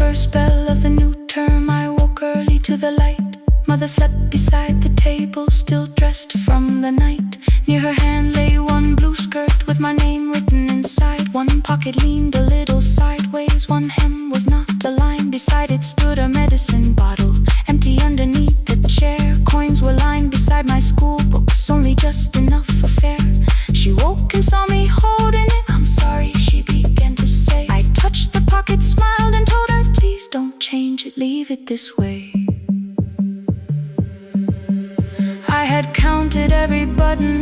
first bell of the new term, I woke early to the light. Mother slept beside the table, still dressed from the night. Near her hand lay one blue skirt with my name written inside. One pocket leaned a little sideways, one hem was not aligned. Beside it stood a medicine bottle, empty underneath the chair. Coins were lined beside my school books, only just enough for fare. She woke and saw me holding it. "I'm sorry," she began to say. I touched the pocket, smiled and told her, "Please don't change it, leave it this way." I had counted every button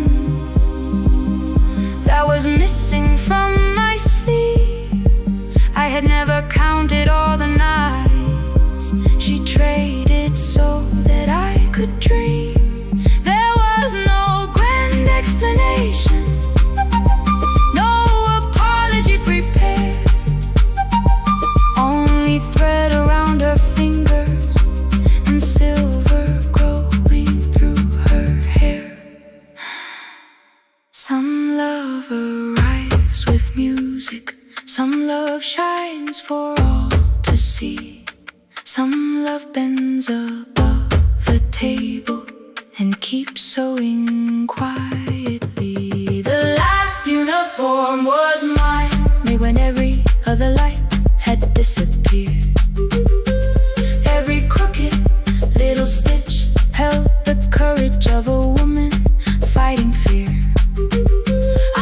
that was missing from my sleeve. I had never counted all the nights she traded so that I could dream. There was no grand explanation, no apology prepared, only thread around her fingers and silver growing through her hair. Some love arrives with music, some love shines for all to see. Some love bends above the table and keeps sewing quietly. The last uniform was mine, made when every other light had disappeared. Every crooked little stitch held the courage of a woman fighting fear.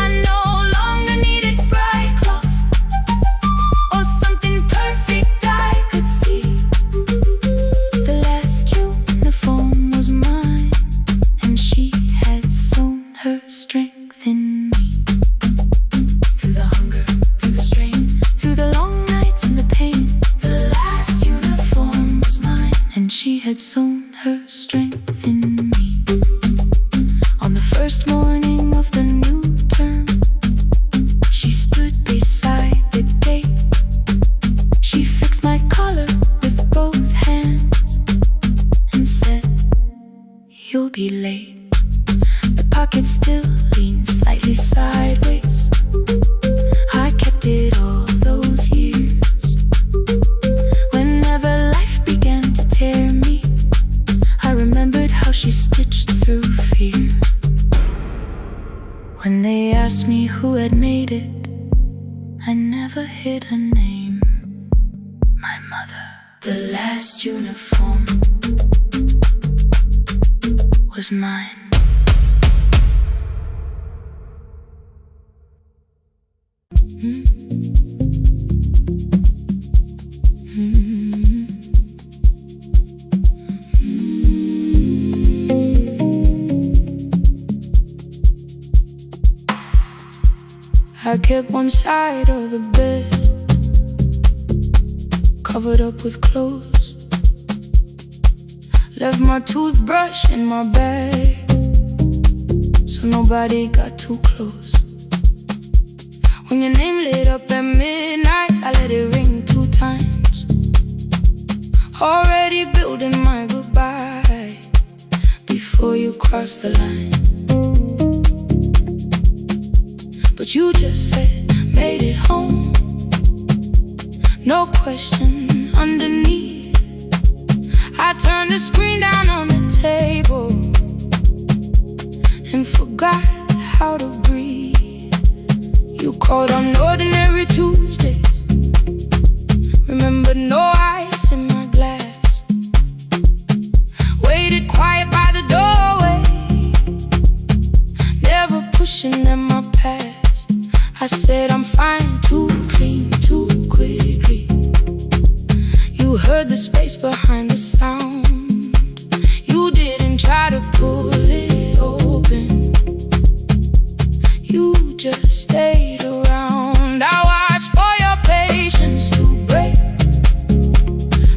I no longer needed bright cloth or something perfect I could see. The last uniform was mine, and she had sewn her strength in me. Through the hunger, through the strain, through the long nights and the pain, the last uniform was mine, and she had sewn her strength in me. On the first morning of the new term, she stood beside the gate. She fixed my collar with both hands and said, "You'll be late." The pocket still leaned slightly sideways. I kept it all those years. Whenever life began to tear me, I remembered how she stitched through fear. When they asked me who had made it, I never hid her name. My mother. The last uniform was mine. I kept one side of the bed covered up with clothes, left my toothbrush in my bag so nobody got too close. When your name lit up at midnight, I let it ring 2 times, already building my goodbye before you cross the line. But you just said, "Made it home." No question underneath. I turned the screen down on the table and forgot how to breathe. You called on ordinary Tuesdays, remembered no ice in my glass, waited quiet by the doorway, never pushing at my past. I said, "I'm fine," too clean, too quickly. You heard the space behind the sound. You didn't try to pull it open, you just stayed around. I watched for your patience to break,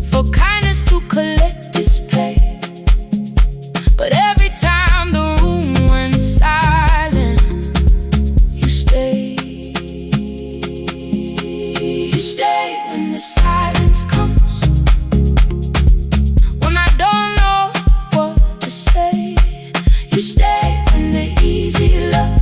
for kindness to collect display. But every time the room went silent, you stayed. You stay when the silence comes, when I don't know what to say. You stay when the easy love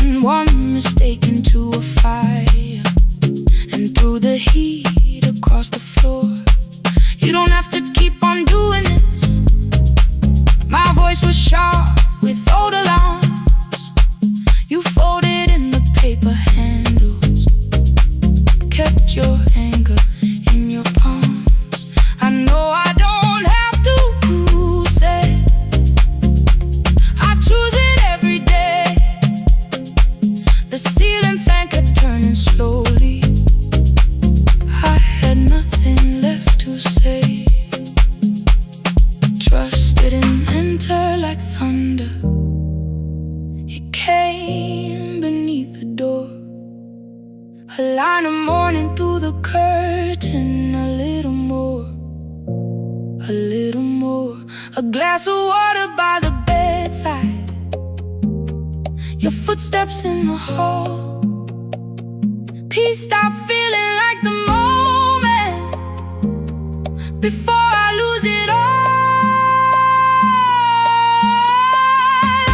and one mistake into a fire, and through the heat across the floor. You don't have to keep on doing this. My voice was sharp with old alarms. You folded in the paper handles, kept your anger in your palms. I know I don't have to say I choose it every day. The ceiling fan kept turning slowly. I had nothing left to say. Trust didn't enter like thunder. It came beneath the door. A line of morning through the curtain. A little more, a little more. A glass of water by the bedside. Your footsteps in the hall. Peace stopped feeling like the moment before I lose it all.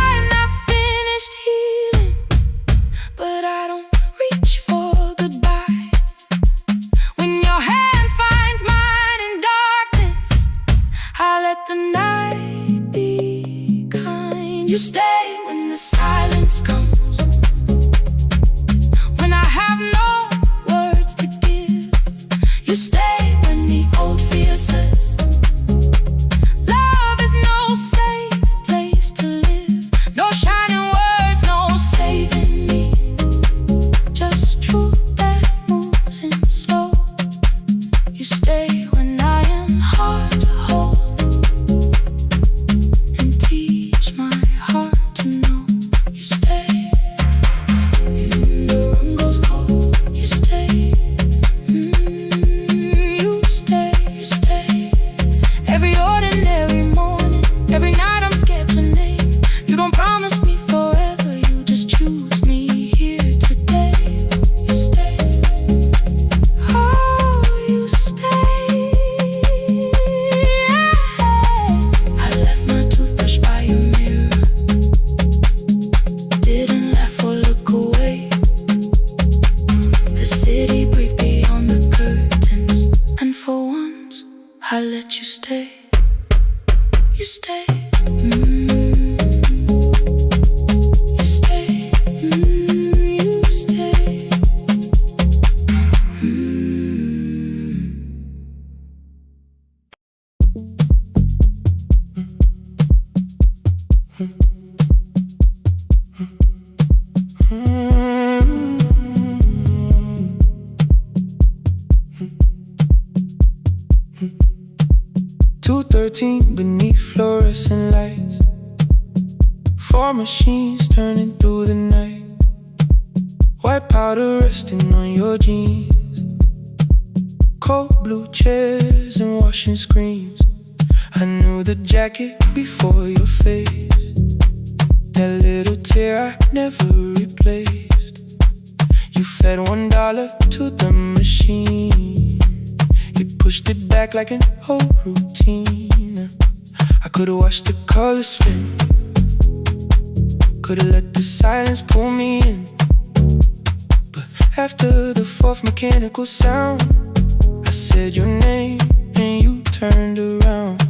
I'm not finished healing, but I don't reach for goodbye. When your hand finds mine in darkness, I let the night be kind. You stay when the silence comes, when I have no words to give. You stay when the old fear says love is no safe place to live. No shining words, no saving me, just truth that moves in slow. You stay when I am hard to hold, and teach my heart to know. You stay when the room goes cold. You stay, you stay, you stay. Every ordinary morning, every night I'm scared to name. You don't promise me forever, you just choose me here today. You stay, oh, you stay. I left my toothbrush by your mirror, didn't laugh or look away. The city breathed beyond the curtains, and for once I let you stay. You stay, you stay, you stay. Beneath fluorescent lights, 4 machines turning through the night. White powder resting on your jeans, cold blue chairs and washing screens. I knew the jacket before your face, that little tear I never replaced. You fed $1 to the machine, you pushed it back like an old routine. I could've watched the colors spin, could've let the silence pull me in. But after the 4th mechanical sound, I said your name and you turned around.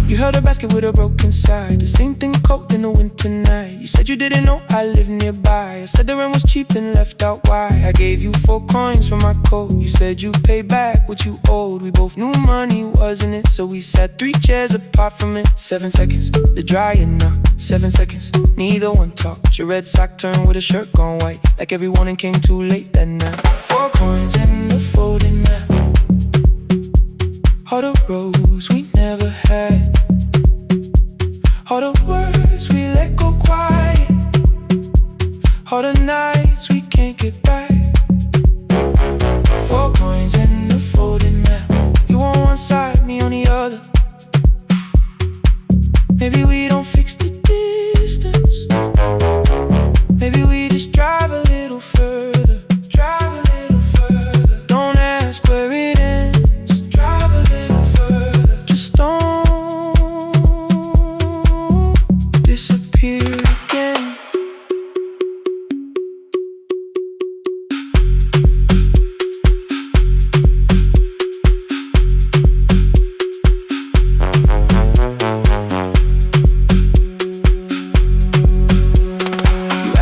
You held a basket with a broken side, the same thing cold in the winter night. You said you didn't know I lived nearby. I said the rent was cheap and left out why. I gave you 4 coins for my coat. You said you paid back what you owed. We both knew money wasn't it, so we sat 3 chairs apart from it. 7 seconds, the dryer knocked. 7 seconds, neither one talked. Your red sock turned with a shirt gone white, like every warning came too late that night. 4 coins and a folding map, all the roads we never had, all the words we let go quiet, all the nights we can't get back. 4 coins and a folding map, you on one side, me on the other. Maybe we don't fix the distance, maybe we just drive a little further. Drive a little further, don't ask where it ends. Drive a little further, just don't disappear.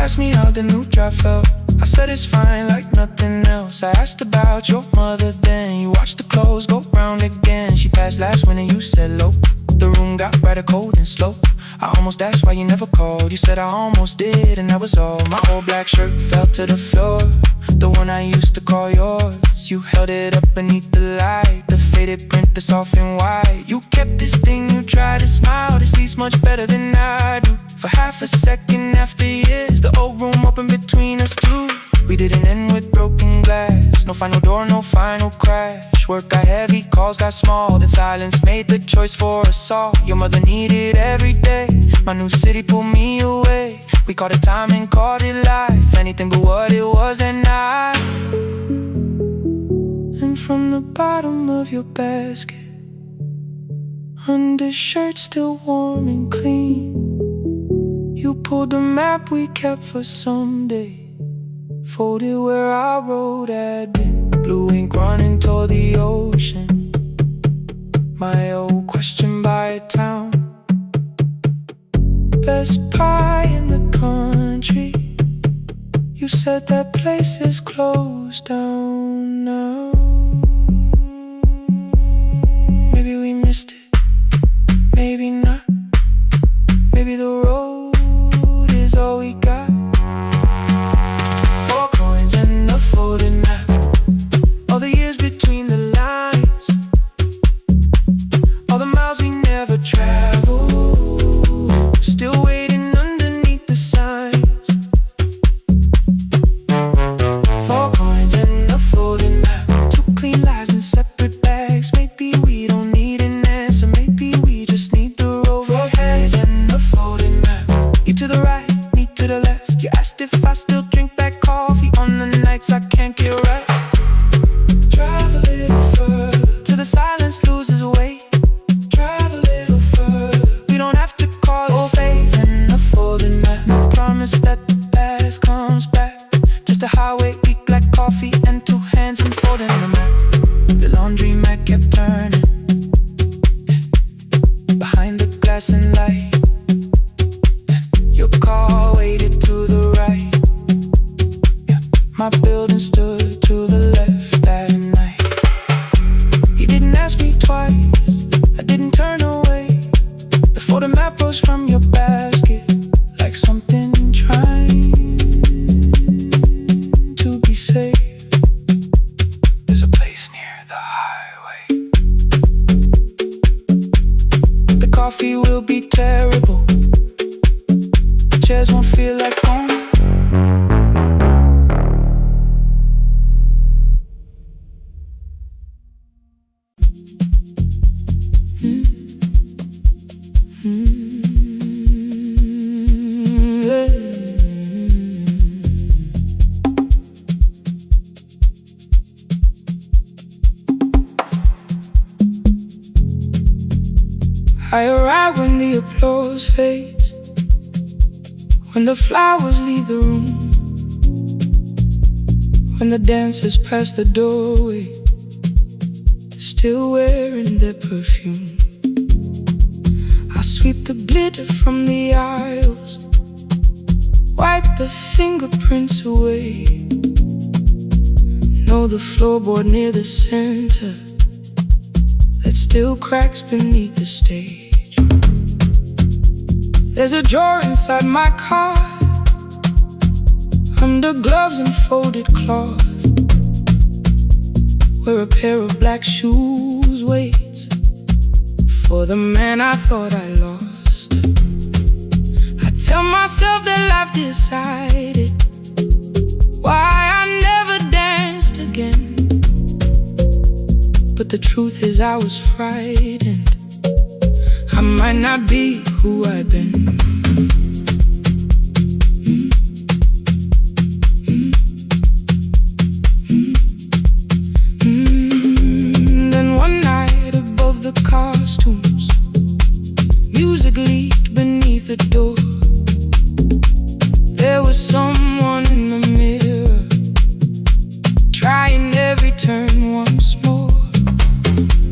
asked me how the new job felt. I said it's fine like nothing else. I asked about your mother then. You watched the clothes go round again. She passed last winter, you said low. The room got brighter, cold and slow. I almost asked why you never called. You said I almost did and that was all. My old black shirt fell to the floor, the one I used to call yours. You held it up beneath the light, the faded print that's soft and white. You kept this thing, you tried to smile. This leaves much better than I do. For half a second after years, the old room opened between us two. We didn't end with broken glass. No final door, no final crash. Work got heavy, calls got small. Then silence made the choice for us all. Your mother needed every day. My new city pulled me away. We called it time and called it life. Anything but what it was that night. And from the bottom of your basket, undershirt still warm and clean, you pulled the map we kept for someday. Folded where our road had been. Blue ink running toward the ocean. My old question by a town. Best pie in the country. You said that place is closed down now. Maybe we missed it, maybe not. Maybe the road is all we got. All the years between the lines, all the miles we never traveled, still waiting underneath the signs. 4 coins and a folding map, 2 clean lives in separate bags. Maybe we don't need an answer, maybe we just need the road. 4 hands and a folding map, you to the right, me to the left. You asked if I still drink black coffee on the nights I can't get right. Drive a little further till the silence loses weight. Drive a little further, we don't have to call it phase and a folding map. No promise that the past comes back, just a highway, weak black coffee and 2 hands unfolding the map. The laundry mat kept turning behind the glass and light. Your car waited to the right. My building stood to the left that night. You didn't ask me twice, I didn't turn away. The photo map rose from your basket like something trying to be safe. There's a place near the highway. The coffee will be terrible, the chairs won't feel like home. I arrive when the applause fades, when the flowers leave the room, when the dancers pass the doorway, still wearing their perfume. I sweep the glitter from the aisles, wipe the fingerprints away. Know the floorboard near the center that still cracks beneath the stage. There's a drawer inside my car, under gloves and folded cloth, where a pair of black shoes waits for the man I thought I lost. I tell myself that life decided why I never danced again, but the truth is I was frightened. I might not be who I've been. Then one night above the costumes, music leaked beneath the door. There was someone in the mirror, trying every turn once more.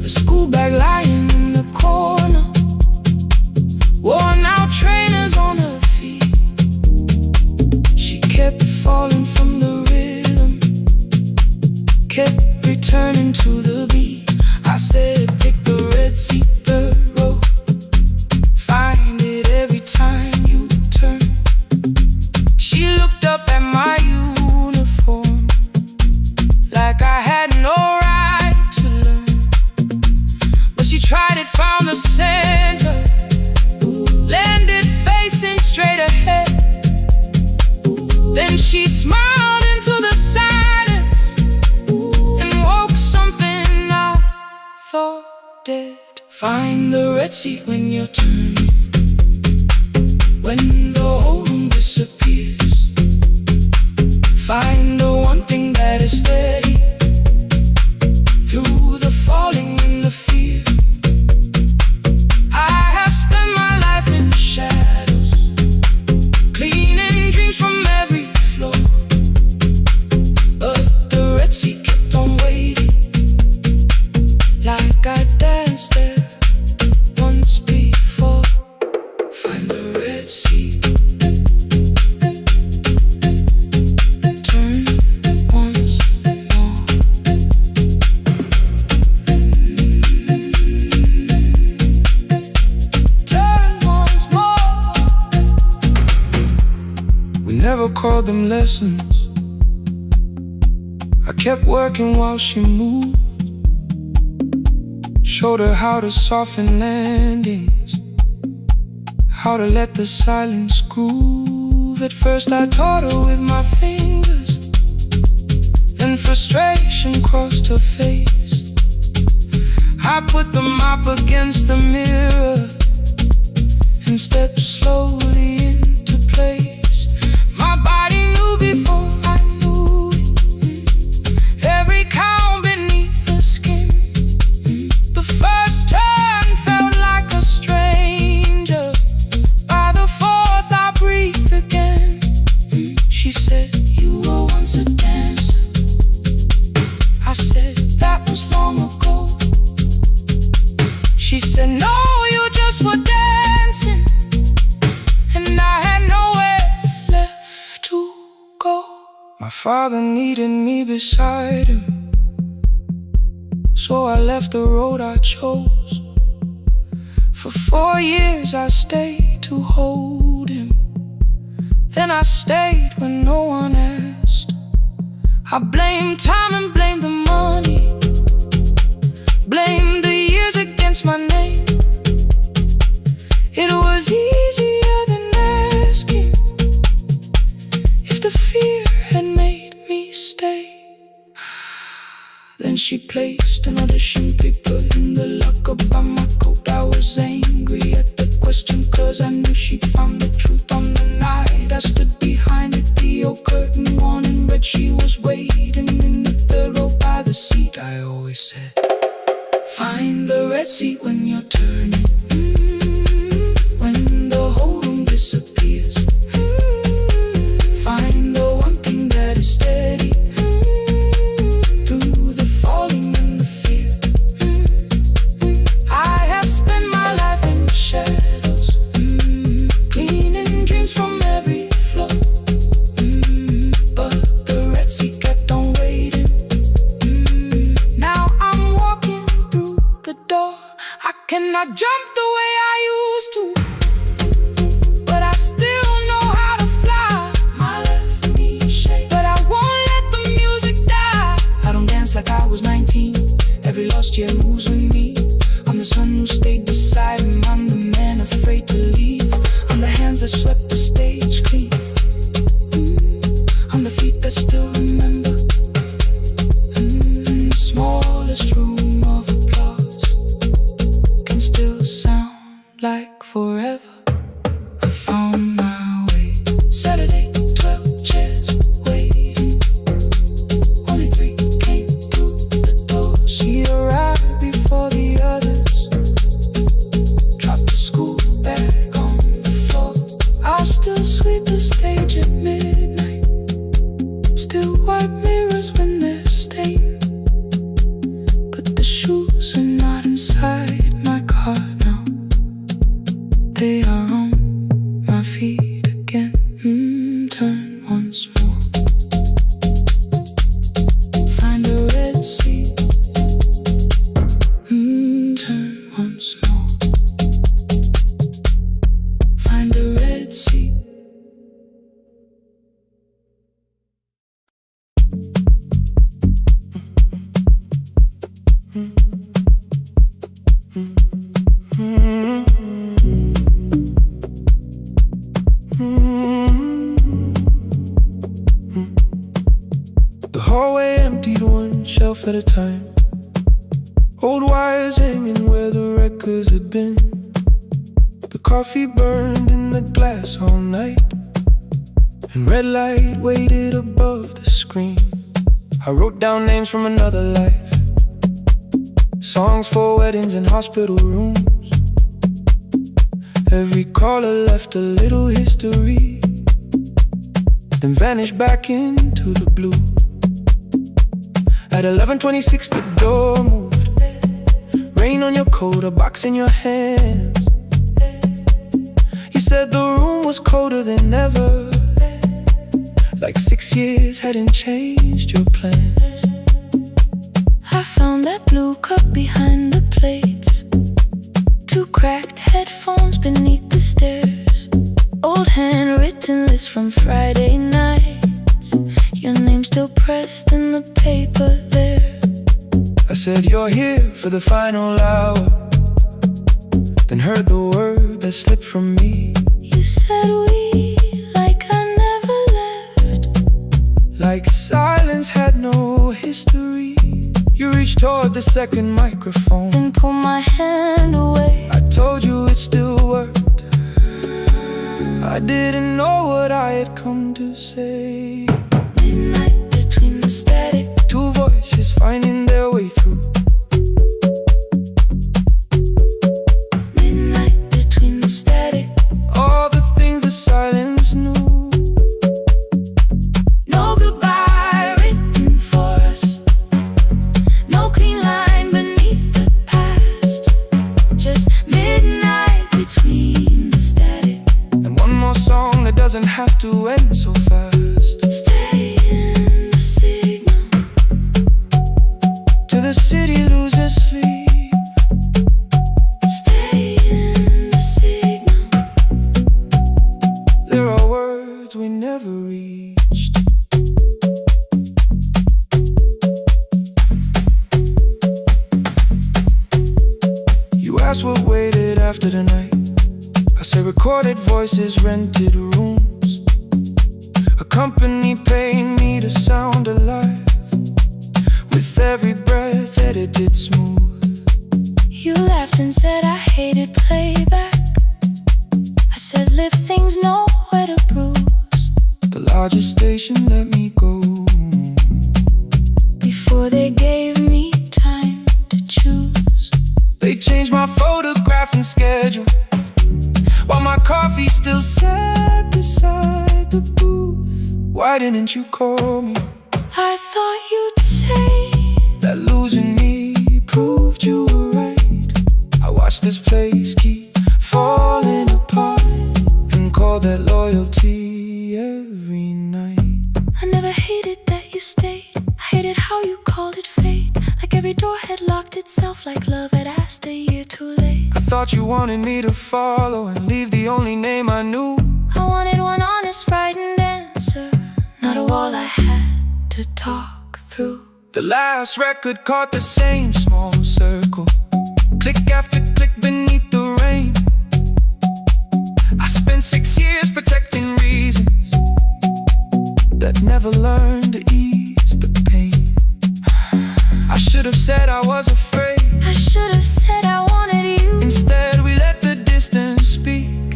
A school bag lying in the corner, worn out trainer to the beat. I said, pick the red seat, third row. Find it every time you turn. She looked up at my uniform like I had no right to learn. But she tried it, found the center, landed facing straight ahead. Then she smiled into the silence and woke something I thought dead. Find the red seat when you're turning, when the whole room disappears. Find the one thing that is steady through the falling and the fear. I have spent my life in shadows, cleaning dreams from every floor. But the red seat kept on waiting, like I danced there once before. Find the red seat, turn once more. Turn once more. We never called them lessons. I kept working while she moved. Showed her how to soften landings, how to let the silence groove. At first I taught her with my fingers, then frustration crossed her face. I put the mop against the mirror and stepped slowly into place. My body knew before I knew it, every count beneath the skin. The first turn felt like a stranger. By the fourth I breathed again. She said, you were once a dancer. I said, that was long ago. She said, no, you just were dancing, and I had nowhere left to go. My father needed me beside him, so I left the road I chose. For 4 years I stayed to hold him, then I stayed when no one asked. I blamed time and blamed the money, blamed the years against my name. It was easier than asking if the fear had made me stay. Then she placed an audition paper in the locker by my coat. I was angry at the question, cause I knew she'd found the truth on the night I stood behind it. The old curtain worn in red, she was waiting in the third row by the seat. I always said, find the red seat when you're turning, when the whole room disappears. Find the one thing that is steady through the falling and the fear. I have spent my life in shadows, cleaning dreams from every floor. But the red seat kept on waiting. Now I'm walking through the door. I cannot jump the way I used to, but I still know how to fly. My left knee shakes, but I won't let the music die. I don't dance like I was 19. Every lost year moves with me. I'm the son who stayed beside him. I'm the man afraid to leave. I'm the hands that swept the stage clean. I'm the feet that still remember. In the smallest room of applause can still sound like forever. I found my way. Saturday, 12 chairs waiting. Only 3 came through the door. She arrived before the others, dropped the school bag on the floor. I'll still sweep the stage at midnight, still wipe mirrors when they're stained. But the shoes are not inside my car now, they are on my feet again. Turn once more. Find a red seat, The hallway emptied one shelf at a time. Old wires hanging where the records had been. The coffee burned in the glass all night, and red light waited above the screen. I wrote down names from another life, songs for weddings and hospital rooms. Every caller left a little history, then vanished back into the blue. At 11:26 the door moved. Rain on your coat, a box in your hands. You said the room was colder than ever, like 6 years hadn't changed your plans. I found that blue cup behind the plates, 2 cracked headphones beneath the stairs, old handwritten list from Friday nights, your name still pressed in the paper there. I said you're here for the final hour, then heard the word that slipped from me. You said we, like I never left, like silence had no history. You reached toward the second microphone and pulled my hand away. I told you it still worked. I didn't know what I had come to say. Midnight between the static, 2 voices finding their way through. midnight between the static. All the things the silence knew. No goodbye written for us, no clean line beneath the past, just midnight between the static. And one more song that doesn't have to end so fast. Stay in the signal Till the city loses sleep. Stay in the signal. There are words we never reached. You asked what waited after the night. I say recorded voices, rented rooms, a company paying me to sound alive, with every breath edited smooth. You laughed and said I hated playback. I said live things nowhere to bruise. The largest station let me go Before they gave me time to choose. They changed my photograph and schedule, while my coffee still sat beside the booth. Why didn't you call me? I thought you'd say That losing me proved you were right. I watched this place keep falling apart, and called that loyalty every night. I never hated that you stayed. I hated how you called it fate, like every door had locked itself, like love had asked a year too late. I thought you wanted me to follow and leave the only name I knew. I wanted one honest, frightened answer, not a wall I had to talk through. The last record caught the same small circle, click after click beneath the rain. I spent 6 years protecting reasons that never learned to ease the pain. I should have said I was afraid. I should have said I wanted you. Instead we let the distance speak,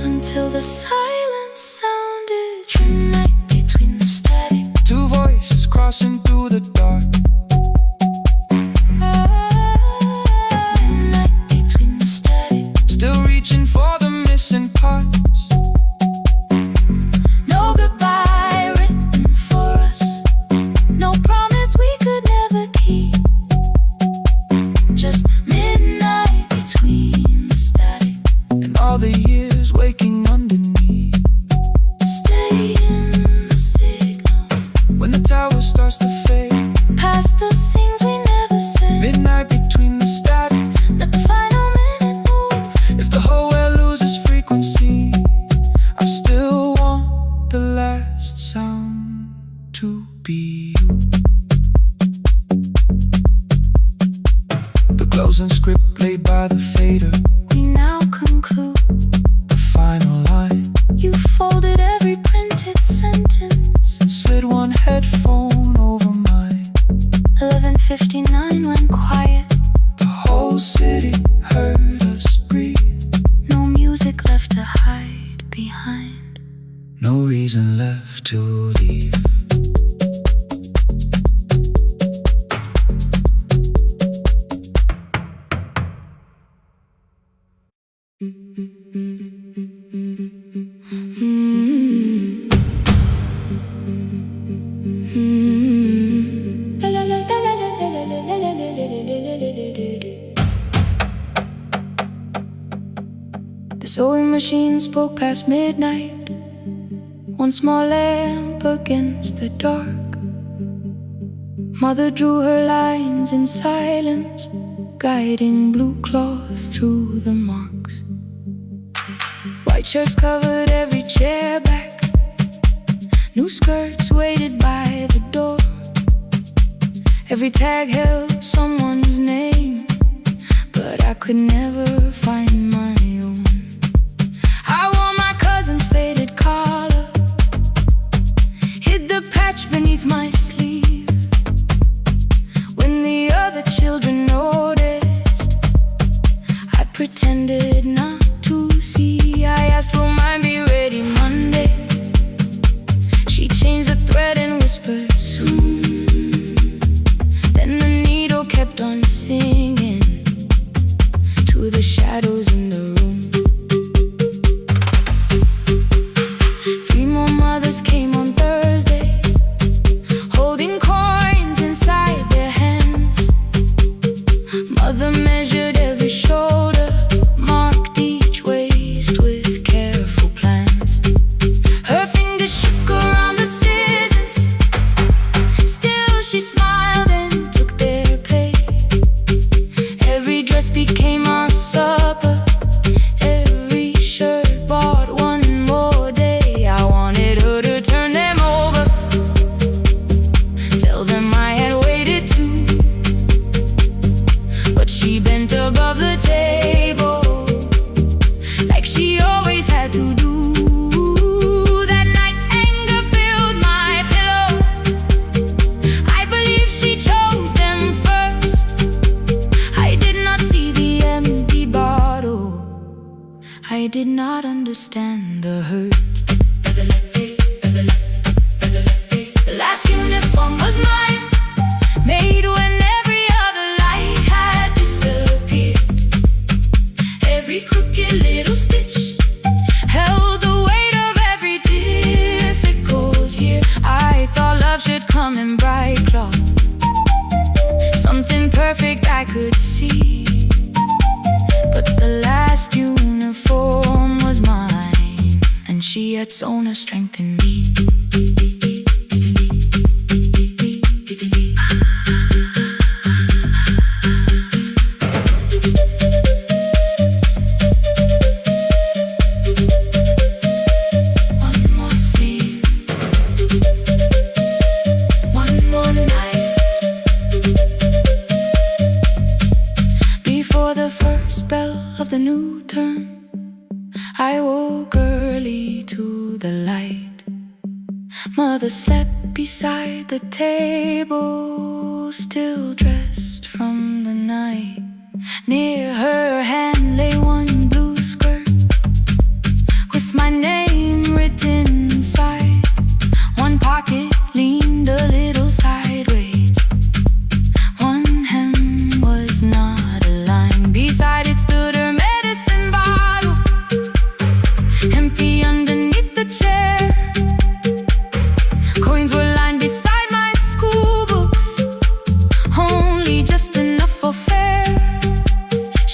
Until the silence sounded midnight between the static. 2 voices crossing through the dark. Midnight between the static. Still reaching for the missing parts. No goodbye written for us, no promise we could never keep, just midnight between the static. And all the years waking underneath. Stay in the signal, When the tower starts to fade, past the things we never said. midnight between the static. Let the final minute move. If the whole world loses frequency, I still want the last sound to be you. The closing script played by the fader, We now conclude. the final line. You fold unfolded every printed sentence. Slid one headphone over mine. 11:59 went quiet. The whole city heard us breathe. No music left to hide behind. No reason left to leave. The sewing machine spoke past midnight. One small lamp against the dark. Mother drew her lines in silence, guiding blue cloth through the marks. White shirts covered every chair back. New skirts waited by the door. Every tag held someone's name, but I could never find my own. I wore my cousin's faded collar, hid the patch beneath my sleeve. When the other children noticed, I pretended not to see. I asked, will mine be ready Monday? She changed the thread and whispered, soon. Then the needle kept on singing to the shadows in the room. 3 more mothers came on Thursday, holding coins inside their hands. Mother measured every shoulder, marked each waist with careful plans. Her fingers shook around the scissors, still she smiled and took their pay. Every dress became our supper, every shirt bought one more day. I wanted her to turn them over, tell them I had waited too. But she bent above the table, like she always had to do. That night anger filled my pillow. I believe she chose them first. I did not see the empty bottle. I did not understand the hurt. The last uniform was mine, made when every other light had disappeared. Every crooked little stitch held the weight of every difficult year. I thought love should come in bright cloth, something perfect I could see. But the last uniform was mine, and she had sewn her strength in me. One more scene, one more night. Before the first bell of the new term, I woke early to the light. Mother slept beside the table, still dressed from the night. Near her hand lay one blue skirt with my name written inside. One pocket leaned a little sideways, one hem was not aligned. Beside it stood her medicine bottle, empty underneath the chair. Coins were lined beside my school books, only just enough for fare.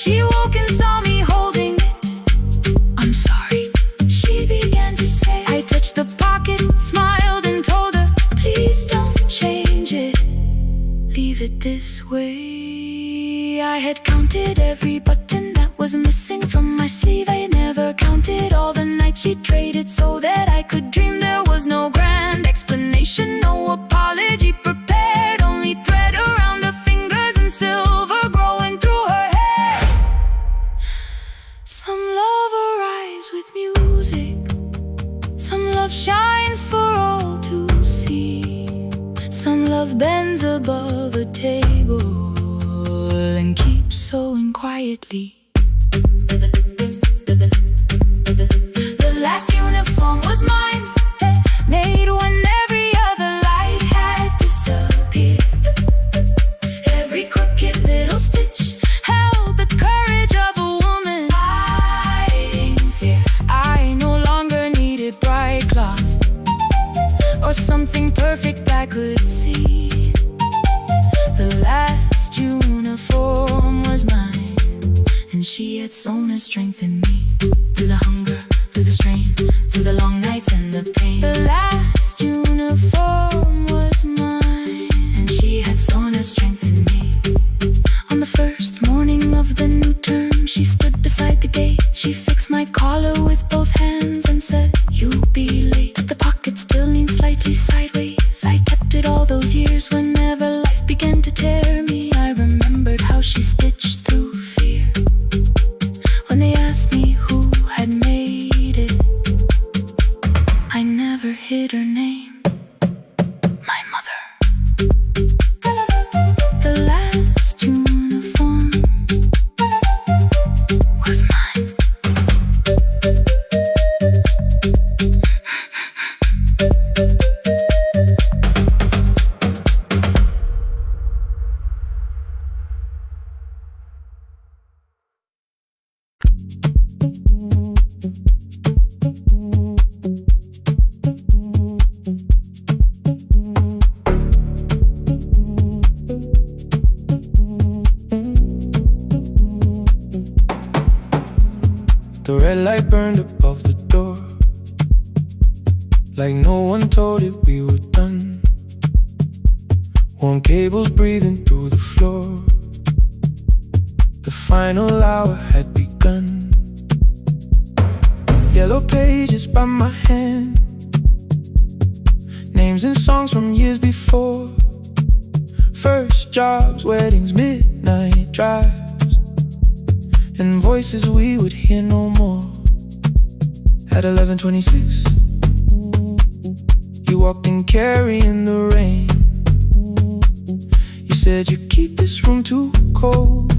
She woke and saw me holding it. I'm sorry, she began to say. I touched the pocket, smiled and told her, please don't change it, leave it this way. I had counted every button that was missing from my sleeve. I had never counted all the nights she traded so that I could dream. There was no grand explanation, no apology prepared, only thread around the fingers and silver growing through her hair. Some love arrives with music, some love shines for all to see. Some love bends above a table and keeps sewing quietly. The last uniform was mine, made when every other light had disappeared. Every crooked little stitch held the courage of a woman fighting fear. I no longer needed bright cloth or something perfect I could see. The last uniform was mine, and she had sewn her strength in me. Through the hunger, through the strain, through the long nights and the pain. The last uniform was mine, and she had sewn her strength in me. On the first morning of the new term, she stood beside the gate. She fixed my collar with both hands and said, "You'll be late." The pocket still leaned slightly sideways. I kept it all those years. Whenever life began to tear me, I remembered how she stitched through fear. When they asked me who had made it, I never hid her name. My mother. The last uniform was mine. The red light burned above the door, like no one told it we were done. Warm cables breathing through the floor. The final hour had begun. Yellow pages by my hand, names and songs from years before. First jobs, weddings, midnight drives, and voices we would hear no more. At 11:26, you walked in carrying the rain. You said you keep this room too cold,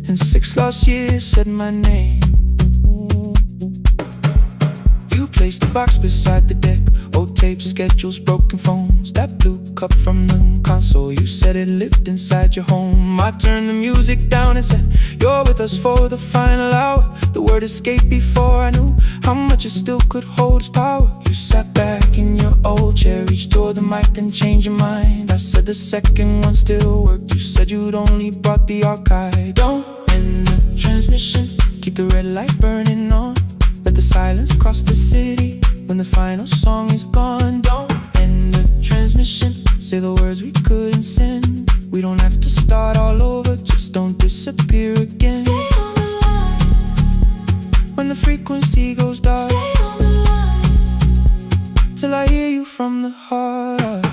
and 6 lost years said my name. You placed a box beside the deck, old tapes, schedules, broken phones, that blue cup from the console. You said it lived inside your home. I turned the music down and said, "You're with us for the final hour." The word escaped before I knew how much it still could hold its power. You sat back in your old chair, reached toward the mic, then changed your mind. I said the second one still worked. You said you'd only brought the archive. Don't end the transmission, keep the red light burning on. Let the silence cross the city when the final song is gone. Don't end the transmission, say the words we couldn't send. We don't have to start all over, just don't disappear again. Stay on the line. When the frequency goes dark, Stay on the line. till I hear you from the heart.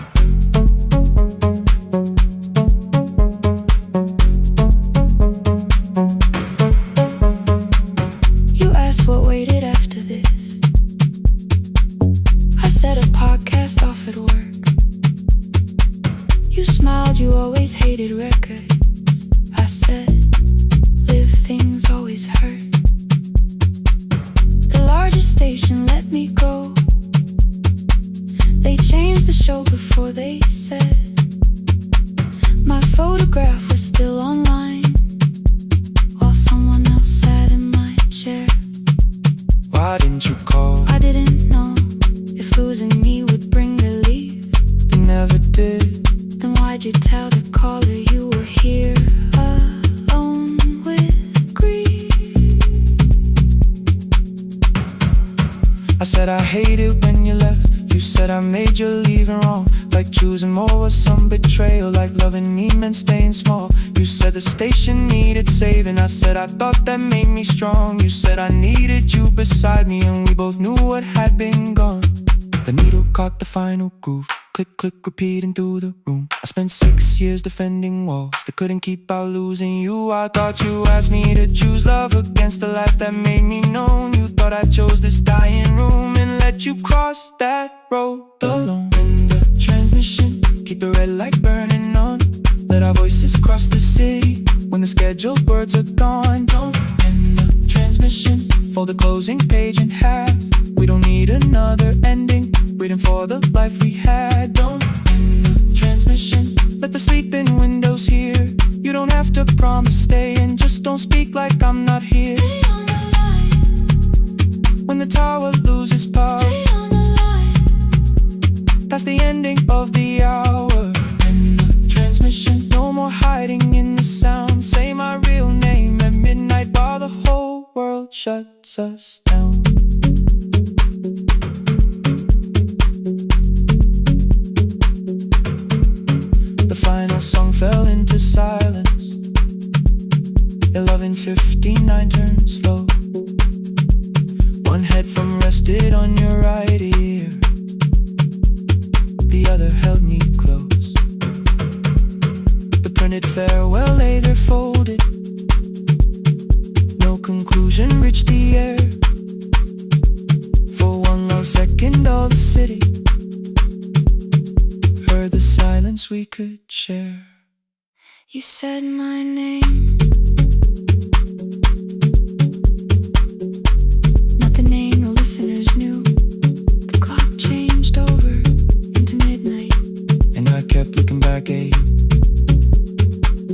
You asked what waited after this. I said a podcast off at work. You smiled, you always hated records. I said, live things always hurt. The largest station let me go. They changed the show before they said my photograph was still online, while someone else sat in my chair. Why didn't you call? I didn't know if losing me would bring relief. You never did. Then why'd you tell the caller you were here alone with grief? I said I hate it when you left. You said I made you leaving wrong, like choosing more was some betrayal, like loving me meant staying small. You said the station needed saving. I said I thought that made me strong. You said I needed you beside me, and we both knew what had been gone. The needle caught the final groove. Click, click, repeating through the room. I spent 6 years defending walls that couldn't keep out losing you. I thought you asked me to choose love against the life that made me known. You thought I chose this dying room and let you cross that road alone. In the transmission, keep the red light burning on. Let our voices cross the city when the scheduled words are gone. Don't end the transmission, fold the closing page in half. We don't need another ending, waiting for the life we had. Don't end the transmission, let the sleeping windows hear. You don't have to promise staying, just don't speak like I'm not here. Stay on the line. When the tower loses power, Stay on the line. that's the ending of the hour. End the transmission, no more hiding in the sound. Say my real name at midnight while the whole world shuts us down. The final song fell into silence. 11:59 turned slow. One headphone rested on your right ear, the other held me close. The printed farewell lay there folded. No conclusion reached the air. For one low second all the city heard the silence we could share. You said my name, not the name the listeners knew. The clock changed over into midnight, And I kept looking back at you,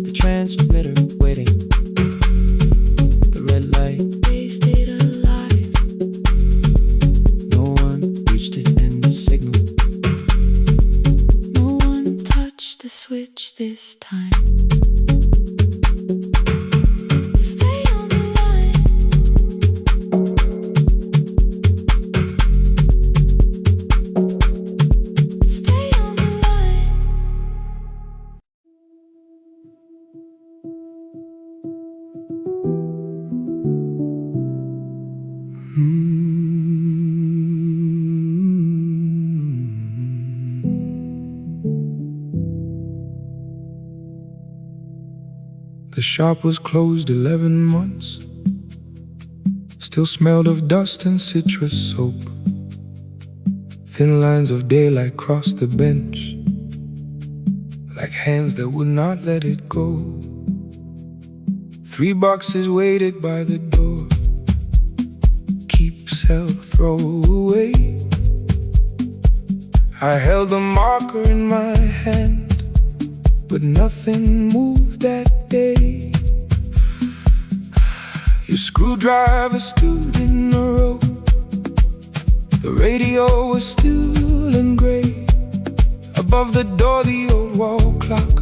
the transmitter waiting, the red light. they stayed alive. No one reached it in the signal. No one touched the switch this time. Stay on the line. Stay on the line. The shop was closed 11 months. Still smelled of dust and citrus soap. Thin lines of daylight crossed the bench, like hands that would not let it go. 3 boxes waited by the door. Keep, sell, throw away. I held the marker in my hand, but nothing moved that day. Your screwdriver stood in a row. The radio was still and gray. Above the door the old wall clock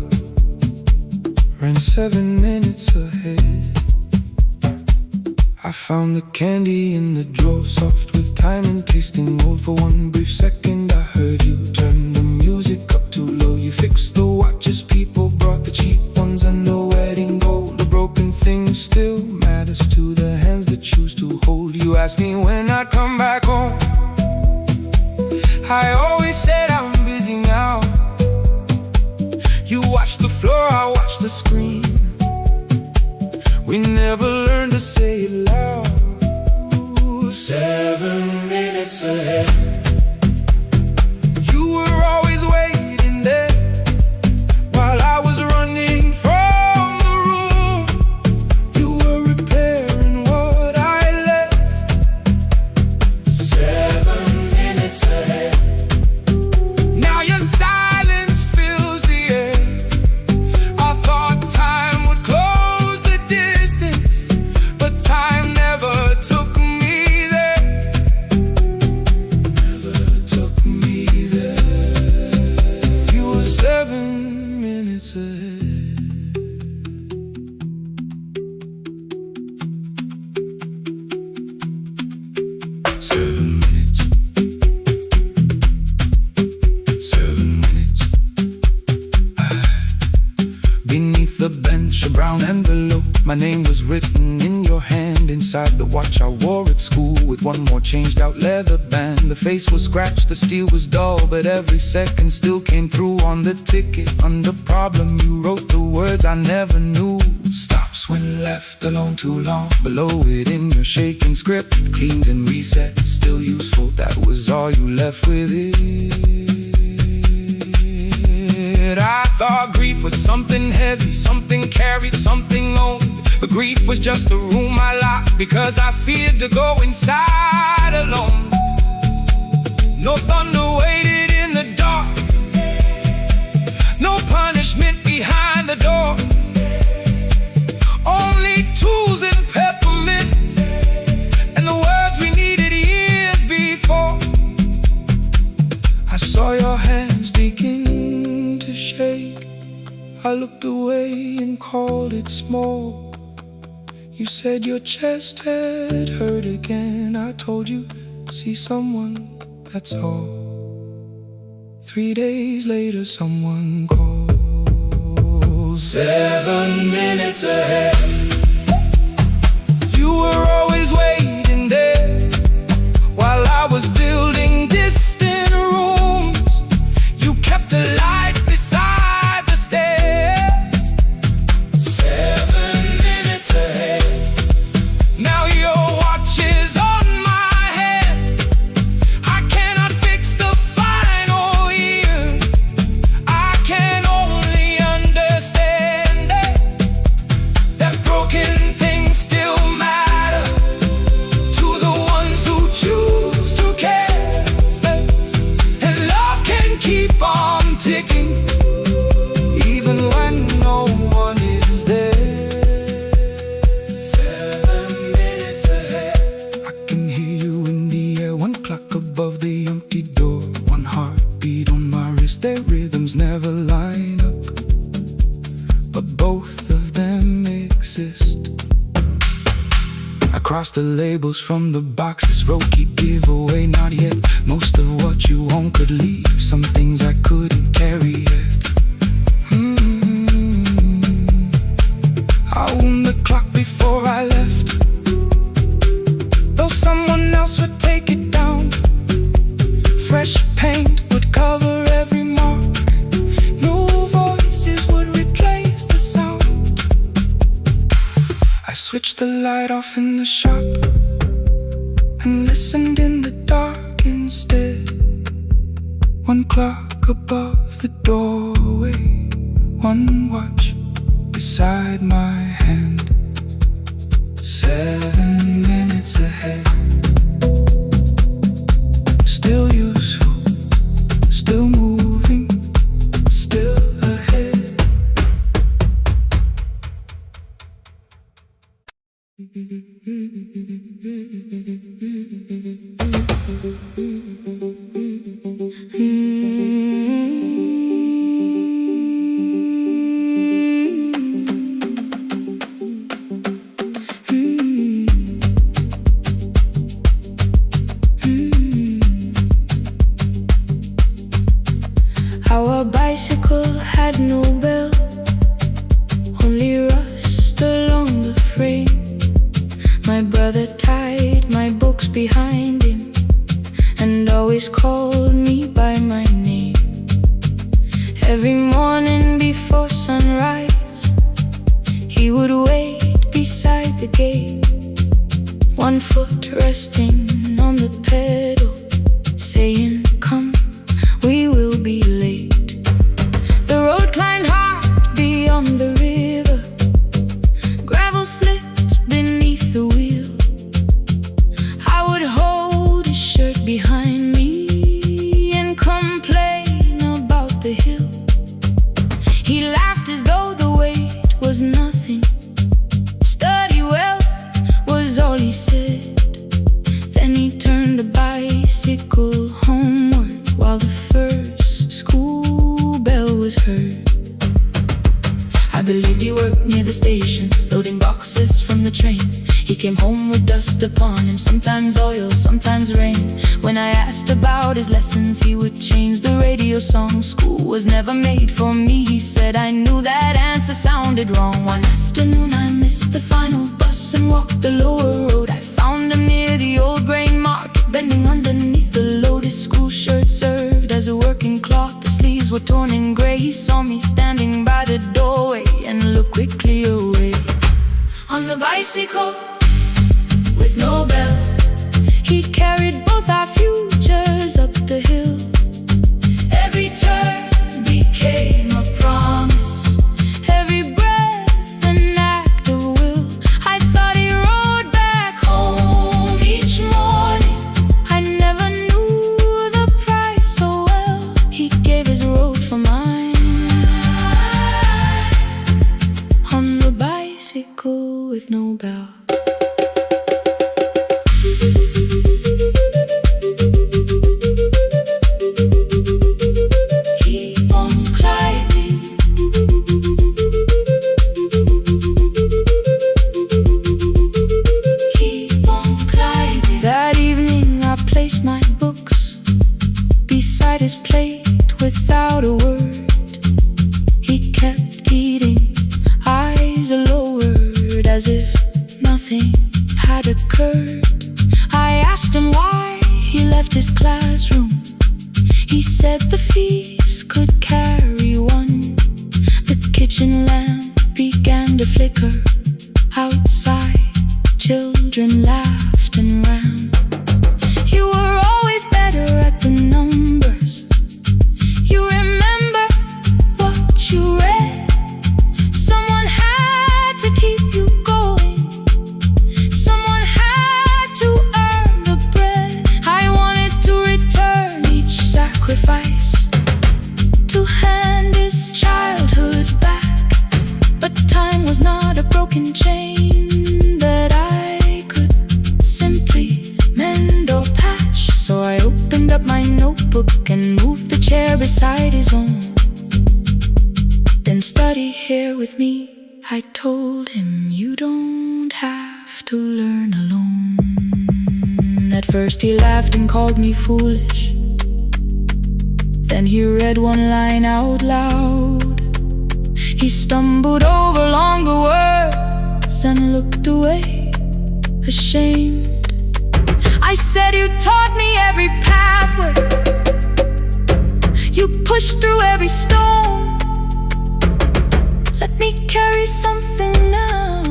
ran 7 minutes ahead. I found the candy in the drawer, soft with time and tasting old. For one brief second I heard you turn the music up too low. You fixed the watches, people brought the cheap ones and the wedding gold. The broken thing still matters to the hands that choose to hold. You asked me when I'd come back home. I always said I'm busy now. You watched the floor, I watched the screen. We never learned to say it loud. 7 minutes ahead. You were always waiting there while I was running from the room. You were repairing what I left. 7 minutes ahead. Now your silence fills the air. I thought time would close the distance, but time never took me there. Never took me there. You were 7 minutes ahead. Seven minutes. 7 minutes. Beneath the bench, a brown envelope. My name was written in your hand inside the watch I wore at school. with one more changed out leather band. The face was scratched, the steel was dull, but every second still came through on the ticket. Under problem you wrote the words I never knew. Stops when left alone too long. Below it in your shaking script, cleaned and reset, still useful. That was all you left with it. I thought grief was something heavy, something carried, something owned. But grief was just a room I locked because I feared to go inside alone. No thunder waited in the dark, no punishment behind the door. Only tools and peppermint, and the words we needed years before. I saw your hands begin to shake. I looked away and called it small. You said your chest had hurt again. I told you, see someone, that's all. 3 days later someone called. 7 minutes ahead. You were always waiting there while I was building distant rooms. You kept a light beside the stairs. 7 minutes ahead. Now your watch is on my head. I cannot fix the final year. I can only understand that broken things still matter to the ones who choose to care. And love can keep on ticking even when no one is there. 7 minutes ahead. I can hear you in the air, one clock above the empty door, one heartbeat on my wrist. Their rhythms never line up, but both of them exist. I crossed the labels from the boxes, wrote keep, give away, not yet. Most of what you own could leave, some things I couldn't carry yet. I wound the clock before I left, though someone else would take it down. Fresh paint would cover every mark, new voices would replace the sound. I switched the light off in the shop and listened in the dark instead. One clock above the doorway, one watch beside my hand. 7 minutes ahead. Still useful, still moving, still ahead. Our bicycle had no bell, only rust along the frame. My brother tied my books behind him and always called me by my name. Every morning before sunrise, he would wait beside the gate, one foot resting on the pedal, saying, come, we will be late. The road climbed hard beyond the river, gravel slipped beneath the wheel. I would hold his shirt behind me and complain about the hill. He laughed as though the weight was nothing. Study well was all he said. Then he turned the bicycle homeward while the first school bell was heard. I believed he worked near the station, loading boxes from the train. He came home with dust upon him, sometimes oil, sometimes rain. When I asked about his lessons, he would change the radio song. School was never made for me, he said. I knew that answer sounded wrong. One afternoon I missed the final bus and walked the lower road. I found Found him near the old grain market, bending underneath the loaded school shirt served as a working cloth. The sleeves were torn and gray. He saw me standing by the doorway and looked quickly away. On the bicycle with no bell, he carried both our futures up the hill. Every turn became a promise, every breath an act of will. I thought he rode back home each morning. I never knew the price so well. He gave his road for mine. On the bicycle with no bell. His plate without a word. He kept eating, eyes lowered, as if nothing had occurred. I asked him why he left his classroom. He said the feast could carry one. The kitchen lamp began to flicker. Outside, children laughed and ran. You were always better at the numbers. You remember what you read. Someone had to keep you going. Someone had to earn the bread. I wanted to return each sacrifice, to hand his childhood back. But time was not a broken chain that I could simply mend or patch. So I opened up my notebook and moved the chair beside his own. Then study here with me, I told him. You don't have to learn alone. At first he laughed and called me foolish. Then he read one line out loud. He stumbled over longer words and looked away, ashamed. I said, you taught me every pathway. You pushed through every stone. Let me carry something now.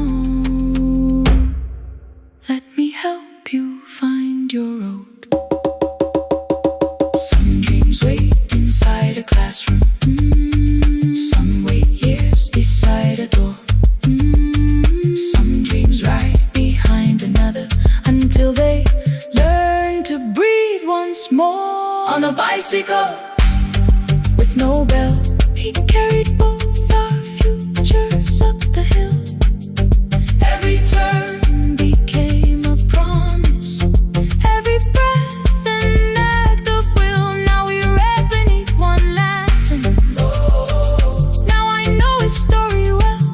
Let me help you find your road. Some dreams wait inside a classroom. Some wait years beside a door. Some dreams right behind another, until they learn to breathe once more. On a bicycle with no bell, he carried both our futures up the hill. Every turn became a promise, every breath an act of will. Now we read beneath one lantern. Now I know his story well.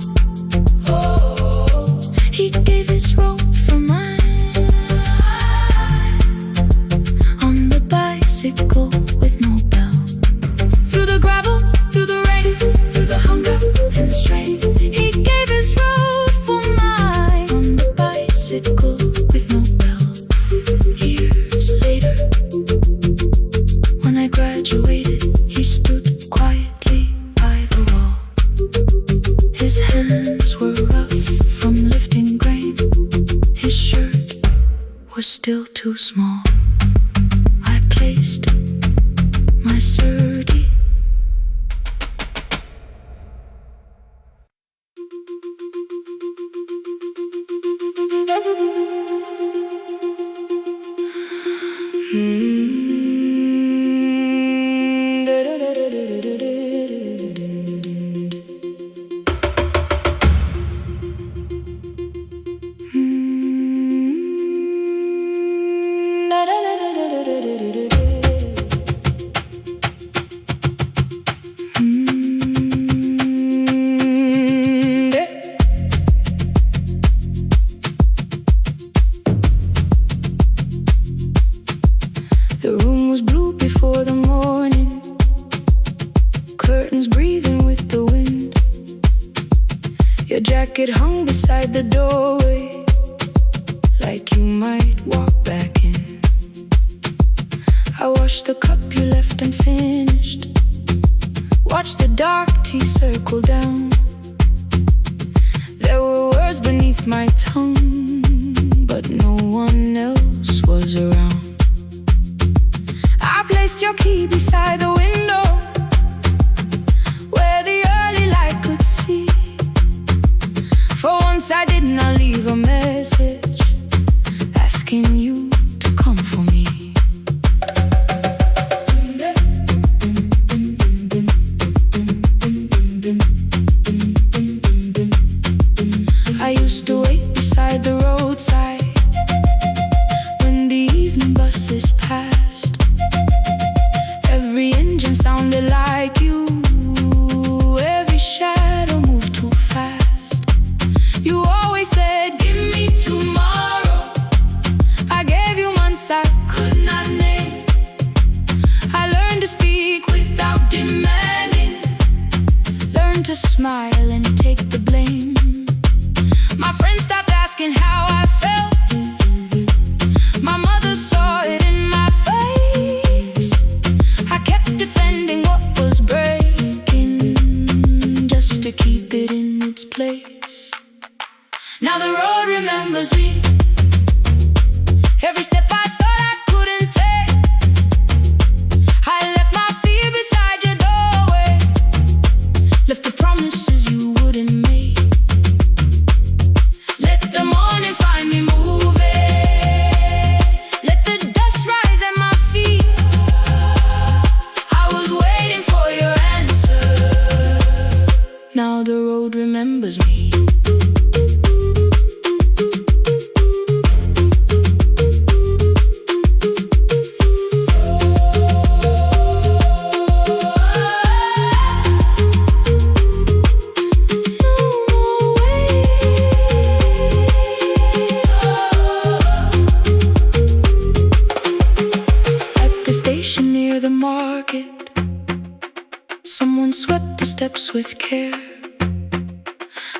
He gave his road for mine. On the bicycle with no bell, through the gravel, through the rain, through the hunger and strain, he gave his road for mine. On the bicycle with no bell. Years later, when I graduated, he stood quietly by the wall. His hands were rough from lifting grain. His shirt was still too small. I placed my surdy. The room was blue before the morning, curtains breathing with the wind. Your jacket hung beside the doorway, like you might wash the cup you left unfinished. Watch the dark tea circle down. There were words beneath my tongue, but no one else was around. I placed your key beside the window, where the early light could see. For once I did not leave a message asking you to come for me. I used to wait beside the roadside when the evening buses passed. Every engine sounded like you, every shadow moved too fast. You always said, give me tomorrow. I gave you months I could not name. I learned to speak without demanding, learned to smile and take the blame. My friends stopped asking how I felt. My mother saw it in my face. I kept defending what was breaking, just to keep it in its place. Now the road remembers me. Every step I thought I couldn't take, I left my fear beside your doorway, left the promises you wouldn't make. Let the morning find me moving, let the dust rise at my feet. I was waiting for your answer. Now the road remembers me. Near the market, someone swept the steps with care.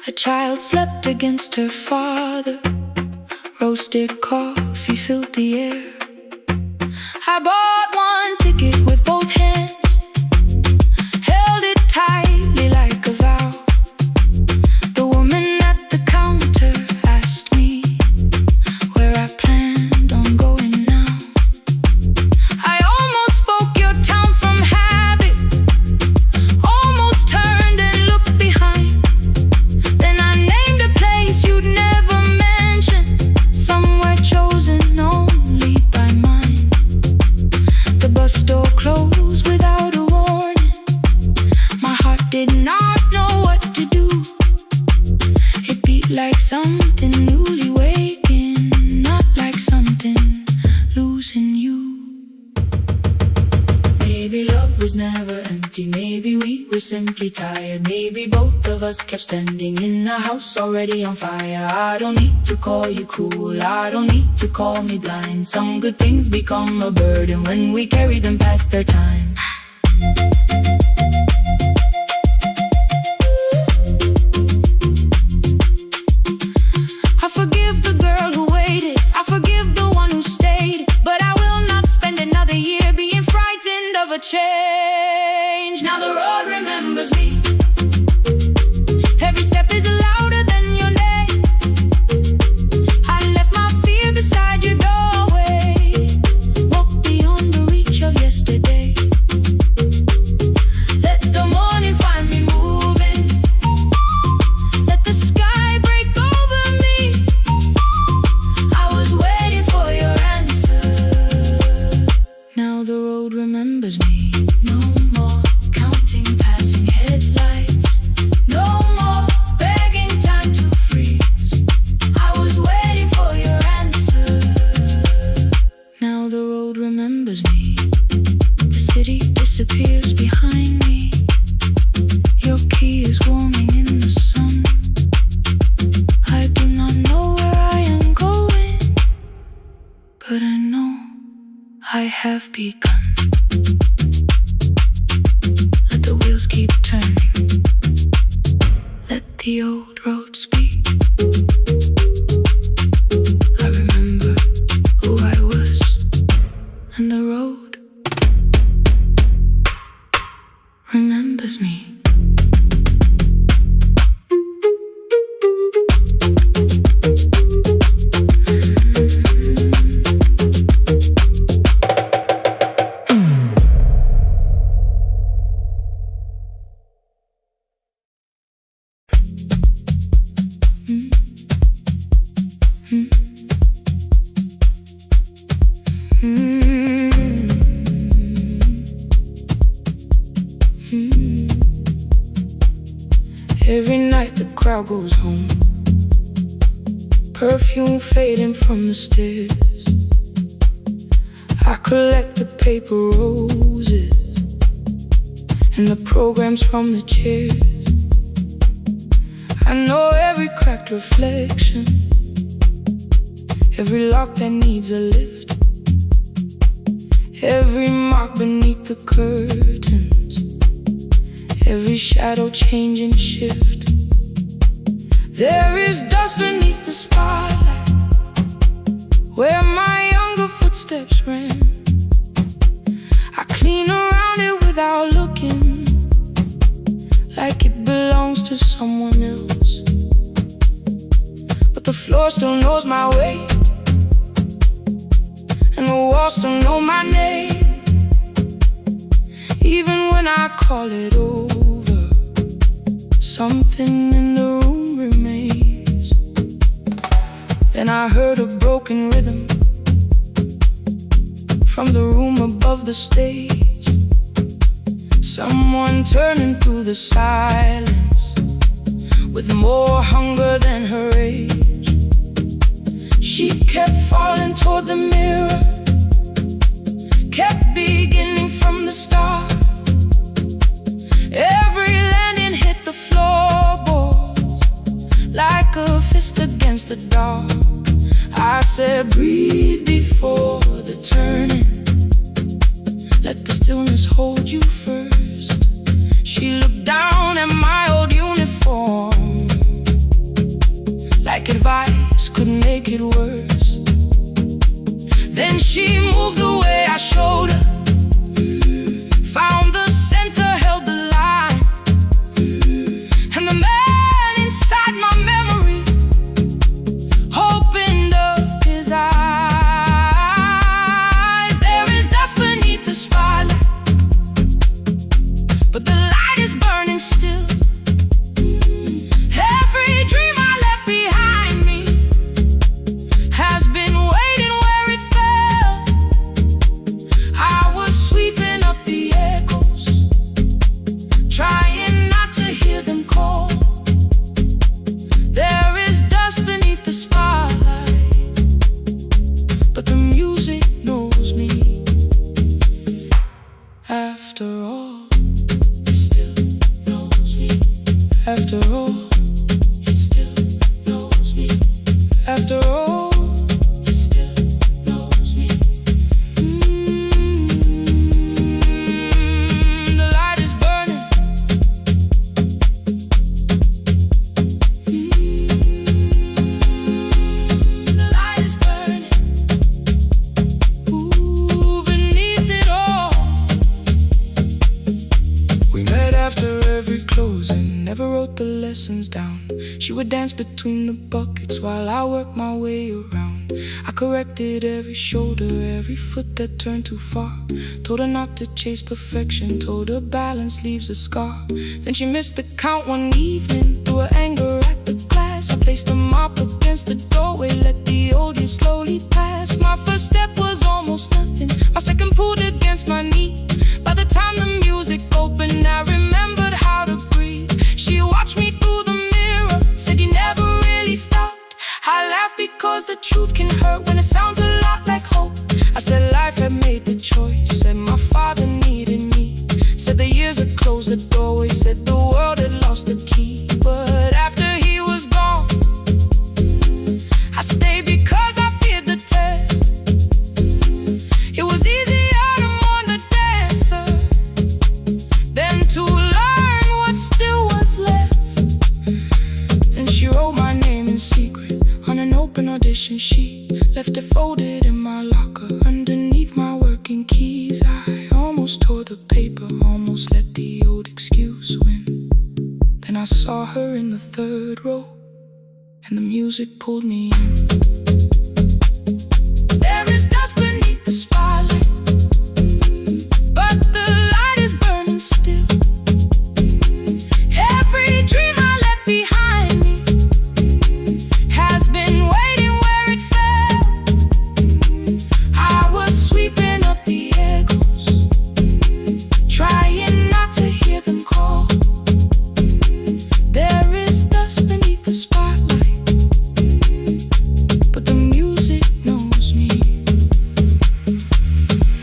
A child slept against her father, roasted coffee filled the air. I bought one ticket with both hands, held it tightly like a vow. The woman at the counter asked me where I planned on going now. I almost spoke your town from habit, almost turned and looked behind. Then I named a place you'd never mention, somewhere chosen only by mine. The bus door closed without a warning. My heart did not know what to do. It beat like something newly waking, not like something losing you. Maybe love was never empty, maybe we were simply tired. Maybe both of us kept standing in a house already on fire. I don't need to call you cruel, I don't need to call me blind. Some good things become a burden when we carry them past their time. I forgive the girl who waited, I forgive the one who stayed, but I will not spend another year being frightened of a change. Now the road remembers me. Every step is louder than your name. I left my fear beside your doorway, walked beyond the reach of yesterday. Let the morning find me moving, let the sky break over me. I was waiting for your answer. Now the road remembers me. No more counting passing headlights, no more begging time to freeze. I was waiting for your answer. Now the road remembers me. The city disappears behind me. Your key is warming in the sun. I do not know where I am going, but I know I have begun. Let the wheels keep turning, let the old road speak. I remember who I was, and the road remembers me. Every night the crowd goes home, perfume fading from the stairs. I collect the paper roses and the programs from the chairs. I know every cracked reflection, every lock that needs a lift, every mark beneath the curtains, every shadow change and shift. There is dust beneath the spotlight where my younger footsteps ran. I clean around it without looking, like it belongs to someone else. But the floor still knows my weight, and the walls still know my name. Even when I call it over, something in the room remains. Then I heard a broken rhythm from the room above the stage. Someone turning through the silence with more hunger than her age. She kept falling toward the mirror, kept beginning from the start. Every landing hit the floorboards like a fist against the dark. I said, breathe before the turning, let the stillness hold you first. She looked down at my old uniform, like advice could make it worse. Then she moved the way I showed her, found the center, held the line, and the man inside my memory opened up his eyes. There is dust beneath the spotlight, but the light is burning still. Every dream I left behind me has been waiting where it fell. I was sweeping up the echoes, trying not to hear them call. There is dust beneath the spotlight, but the music knows me. After all, it still knows me. After all, it still knows me. After all, it still knows me. The light is burning. The light is burning. Ooh, beneath it all. We met after every closing, never wrote the lessons down. She would dance between the buckets while I worked my way around. I corrected every shoulder, every foot that turned too far. Told her not to chase perfection, told her balance leaves a scar. Then she missed the count one evening, threw her anger at the glass. I placed the mop against the doorway, let the old years slowly pass. My first step was almost nothing, my second pulled against my knee. By the time the music opened, I remembered how to breathe. She watched me through the mirror, said you never really stopped. I laughed because the truth can hurt when it sounds a lot like hope. I said life had made the choice, said my father needed me, said the years had closed the doorway, said the world had lost the key. But after he was gone, I stayed because I feared the test. It was easier to mourn the dancer than to learn what still was left. Then she wrote my name in secret on an open audition sheet, left it folded in my locker underneath my working keys. I almost tore the paper, almost let the old excuse I saw her in the third row, and the music pulled me in. There is dust beneath the spotlight, but the light is burning still. Every dream I left behind me has been waiting where it fell. I was sweeping up the echoes, trying not to hear them call. There is dust beneath the spotlight, but the music knows me.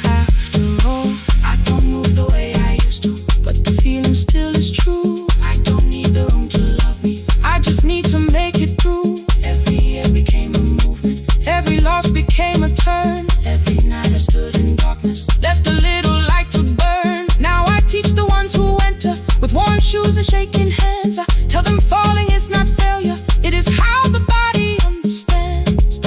After all, I don't move the way I used to, but the feeling still is true. I don't need the room to love me, I just need to make it through. Every year became a movement, every loss became a turn. Every night I stood in darkness, left a little light to burn. Now I teach the ones who enter with worn shoes and shaking hands. I tell them falling is not failure, it is how the body understands.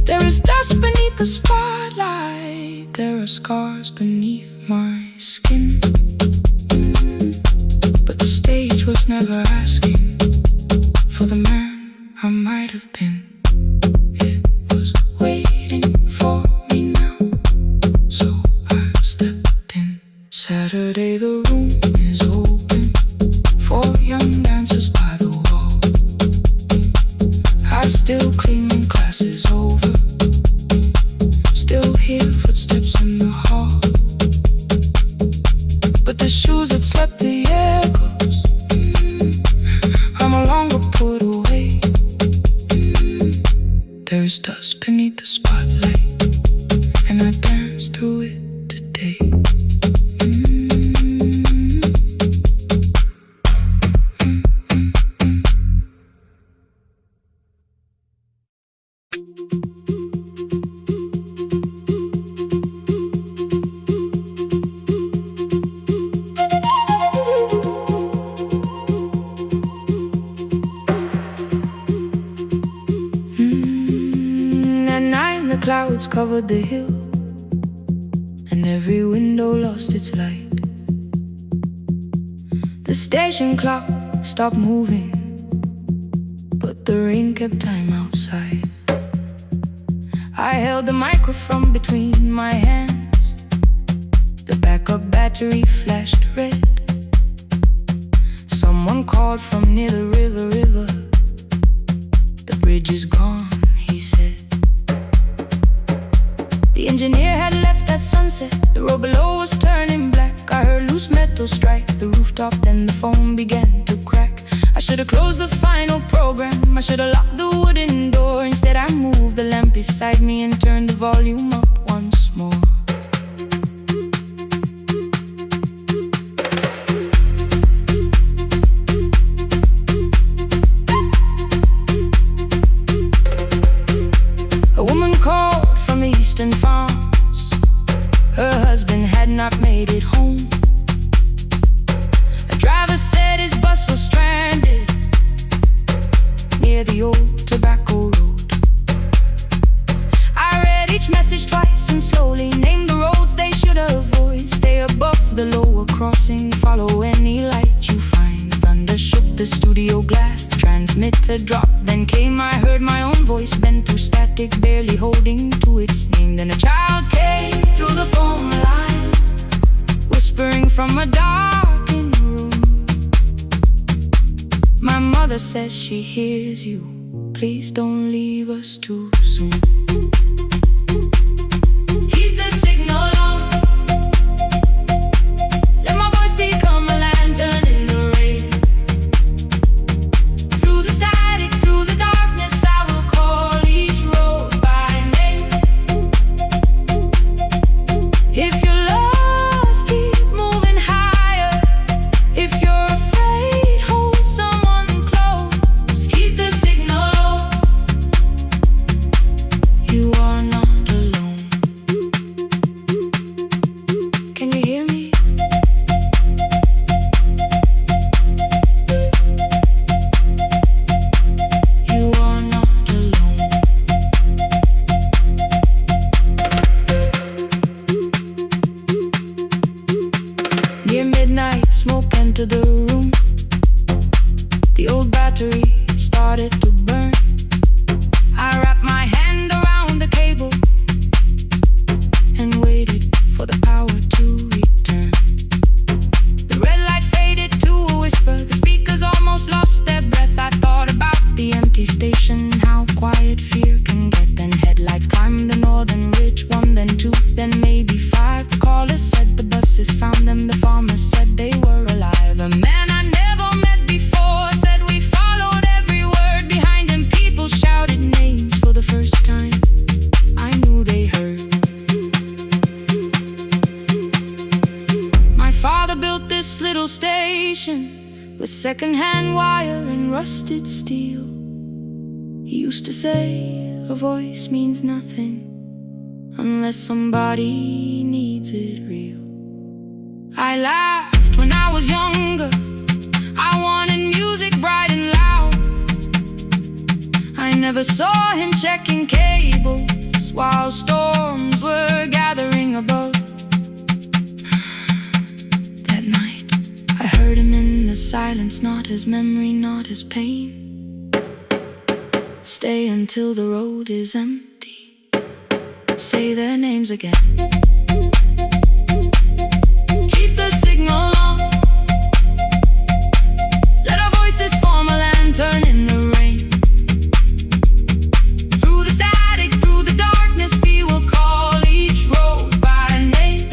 There is dust beneath the spotlight, there are scars beneath my skin, but the stage was never asking for the man I might have been. It was waiting for me now, so I stepped in. Saturday the room is open for young dancers by the wall. I still clean when class is over, still hear footsteps in the hall, but the shoes that slept the echoes are no longer put away. There is dust beneath the spotlight, and I dance through it today. At night the clouds covered the hill, and every window lost its light. The station clock stopped moving, but the rain kept time outside. I held the microphone between my hands, the backup battery flashed red. Someone called from near the river. The bridge is gone, he said. The engineer had left at sunset, the road below was turning black. I heard loose metal strike the rooftop, then the phone began to crack. I should have closed the final program, I should have locked the wooden door. Instead I moved the lamp beside me and turned the volume up once more. A woman called from the eastern farms, her husband had not made it home. A driver said his bus was stranded near the old tobacco road. I read each message twice and slowly named the roads they should avoid. Stay above the lower crossing, follow any light you find. Thunder shook the studio glass, the transmitter dropped. Then came, I heard my own voice bent through static, barely holding to its name. Then a child came through the phone line, whispering from a darkened room. My mother says she hears you, please don't leave us too soon. Keep the signal on, let my voice become a lantern in the rain. Through the static, through the darkness, I will call each road by name. If you're lost, keep moving higher. If you're afraid, hold someone close. Keep the signal on. You Near midnight, smoke entered the room. The old battery started to burn. I wrapped my hand around the cable and waited for the power to return. The red light faded to a whisper. The speakers almost lost their breath. I thought about the empty station, how quiet fear can get. Then headlights climbed the northern ridge. One, then two, then maybe five. The caller said the buses found them. The farmer said they were alive. A man I never met before said we followed every word. Behind him people shouted names for the first time. I knew they heard. My father built this little station with second-hand wire and rusted steel. He used to say a voice means nothing unless somebody needs it real. I laughed when I was younger. I wanted music bright and loud. I never saw him checking cables while storms were gathering above. That night, I heard him in the silence, not as memory, not as pain. Stay until the road is empty. Say their names again. Keep the signal on. Let our voices form a lantern in the rain. Through the static, through the darkness, we will call each road by name.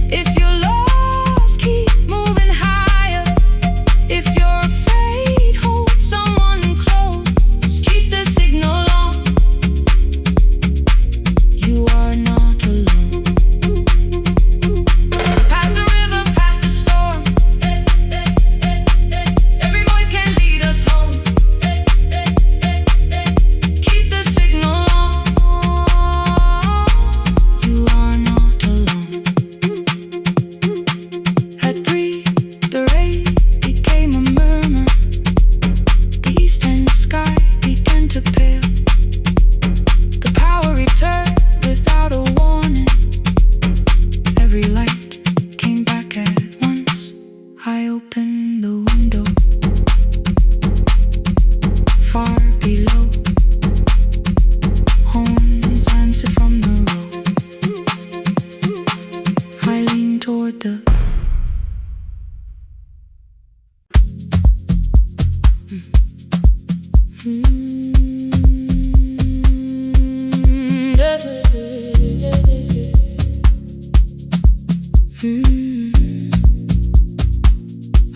If you're lost, keep moving higher. If you're afraid, hold someone close. Keep the signal on. You are not alone. Past the river, past the storm. Every voice can lead us home. Keep the signal on. You are not alone. At 3, the rain became a murmur. The eastern sky began to pale. The power returned without a warning. Every light came back at once. I opened the window. Far below, horns answered from the road. I leaned toward the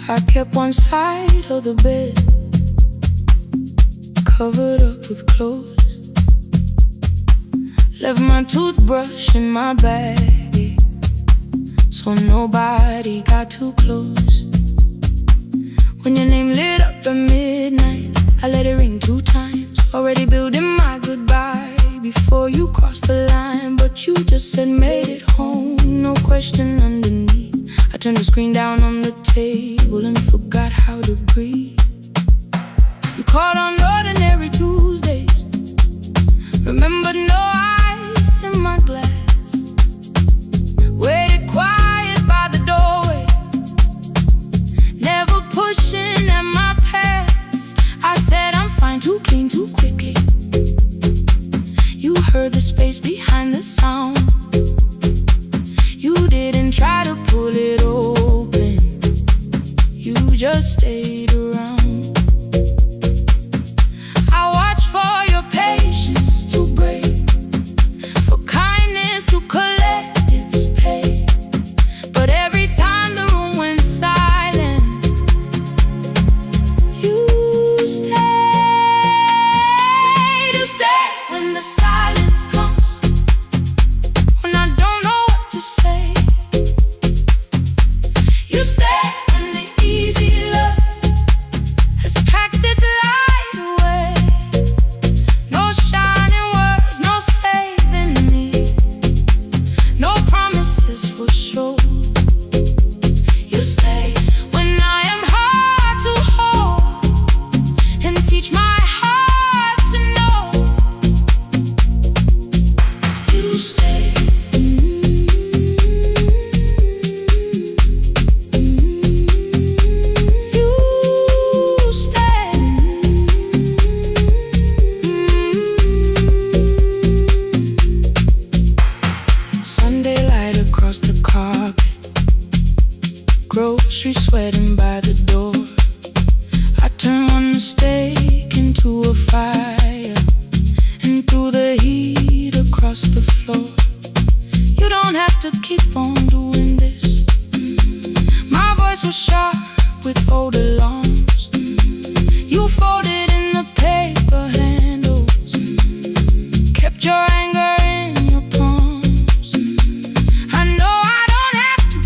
I kept one side of the bed covered up with clothes. Left my toothbrush in my bag so nobody got too close. When your name lit up at midnight, I let it ring 2 times. Already building my goodbye before you crossed the line. But you just said made it home, no question underneath. I turned the screen down on the table and forgot how to breathe. You called on ordinary Tuesdays. Remembered no ice in my glass. Waited quiet by the doorway, never pushing at my past. I said I'm fine, too clean, too quickly. You heard the space behind the sound. You didn't try to pull it open. You just stayed around. I watched for your patience to break, for kindness across the carpet, groceries sweating by the door. I turn one mistake into a fire, and through the heat across the floor. You don't have to keep on doing this. My voice was sharp with old alarms. You folded in the paper handles, kept your anger in your palms. I know I don't have to,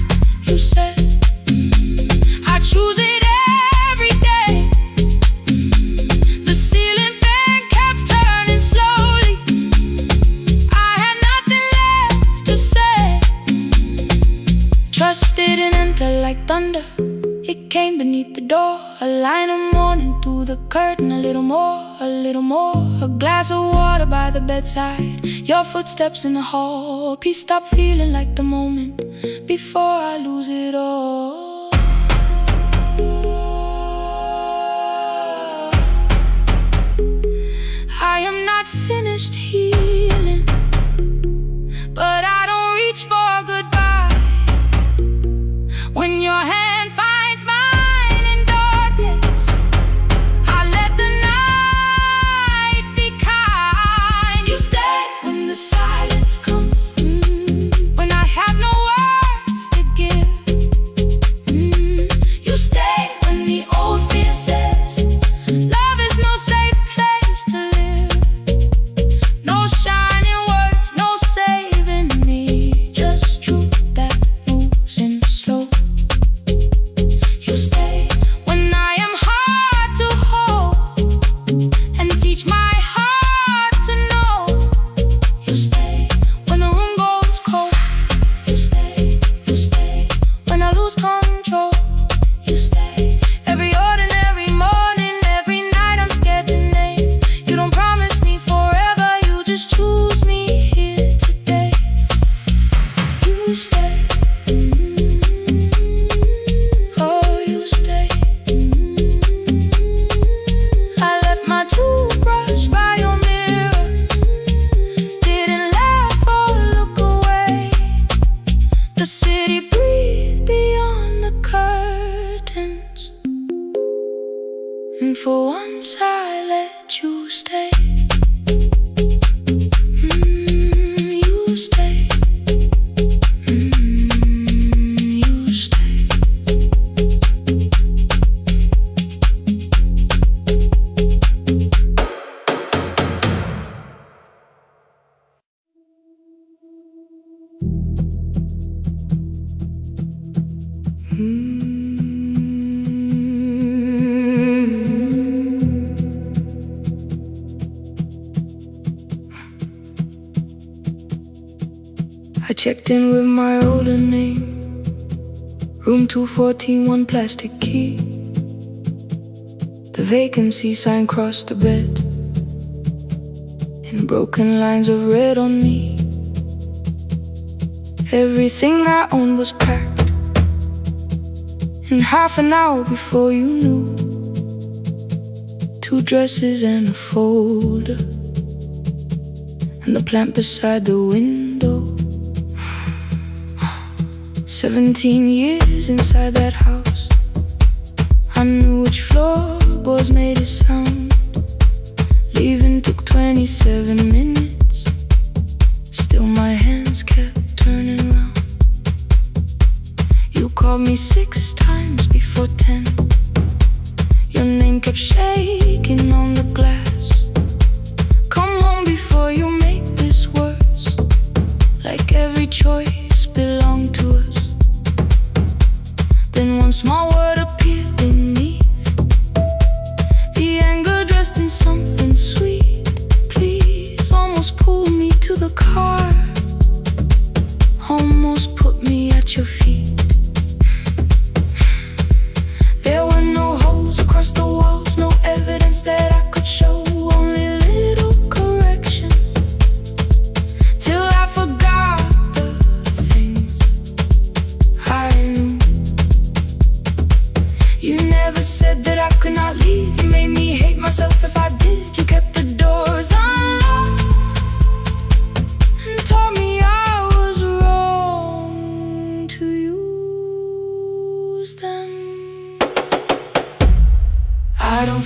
you said. I choose it every day. The ceiling fan kept turning slowly. I had nothing left to say. Trust didn't enter like thunder. It came beneath the door, a line of mourning through the curtain. A little more, a little more. A glass of water by the bedside, your footsteps in the hall. Peace stopped feeling like the moment before I lose it all. I am not finished healing, but I don't reach for goodbye. When your hand finds mine in darkness, I let the night be kind. You stay when the silence comes, when I have no words to give. You stay when the old fear says love is no safe place to live. No shining words, no saving me, just truth that moves in slow. You stay when I am hard to hold, and teach my heart to know. You stay when the room goes cold. You stay when I lose control. You stay every ordinary morning, every night I'm scared to name. You don't promise me forever, you just choose me here today. You stay. Oh, you stay. I left my toothbrush by your mirror, didn't laugh or look away. The city breathed beyond the curtains, and for once I let you stay. You stay. You stay. I checked in with my older name, room 214, one plastic key. The vacancy sign crossed the bed, and broken lines of red on me. Everything I owned was packed, in half an hour before you knew. 2 dresses and a folder, and the plant beside the window. 17 years inside that house, I knew which floorboards made it sound. Leaving took 27 minutes, still my hands kept turning round. You called me 6 times before 10. Your name kept shaking on the glass. Come home before you make this worse, like every choice belonged to us. Then one small word appeared beneath, the anger dressed in something sweet. Please, almost pulled me to the car, almost put me at your feet. There were no holes across the walls, no evidence that I could show, only little corrections, till I forgot the things I knew. You never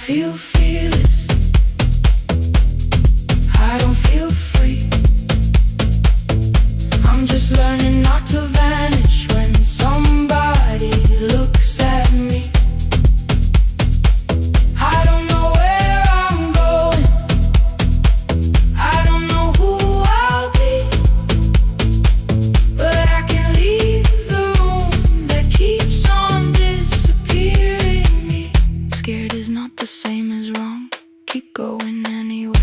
feel fearless, I don't feel free. I'm just learning not to vanish when somebody looks at me. I don't know where I'm going, I don't know who I'll be, but I can leave the room that keeps on disappearing me. Scared is not the same as wrong, keep going anyway.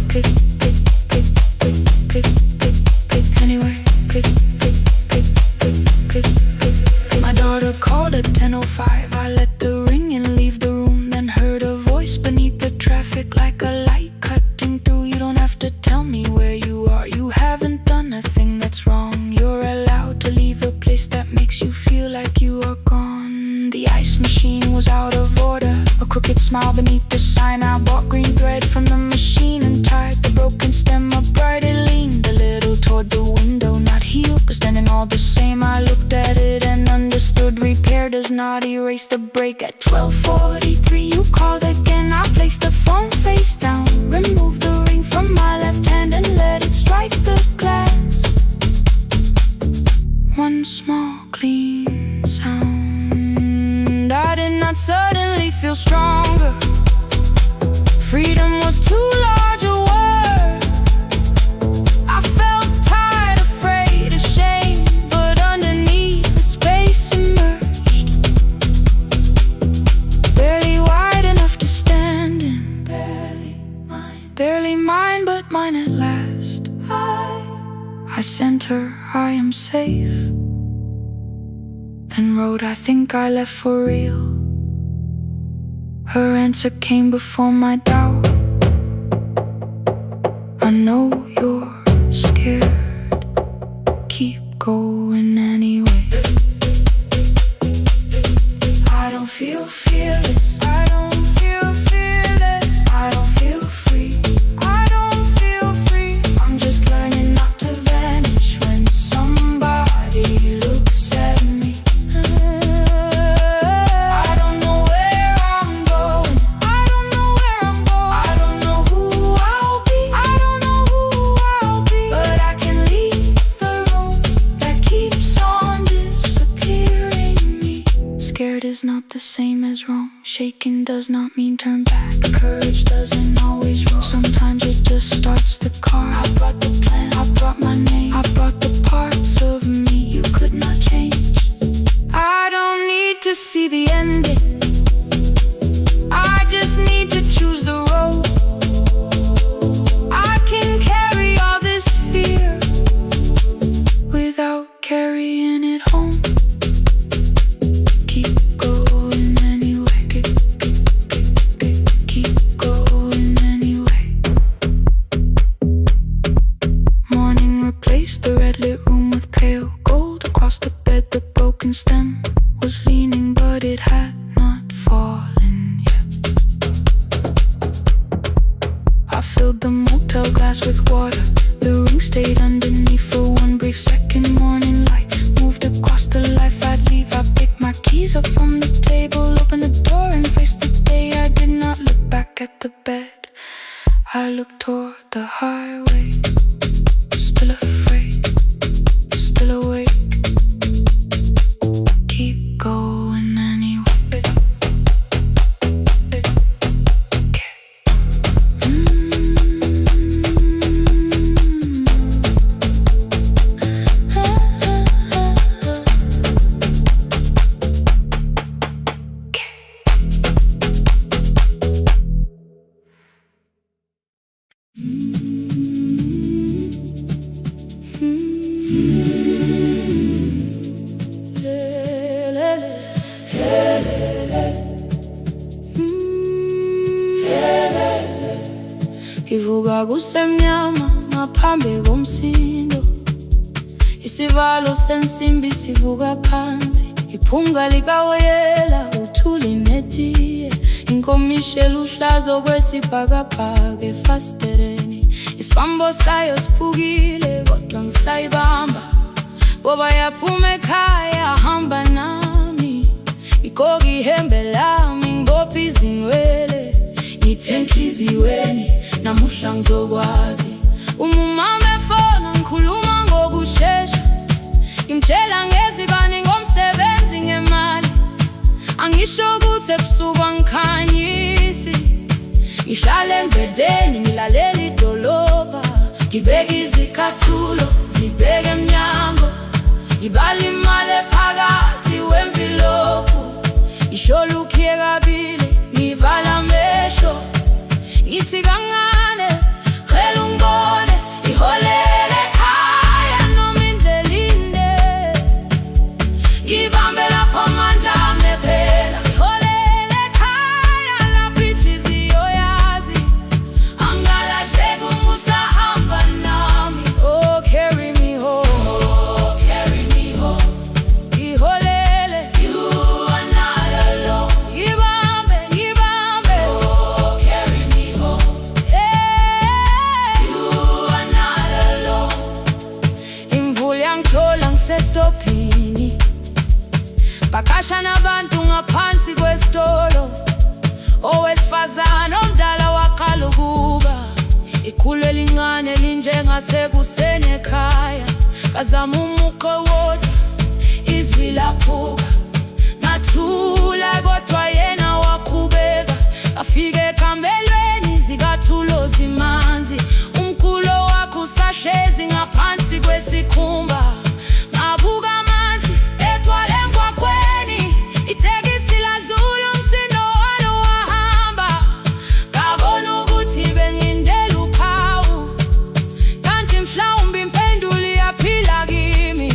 Pick, pick, pick, pick, pick, pick, pick, anyway. Pick, pick, pick, pick, pick, pick, pick. My daughter called at 10:05. I let the ring and leave the room, then heard a voice beneath the traffic like a light cutting through. You don't have to tell me where you are, you haven't done a thing that's wrong. You're allowed to leave a place that makes you feel like you are gone. The ice machine was out of order, a crooked smile beneath the sign. I bought green thread from the machine and tied the broken stem upright. It leaned a little toward the window, not healed but standing all the same. I looked at it and understood repair does not erase the break. At 12:43 you called again. I placed the phone face down, removed the ring from my left hand and let it strike the glass. One small clean sound. I did not suddenly feel stronger. Freedom was too large a word. I felt tired, afraid, ashamed, but underneath the space emerged. Barely wide enough to stand in, barely mine, but mine at last. I sent her, I am safe, then wrote, I think I left for real. Her answer came before my doubt. I know you're scared, keep going anyway. I don't feel fearless, I don't feel fearless, I don't feel free, I don't feel free. I'm just learning not to vanish when somebody looks at me. I don't know where I'm going, I don't know where I'm going, I don't know who I'll be, I don't know who I'll be, but I can leave the room that keeps on disappearing me. Scared is not the same as wrong, shaking does not mean turn back. Courage doesn't always roll, sometimes it just starts the car. I brought the plan, I brought my name, I brought the parts of me you could not change. I don't need to see the ending, I just need to choose the road. I can carry all this fear without carrying it home. Keep going anyway, keep going anyway. Morning replaced the red lit room with pale gold. Across the bed the broken stem was leaning, but it had not fallen yet. I filled the motel glass with water, the ring stayed underneath for one brief second. Morning light moved across the life I'd leave. I picked my keys up from the table, opened the door and faced the day. I did not look back at the bed, I looked toward the highway. Still afraid, still awake, keep going anyway. Ivuga kusemnyama ngaphambi komsindo, isivalo sensimbi sivuka phansi, iphunga likawoyela uthuli netiye, inkomishe luhlazo kwesibhakabhaka efasitereni. Isibambo sayo siphukile kodwa ngisayibamba, ngoba yaphuma ekhaya hamba nami, igqoka ihembe lami, ngibopha izinwele, ngithe enhliziyweni namuhla ngizokwazi. Umama efona ngikhuluma ngokushesha, ngimtshela ngezibani, ngomsebenzi, ngemali. Angisho ukuthi ebusuku angikhanyisi, ngihlala embedeni ngilalela idolobha, ngibeka izicathulo zibheke emnyango, ngibala imali ephakathi wemvilophu, isholukiye kabili ngivala amehlo, ngithi kancane cela ungibone, iholele ekhaya noma indlela inde, ngibambe lapho amandla ami ephela. Iholele ekhaya lapho inhliziyo yazi, angalahleki uma usahamba nami. Oh, carry me home, oh, carry me home. Iholele, you are not alone. Ngibambe, ngibambe, oh, carry me home. Yeah, you are not alone. Imvula yangithola ngisestopini, bakasha nabantu ngaphansi kwesitolo, owesifazane omdala waqala ukuba, ikhulu elincane linjengasekuseni ekhaya, kazama umuqo wodwa, izwi laphuka, ngathula kodwa yena waqhubeka, afike ekambelweni zikathulo zimanzi, umkhulo wakhe usahlezi ngaphansi kwesikhumba, ngabuka amanzi etwala emgwaqweni, itekisi ladlula umsindo walo wahamba, ngabona ukuthi bengindela uphawu, kanti mhlawumbe impendulo iyaphila kimi.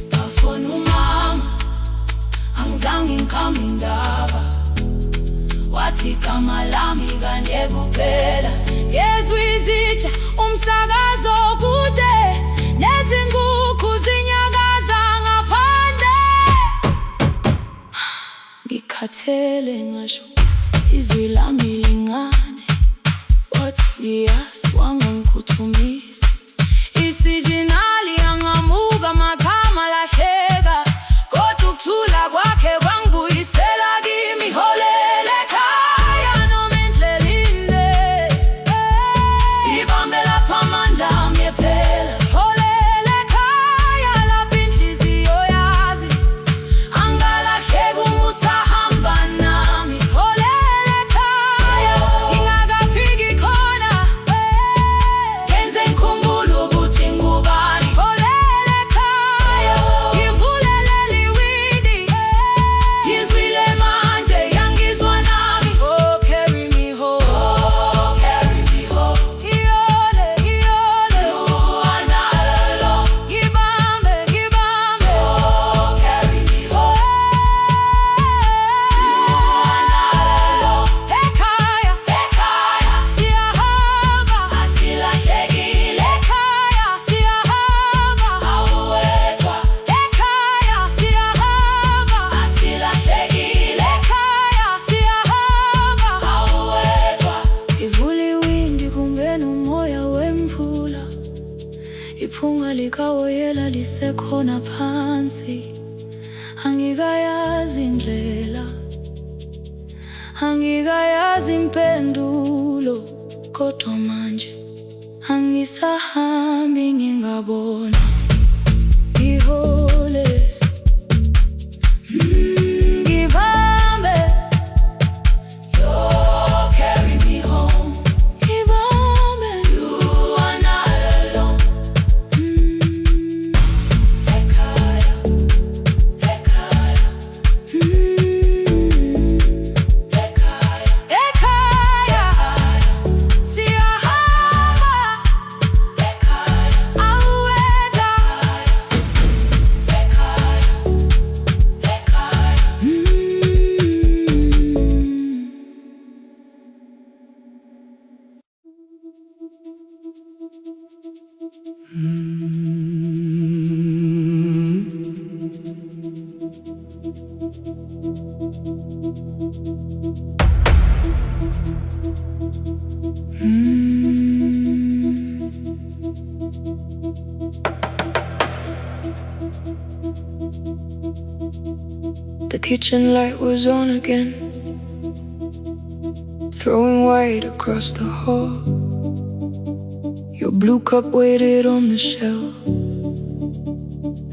Ngafona umama, angizange ngikhambe indaba, wathi igama lami kanye kuphela, ngezwi izitsha, umsakazo kude, nezinkukhu zinyakaza ngaphandle. Ngikhathele ngasho izwi lami lingane, wathi ngiyasi wangangikhuthumisa, isijinali yangamuka magama lahleka, kodwa ukuthula kwakhe kwangibuyisela kimi. Iholele ekhaya noma indlela inde, ngibambe lapho amandla ami ephela. Iholele ekhaya lapho inhliziyo yazi, angalahleki uma usahamba nami. Iholele ekhaya ngingakafiki khona, ngenze ngikhumbule ukuthi ngubani. Iholele ekhaya ngivulelele iwindi, ngizwile manje yangizwa nami. Oh, carry me home, oh, carry me home. Iyole, iyole, you are not alone. Ngibambe, ngibambe, oh, carry me home. You are not alone. Ekhaya, ekhaya siyahamba, asilahlekile. Ekhaya siyahamba, awuwedwa. Ekhaya siyahamba, asilahlekile. Ekhaya siyahamba, awuwedwa. Ivula iwindi kungena umoya wemvula, iphunga likawoyela lisekhona phansi, angikayazi indlela, angikayazi impendulo, kodwa manje angisahambi ngingabona. Ihole, ngibambe, you carry me home. Ngibambe, you are not alone. Ekhaya, ekhaya, ekhaya, ekhaya siyahamba, ekhaya awuwedwa. kitchen light was on again, throwing white across the hall. Your blue cup waited on the shelf,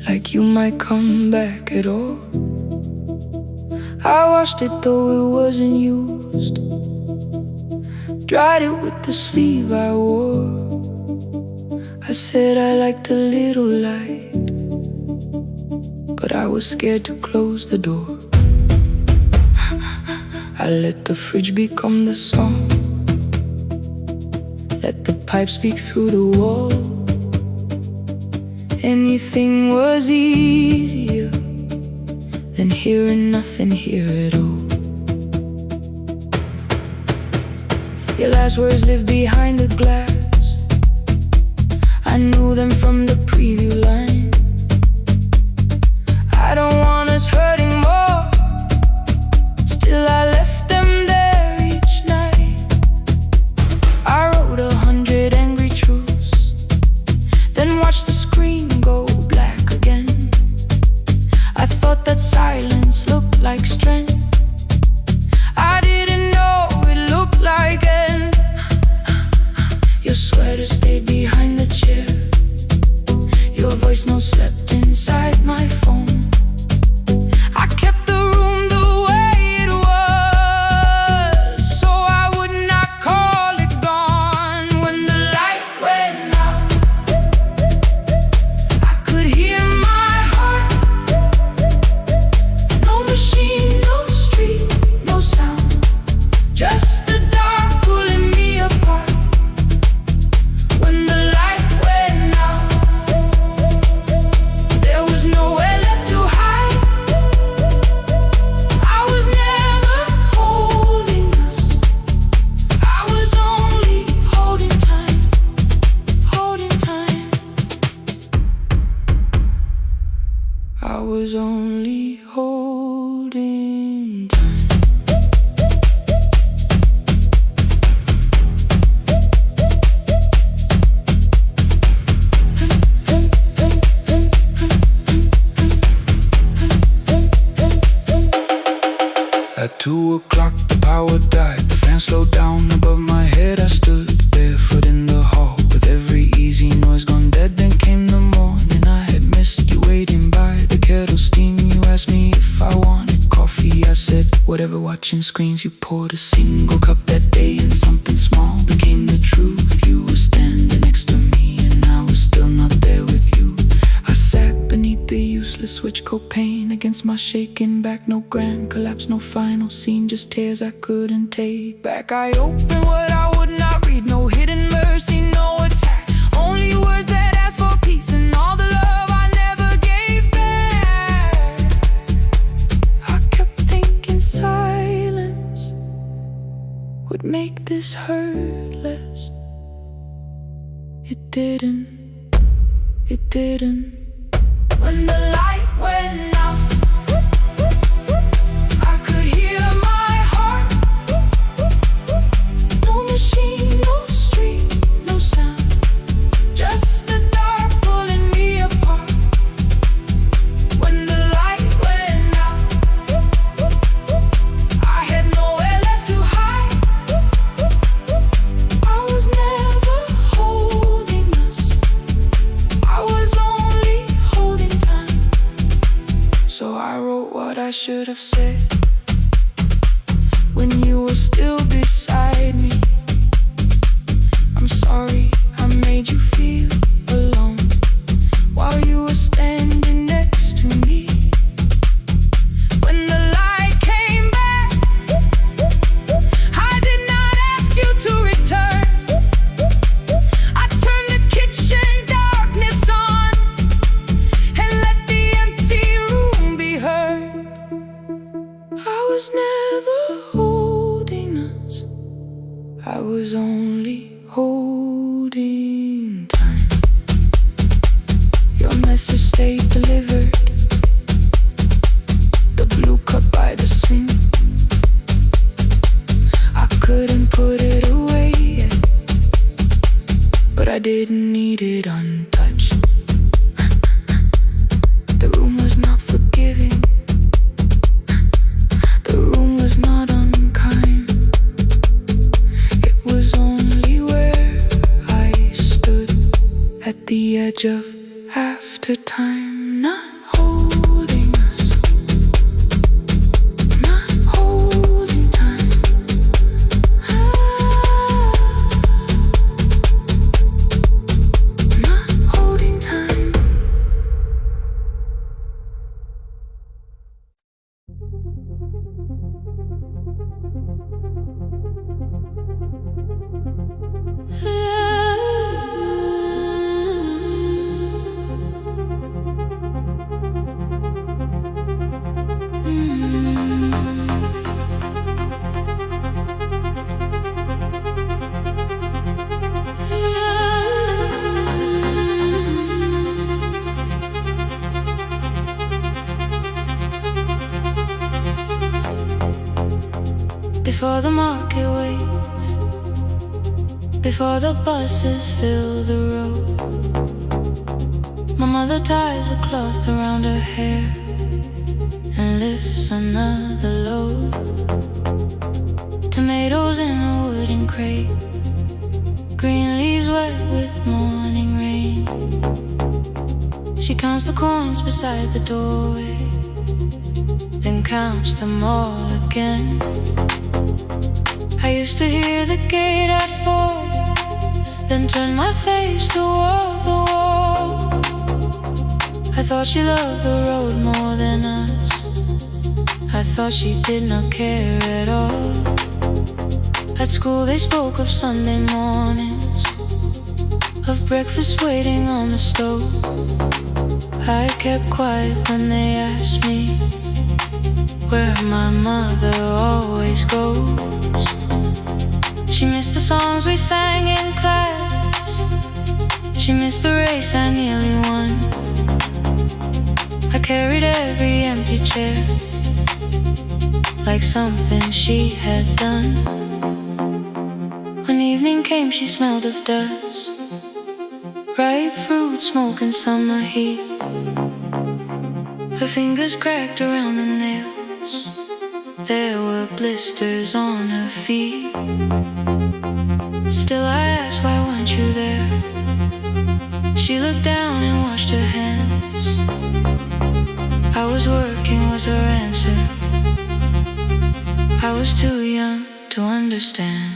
like you might come back at all. I washed it though it wasn't used, dried it with the sleeve I wore. I said I liked a little light, but I was scared to close the door. I let the fridge become the song, let the pipe speak through the wall. Anything was easier than hearing nothing here at all. Your last words live behind the glass, I knew them from the preview line. I don't want us hurting more, still I left them there each night. I wrote 100 angry truths, then watched the screen go black again. I thought that silence looked like strength, I didn't know it looked like end. Your sweater stayed behind the chair, your voice no slept inside my phone. I kept the room the way it was, so I would not call it gone. When the light went out, I could hear my heart. No machine, no street, no sound, just the dark pulling me apart. When the light went out, there was nowhere left to hide. I was never holding us, I was only holding time, holding time. I was only holding time. At 2 o'clock the power died, the fan slowed down above my head. I stood barefoot in the hall with every easy noise gone dead. Then came the morning, I had missed you waiting by the kettle steam. You asked me if I wanted coffee, I said whatever. Watching screens, you poured a single cup that day, and something small became the truth. You were standing next to me and I was still not there with you. I sat beneath the useless switch, copain against my shaking back. No grand collapse, no final scene, just tears I couldn't take back. I opened what I would not read, no hidden mercy, no attack, only words that asked for peace and all the love I never gave back. I kept thinking silence would make this hurt less. It didn't, it didn't. When the light went out, I could hear my heart. No machine, no street, no sound, just the dark pulling me apart. When the light went out, I had nowhere left to hide. I was never holding us, I was only holding time. So I wrote what I should have said when you were still beside me. I'm sorry I made you feel alone while you were standing next to me. When the light came back, I did not ask you to return. I turned the kitchen darkness on and let the empty room be heard. I was never holding us, I was only holding time. Your message stayed delivered, the blue cup by the sink. I couldn't put it away yet, but I didn't need it untouched. The room was not forgiving, the edge of after time, not holding us, not holding time. Not holding time. Before the market waits, before the buses fill the road, my mother ties a cloth around her hair and lifts another load. Tomatoes in a wooden crate, green leaves wet with morning rain. She counts the coins beside the doorway, then counts them all again. I used to hear the gate at 4, then turn my face toward the wall. I thought she loved the road more than us. I thought she did not care at all. At school they spoke of Sunday mornings, of breakfast waiting on the stove. I kept quiet when they asked me where my mother always goes. She missed the songs we sang in class, she missed the race I nearly won. I carried every empty chair like something she had done. When evening came she smelled of dust, ripe fruit, smoke and summer heat. Her fingers cracked around the nails, there were blisters on her feet. Still I asked, why weren't you there? She looked down and washed her hands. I was working was her answer. I was too young to understand.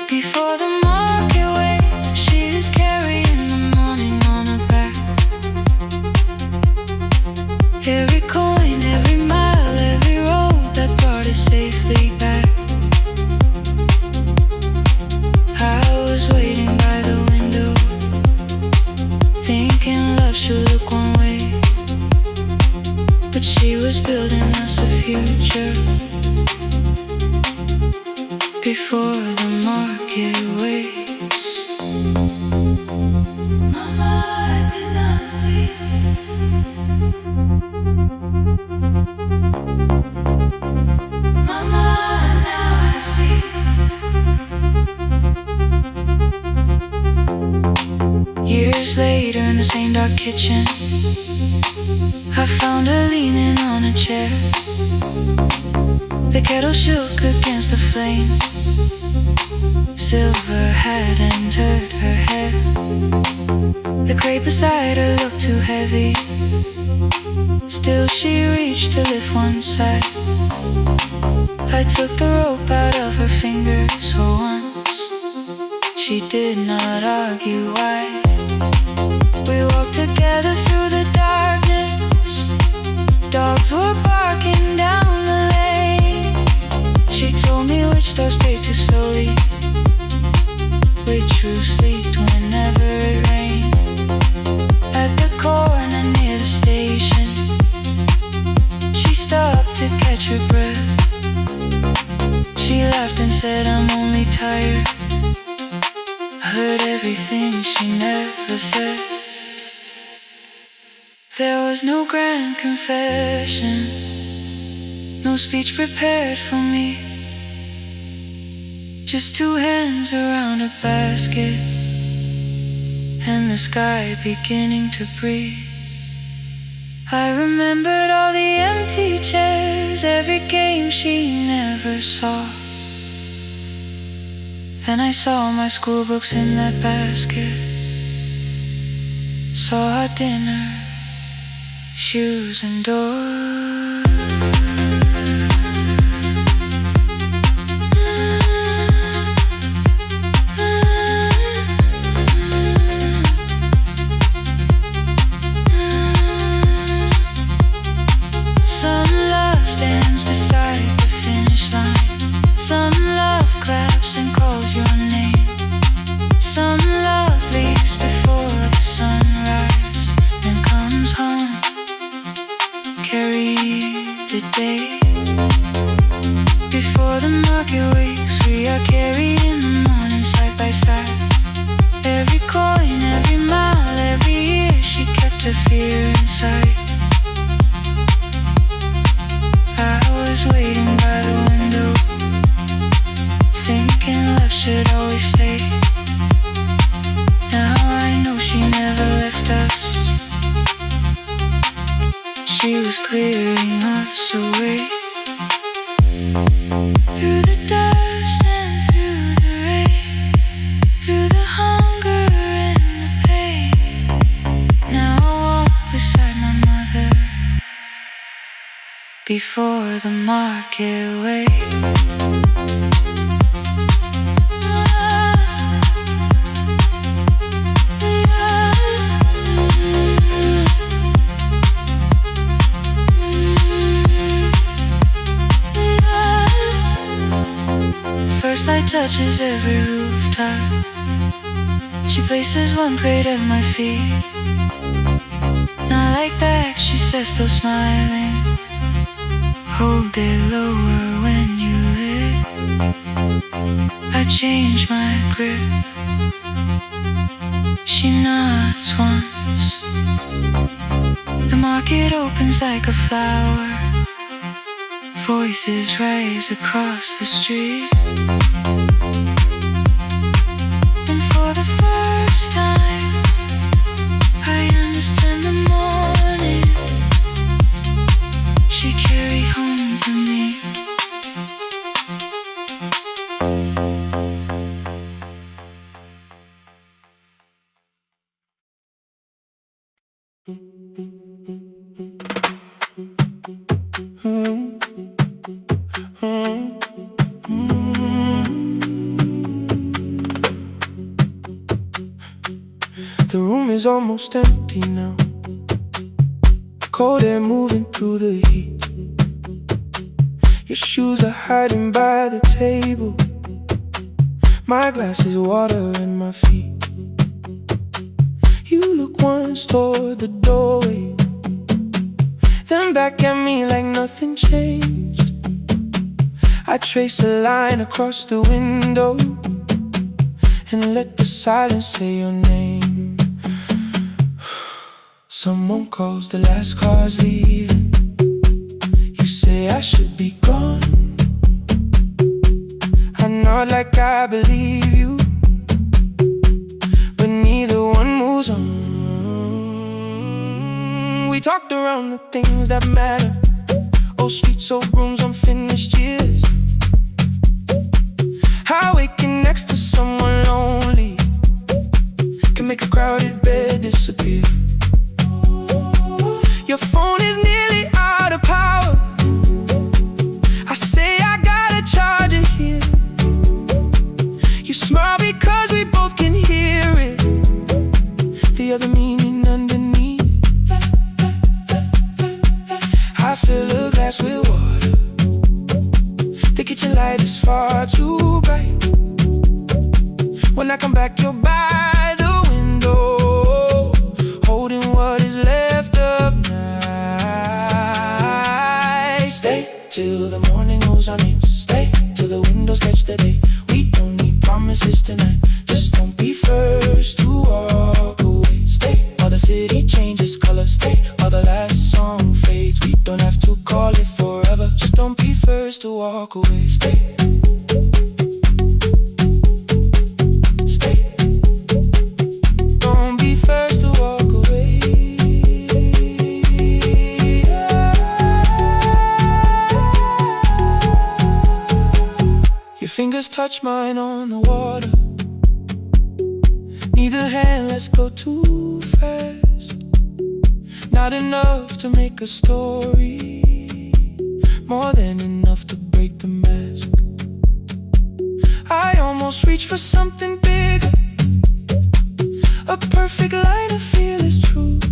Before the market waits, she's carrying the morning on her back. Every coin, every mile, every road that brought us safely back. I was waiting by the window, thinking love should look one way, but she was building us a future. Before the market waits, Mama, I did not see. Mama, now I see. Years later in the same dark kitchen, I found her leaning on a chair. The kettle shook against the flame, silver had entered her hair. The crate beside her looked too heavy, still she reached to lift one side. I took the rope out of her fingers for once, she did not argue why. We walked together through the darkness, dogs were barking down the lane. She told me which stars paved too slowly, which roofs leaked whenever it rained. At the corner near the station, she stopped to catch her breath. She laughed and said, I'm only tired. I heard everything she never said. There was no grand confession, no speech prepared for me, just two hands around a basket and the sky beginning to breathe. I remembered all the empty chairs, every game she never saw. Then I saw my school books in that basket, saw our dinner, shoes and doors. Some love stands beside the finish line, some love claps and calls your name, some love leaves before the sunrise and comes home. Carry the day before the market wakes. We are carried in the morning side by side. Every coin, every mile, every year she kept her fear inside. I was waiting by the window, thinking love should always stay. Now I know she never left us. She was clearing us away, through the dust and through the rain, through the hunger and the pain. Now I walk beside my mother before the market wakes. First light touches every rooftop. She places one plate at my feet. Not like back, she says, still smiling. Hold it lower when you lit. I change my grip. She nods once. The market opens like a flower. Voices rise across the street. And for the first time, I understand the morning she carried home for me. The room is almost empty now, cold air moving through the heat. Your shoes are hiding by the table, my glass is water in my feet. You look once toward the doorway, then back at me like nothing changed. I trace a line across the window and let the silence say your name. Someone calls, the last car's leaving. You say I should be gone. I nod like I believe you, but neither one moves on. We talked around the things that matter, old streets, old rooms, unfinished years. How waking next to someone lonely can make a crowded bed disappear. Your phone is nearly out of power. I say I gotta charge it here. You smile because we both can hear it, the other meaning underneath. I fill a glass with water. The kitchen light is far too bright. When I come back, you're by the window, holding what is left of night. Stay till the morning knows our names. Stay till the windows catch the day. We don't need promises tonight, just don't be first to walk away. Stay while the city changes color. Stay while the walk away. Stay. Stay. Don't be first to walk away. Your fingers touch mine on the water. Neither hand, let's go too fast. Not enough to make a story, more than enough to break the mask. I almost reached for something bigger, a perfect line of fearless truth.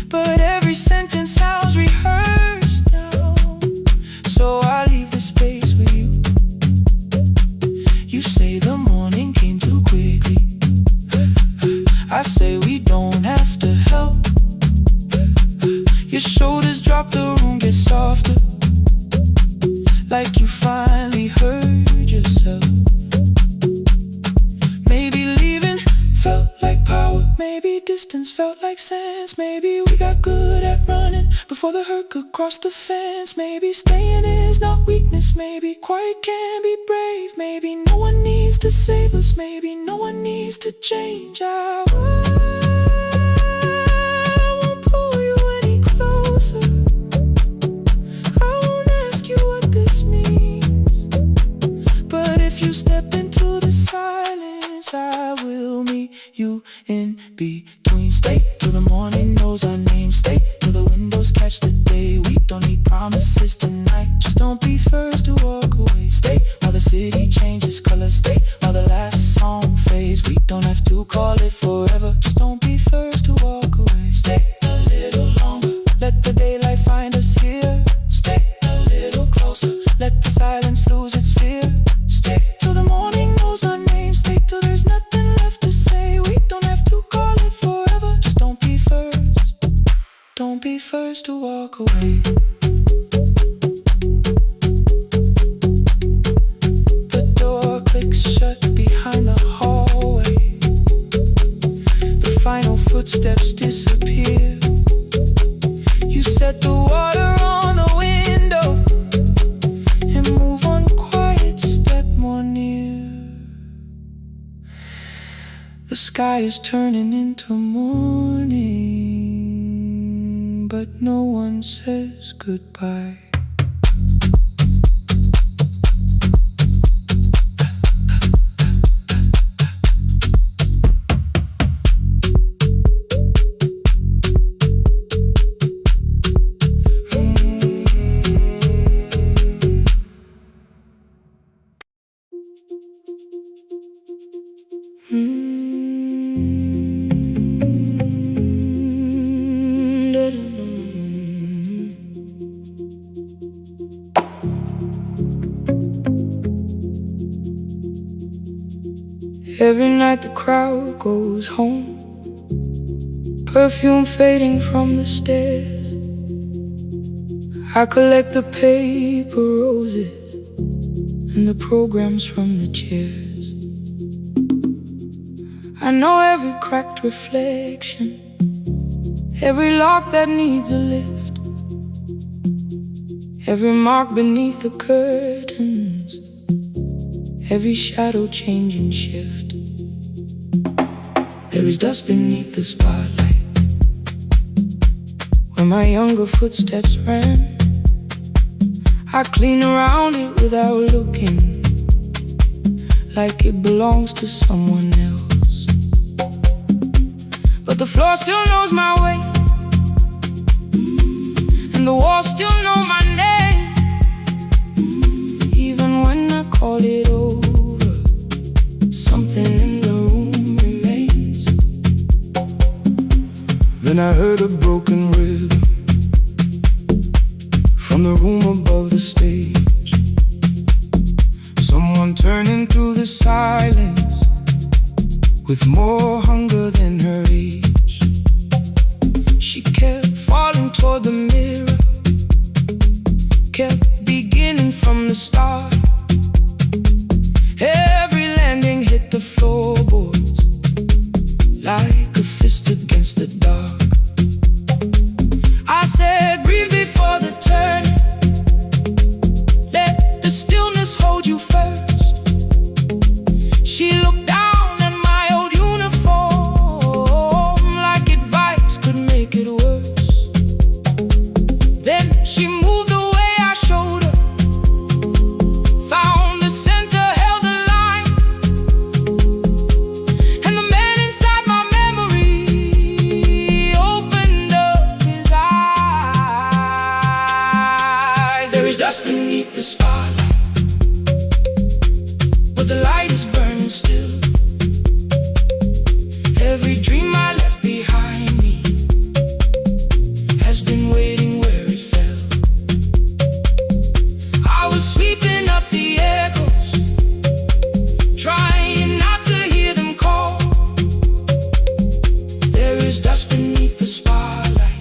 But every sentence sounds rehearsed now, so I leave the space with you. You say the morning came too quickly. I say we don't have to help. Your shoulders drop, the room gets softer, like you finally heard yourself. Maybe leaving felt like power, maybe distance felt like sense. Maybe we got good at running before the hurt could cross the fence. Maybe staying is not weakness, maybe quiet can be brave. Maybe no one needs to save us, maybe no one needs to change. I won't pull you any closer. I won't ask you what this means. But if you step into the silence, I will meet you in between. Stay till the morning knows our name. Stay till the windows catch the day. We don't need promises tonight, just don't be first to walk away. Stay while the city changes color. Stay while the last song fades. We don't have to call it forever, just don't be first to walk away. Stay a little longer, let the daylight find us here. Stay a little closer, let the silence lose its fear. Stay till the morning knows our name. Stay till there's nothing left to say. We don't have to call it forever, just don't be first. Don't be first to walk away. The door clicks shut behind the hallway. The final footsteps disappear. You set the water on the window and move on quiet, step more near. The sky is turning into morning, but no one says goodbye. Every night the crowd goes home, perfume fading from the stairs. I collect the paper roses and the programs from the chairs. I know every cracked reflection, every lock that needs a lift, every mark beneath the curtains, every shadow change and shift. There is dust beneath the spotlight where my younger footsteps ran. I clean around it without looking, like it belongs to someone else. But the floor still knows my way, and the walls still know my name. Even when I call it over, something in the room remains. Then I heard a broken rhythm from the room above the stage. Someone turning through the silence with more hunger than her age. She kept falling toward the mirror, kept beginning from the start. Every landing hit the floorboards like a fist against the dark. I said, breathe before the turning, still. Every dream I left behind me has been waiting where it fell. I was sweeping up the echoes, trying not to hear them call. There is dust beneath the spotlight,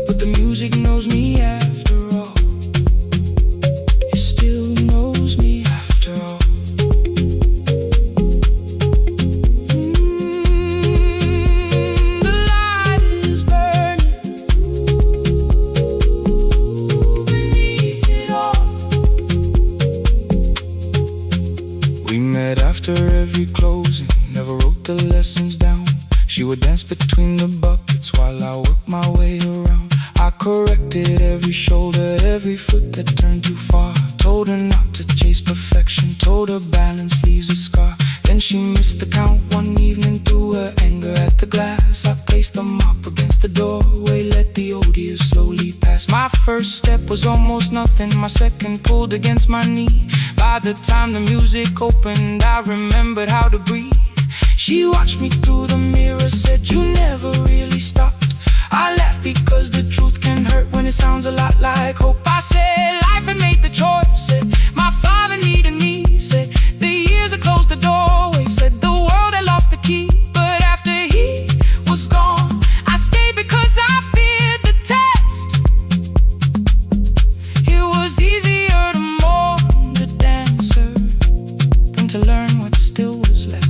but the music knows me after all. It still knows me after all. The light is burning beneath it all. We met after every closing, never wrote the lessons down. She would dance between the buckets while I worked my way around. I corrected every shoulder, every foot that turned too far. Told her not to chase perfection, told her balance leaves a scar. Then she missed the count one evening, threw her anger at the glass. I placed the mop against the doorway, let the odious slowly pass. My first step was almost nothing, my second pulled against my knee. By the time the music opened, I remembered how to breathe. She watched me through the mirror, said, "You never really stopped." I laughed because the truth can hurt when it sounds a lot like hope. I said, life had made the choice, said, my father needed me, said, the years had closed the doorway, said, the world had lost the key. But after he was gone, I stayed because I feared the test. It was easier to mourn the dancer than to learn what still was left.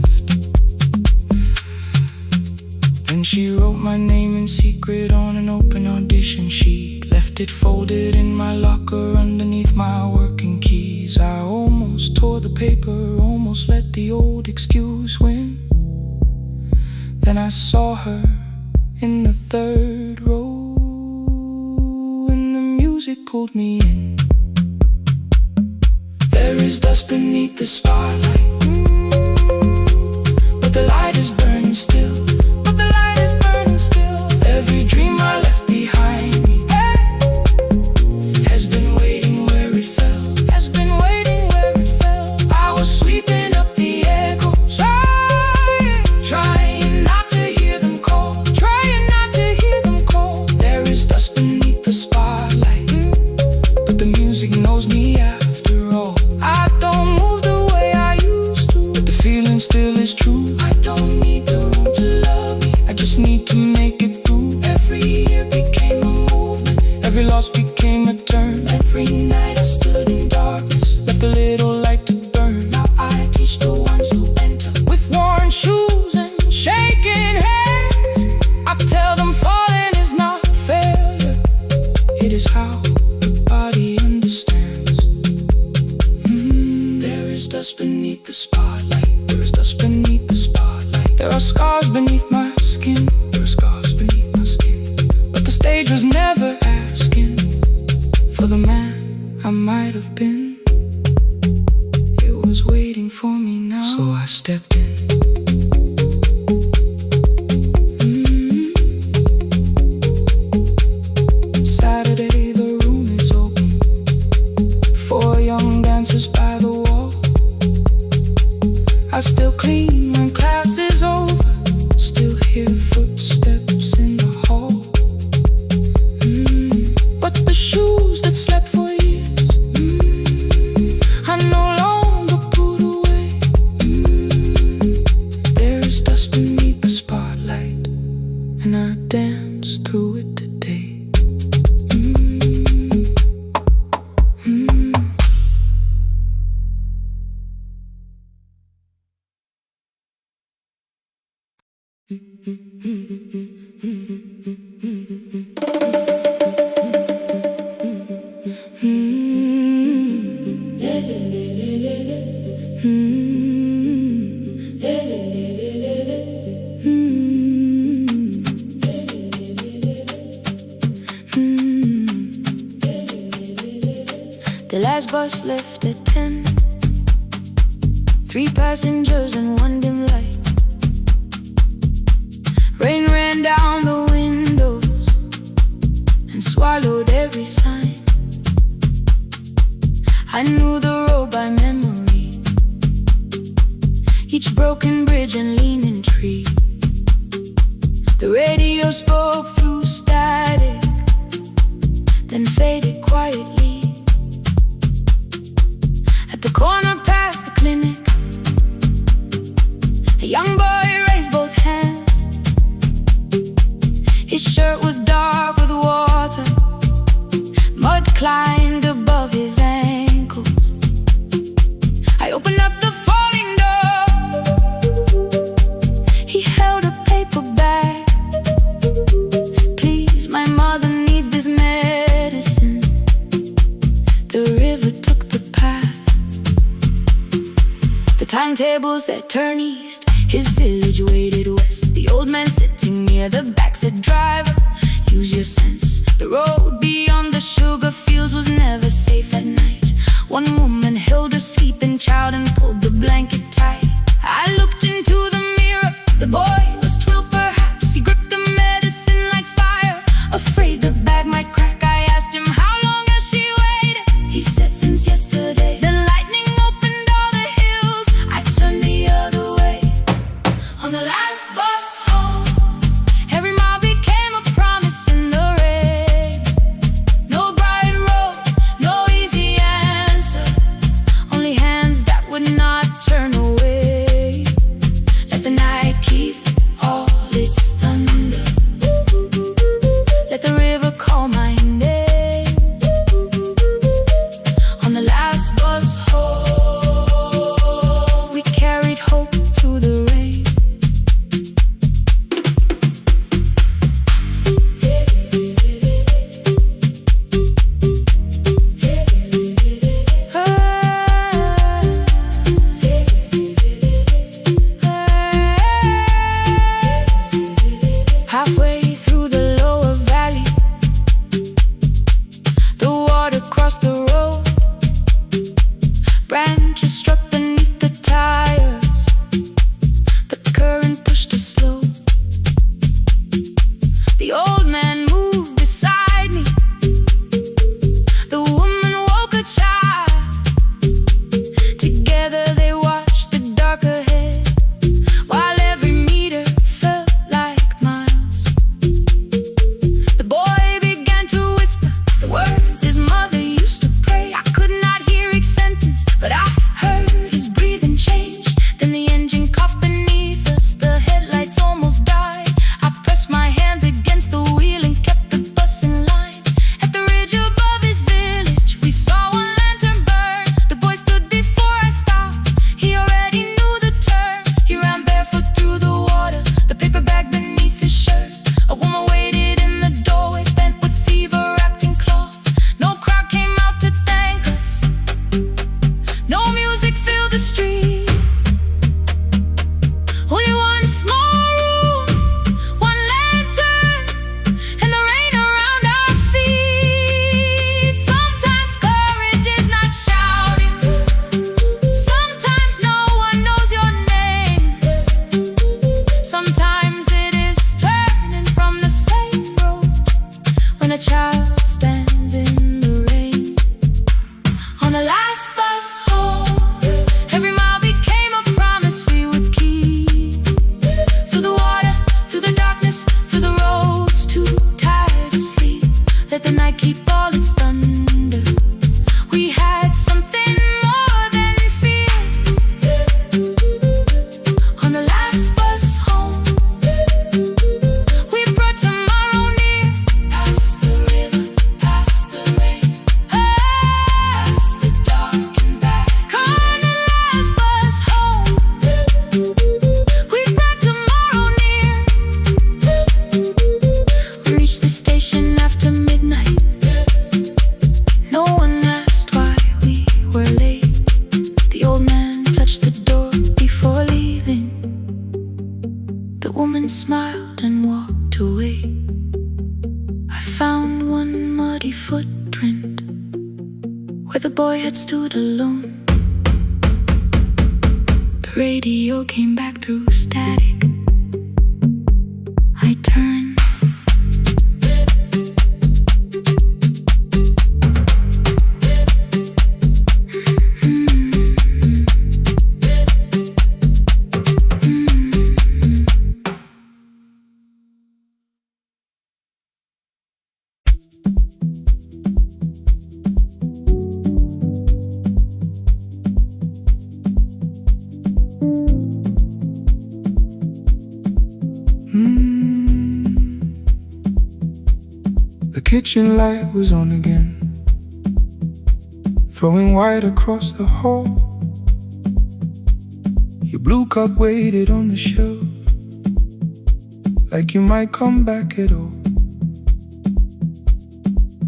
Then she wrote my name in secret on an open audition sheet, left it folded in my locker underneath my working keys. I almost tore the paper, almost let the old excuse win. Then I saw her in the third row, and the music pulled me in. There is dust beneath the spotlight, but the light is burning still. Every dream I left behind me has been waiting where it fell, has been waiting where it fell. I was sweeping up the echoes, trying not to hear them call, trying not to hear them call. There is dust beneath the spotlight, but the music knows me after all. I don't move the way I used to, but the feeling still is true. I don't need the room to love me, I just need to make it through. Every year became a movement, every loss became a turn. Every night I stood in darkness, left a little light to burn. Now I teach the ones who enter with worn shoes and shaking hands. I tell them falling is not failure, it is how the body understands. There is dust beneath the spotlight, there is dust beneath the spotlight. There are scars beneath my skin, there are scars beneath my skin. But the stage was never asking for the man I might have been. It was waiting for me now, so I stepped in. Saturday, the room is open, 4 young dancers by the wall. I still clean when class is over, still hear footsteps in the hall. But the shoes that slept for years, I no longer put away. There is dust beneath the spotlight, and I dance through it today. The last bus left at 10. 3 passengers and 1 dim light. Rain ran down the windows and swallowed every sign. I knew the road by memory. each broken bridge and leaning tree. The radio spoke through static, then faded quietly. At the corner past the clinic, a young boy raised both hands. His shirt was dark with water, mud climbed above his ankles. I opened up the folding door. He held a paper bag. Please, my mother needs this medicine. The river took the path. The timetable said turn east. His village waited west. The old man sitting near the back said, driver, use your sense. The road beyond the sugar fields was never safe at night. One woman held her sleeping child and pulled the blanket tight. I looked into the mirror. The boy was 12 perhaps. He gripped the medicine like fire, afraid the bag might crack. I asked him, how long has she waited? He said, since yesterday. The lightning opened all the hills. I turned the other way. On the last bus home, every mile became a promise in the rain. No bright road, no easy answer, only hands that would not turn away. Let the night keep all its thunder. Let the river call my name. On the last bus home, we carried hope through the rain. Halfway through the lower valley, the water crossed the road. Branches struck beneath the tires. The current pushed us slow. The old man moved beside me. The woman woke a child. Together they watched the dark ahead, while every meter felt like miles. The boy began to whisper the words his mother used to pray. I could not hear each sentence, but I heard his breathing change. Then the engine coughed beneath us. The headlights almost died. I pressed my hands against the wheel and kept the bus in line. At the ridge above his village, we saw one lantern burn. The boy stood before I stopped. He already knew the turn. He ran barefoot through the water, the paper bag beneath his shirt. A woman waited in the doorway, bent with fever, wrapped in cloth. No crowd came out to thank us. No music filled the street. Only one small room, one lantern, and the rain around our feet. Sometimes courage is not shouting. Sometimes no one knows your name. Sometimes it is turning from the safe road when a child stands in the rain. On the last bus home, every mile became a promise we would keep. Through the water, through the darkness, through the roads too tired to sleep. Let the night keep all its thunder. We had something more than fear. On the last bus home, we brought tomorrow near. Past the river, past the rain, past the dark and back. On the last bus home, we brought tomorrow near. We reached the station after midnight. No one asked why we were late. The old man touched the door before leaving. The woman smiled and walked away. I found one muddy footprint where the boy had stood alone. The radio came back through static. I turned. kitchen light was on again, throwing white across the hall. Your blue cup waited on the shelf, like you might come back at all.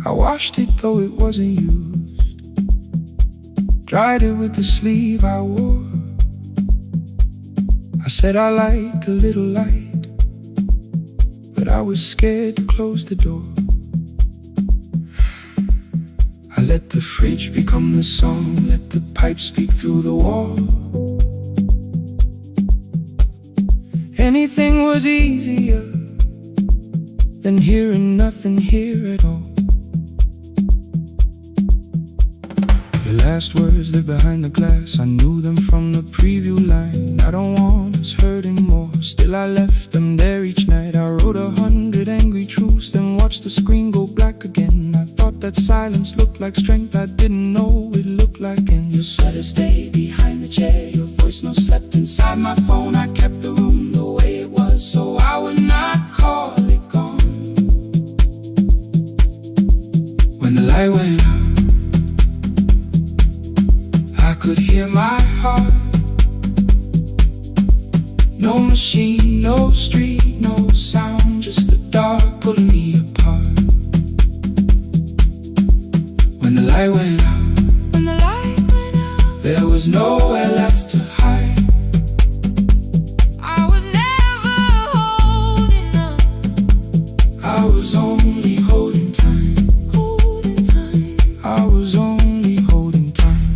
I washed it though it wasn't used, dried it with the sleeve I wore. I said I liked a little light, but I was scared to close the door. I let the fridge become the song, let the pipe speak through the wall. Anything was easier than hearing nothing here at all. Your last words live behind the glass, I knew them from the preview line. I don't want us hurting more, still I left them there each night. I wrote 100 angry truths, then watched the screen go black again. I thought that silence looked like strength, I didn't know it looked like end. Your sweater stayed behind the chair, your voice no slept inside my phone. I kept the room the way it was, so I would not call it gone. When the light went out, I could hear my heart. No machine, no street, no sound, just the dark pulling me apart. When the light went out, there was nowhere left to hide. I was never holding up, I was only holding time. I was only holding time.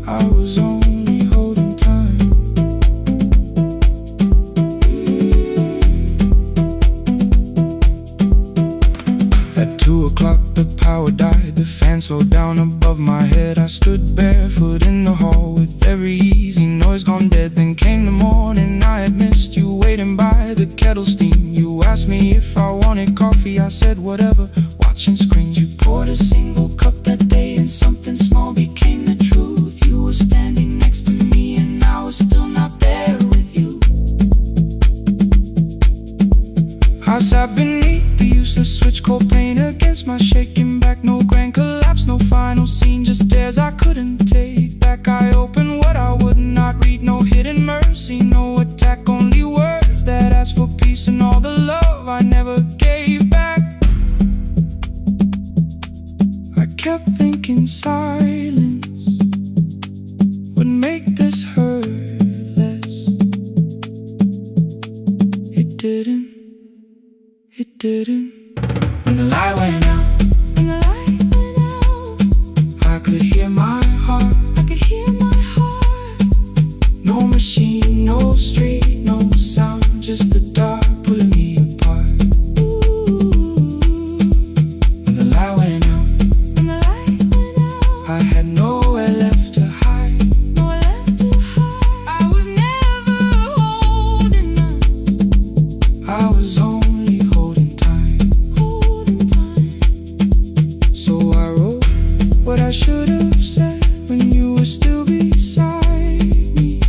I was only holding time. At 2 o'clock the power died, the fan slowed down above my head. I stood barefoot in the hall with every easy noise gone dead. Then came the morning, I had missed you waiting by the kettle steam. You asked me if I wanted coffee, I said whatever, watching screens. You poured a single cup that day and something small became the truth. You were standing next to me and I was still not there with you. I sat beneath the useless switch, cold pain against my shaking back. No grand collapse, no final scene, just tears I couldn't take back. I opened what I would not read, no hidden mercy, no attack, only words that asked for peace and all the love I never gave back. I kept thinking silence would make this hurt less. It didn't. It didn't. When the light went out, I could hear my heart. No machine, no street, no sound, just the dark pulling me apart. When the light went out, I had nowhere left to hide. I was never holding up, I was only holding time. So I wrote what I should have said when you were still beside me.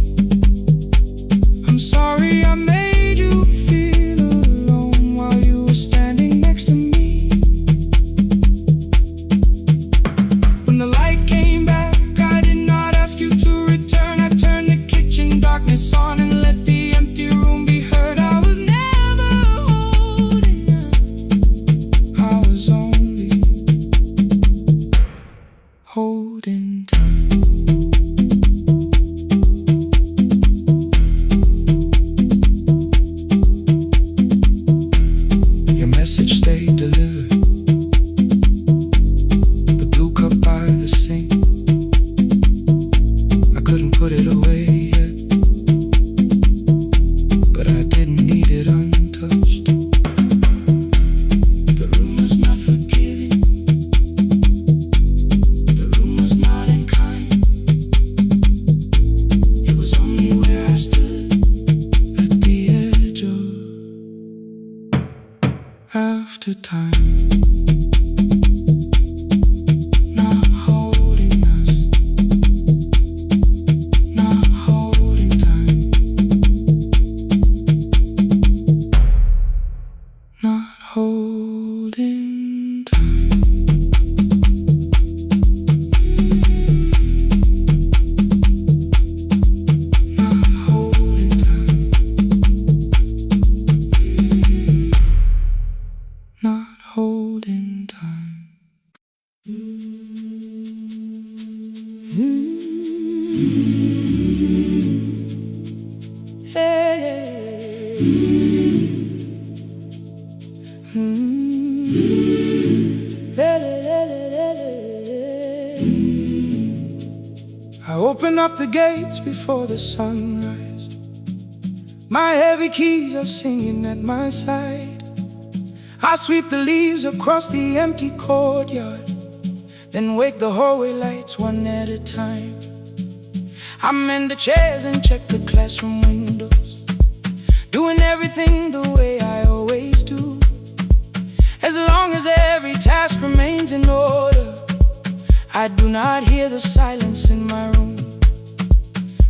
I'm sorry I made you feel alone while you were standing next to me. When the light came back, I did not ask you to return. I turned the kitchen darkness on and let the empty room be heard. I was never holding up, I was only holding time. Your message stayed delivered, the blue cup by the sink. I couldn't put it away yet, but I didn't need it untouched. The room was not forgiving, the room was not unkind. It was only where I stood at the edge of after time. Not holding us, not holding time. I open up the gates before the sunrise. My heavy keys are singing at my side. I sweep the leaves across the empty courtyard, then wake the hallway lights one at a time. I mend the chairs and check the classroom windows, doing everything the way I always do. As long as every task remains in order, I do not hear the silence in my room.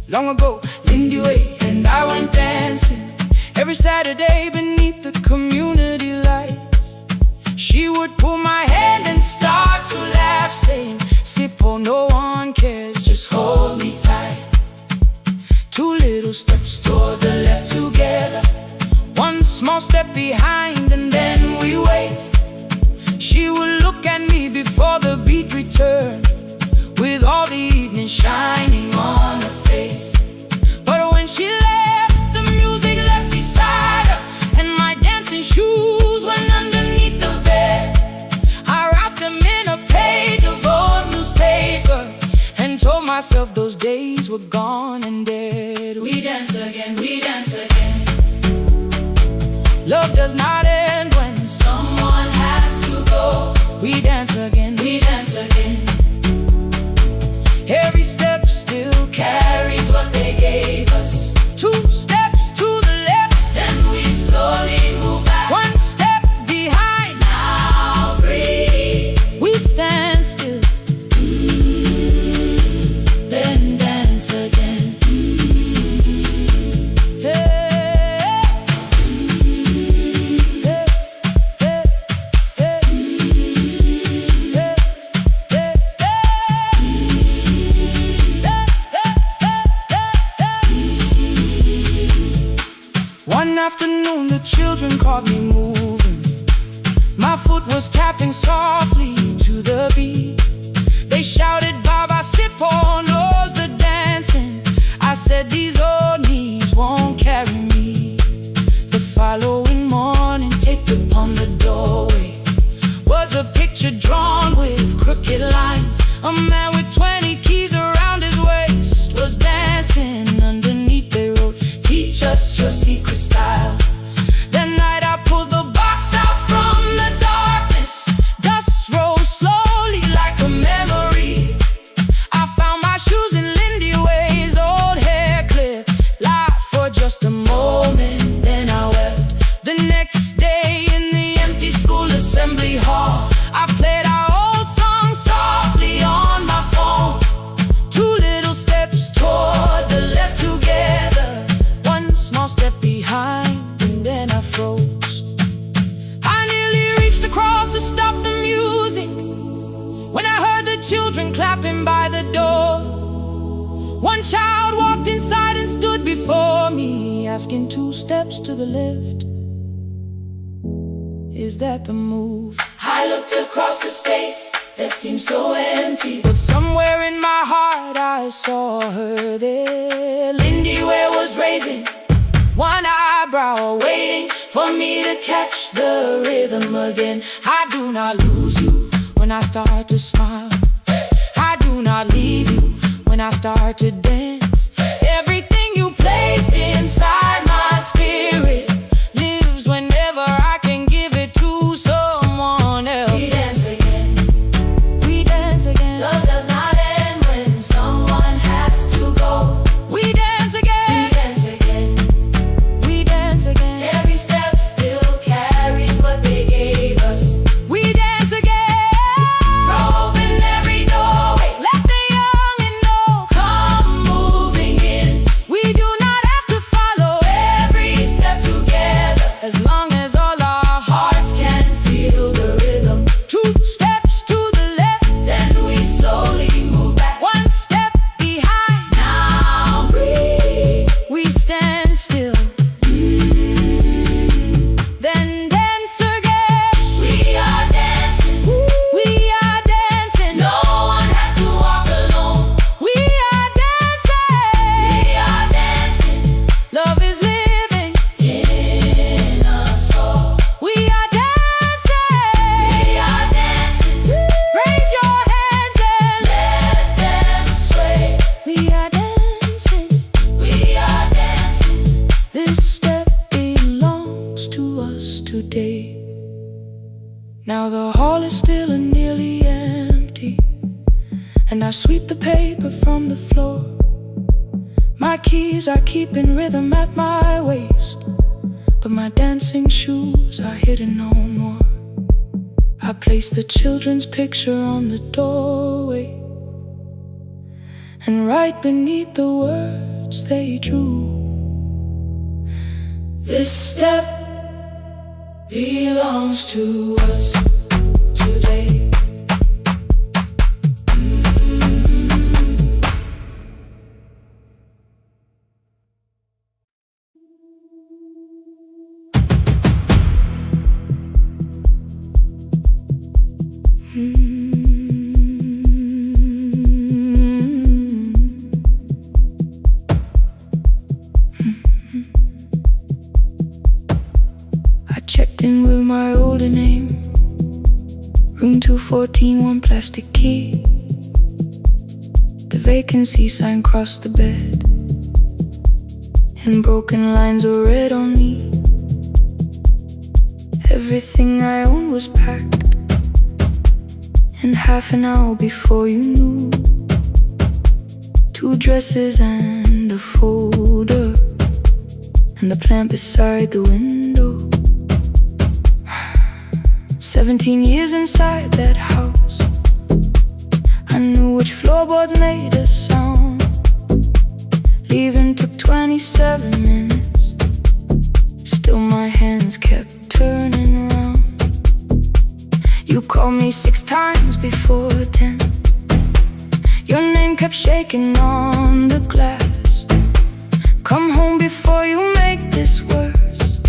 Long ago, Lindy Way and I went dancing every Saturday beneath the community lights. She would pull my hand and start to laugh, saying, "Sippo, no one cares, just hold me tight." Two little steps toward the left together, one small step behind, and then we wait. She would look at me before the beat returned, with all the evening shining on her face. But when she left, the music left beside her, and my dancing shoes went underneath the bed. I wrapped them in a page of old newspaper and told myself those days were gone and dead. We dance again, we dance again. Love does not end when someone has to go. We dance again, we dance again. Every step still carries what they gave us. Two steps to the left, then we slowly move back. One step behind, now breathe. We stand still, then dance again. One afternoon the children caught me moving. My foot was tapping softly to the beat. They shouted, "Baba Sippo knows the dancing." I said, "These old knees won't carry me." The following morning, taped upon the doorway was a picture drawn with crooked lines. A man with 20 keys around his waist was dancing. Underneath they wrote, "Teach us your secret style." That night I pulled the box out from the darkness. Dust rose slowly like a memory. I found my shoes in Lindy Way's old hair clip. Laughed for just a moment, then I wept. The next day in the empty school assembly hall, I played our old song softly on my phone. Two little steps toward the left together, one small step behind, and then I froze. I nearly reached across to stop the music when I heard the children clapping by the door. One child walked inside and stood before me, asking, "Two steps to the left, is that the move?" I looked across the space that seemed so empty, but somewhere in my heart I saw her there. Lindy Way was raising one eyebrow, waiting for me to catch the rhythm again. I do not lose you when I start to smile. I do not leave you when I start to dance. Everything you placed inside my spirit lives whenever I can give it to someone else. We dance again, we dance again. Love does not end when someone has to go. We dance again, we dance again. We dance again. Every step still carries what they gave us. We dance again. Throw open every doorway, let the young and old come move. sweep the paper from the floor. My keys I keep in rhythm at my waist, but my dancing shoes are hidden no more. I place the children's picture on the doorway, and right beneath the words they drew, this step belongs to us today. I checked in with my older name, room 214, one plastic key. The vacancy sign crossed the bed, and broken lines were read on me. Everything I owned was packed, and half an hour before you knew, 2 dresses and a folder, and the plant beside the window. 17 years inside that house, I knew which floorboards made a sound. Leaving took 27 minutes, still my hands kept turning round. You called me 6 times before 10. Your name kept shaking on the glass. Come home before you make this worse,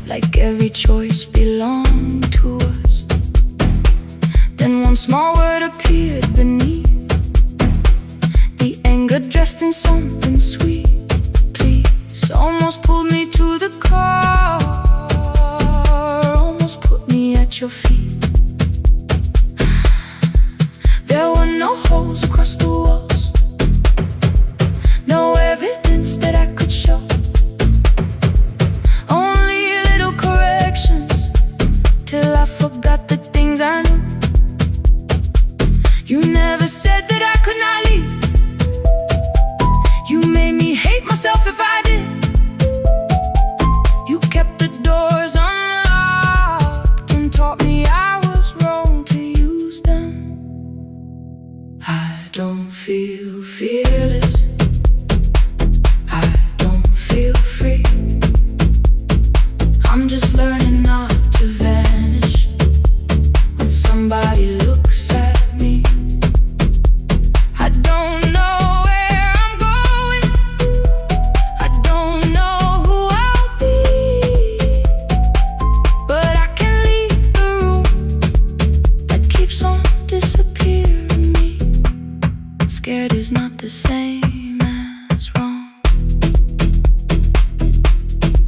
like every choice belonged to us. Then one small word appeared beneath the anger, dressed in something sweet. Please, almost pulled me to the car, almost put me at your feet. There were no holes across the walls, no evidence that I could show, only little corrections, till I forgot the things I knew. You never said that I could not leave. You made me hate myself if I did. You kept the doors unlocked and taught me I was wrong to use them. I don't feel fearless, I don't feel free. I'm just learning not to vanish when somebody looks at me. I don't know where I'm going, I don't know who I'll be, but I can leave the room that keeps on disappearing me. Scared is not the same as wrong.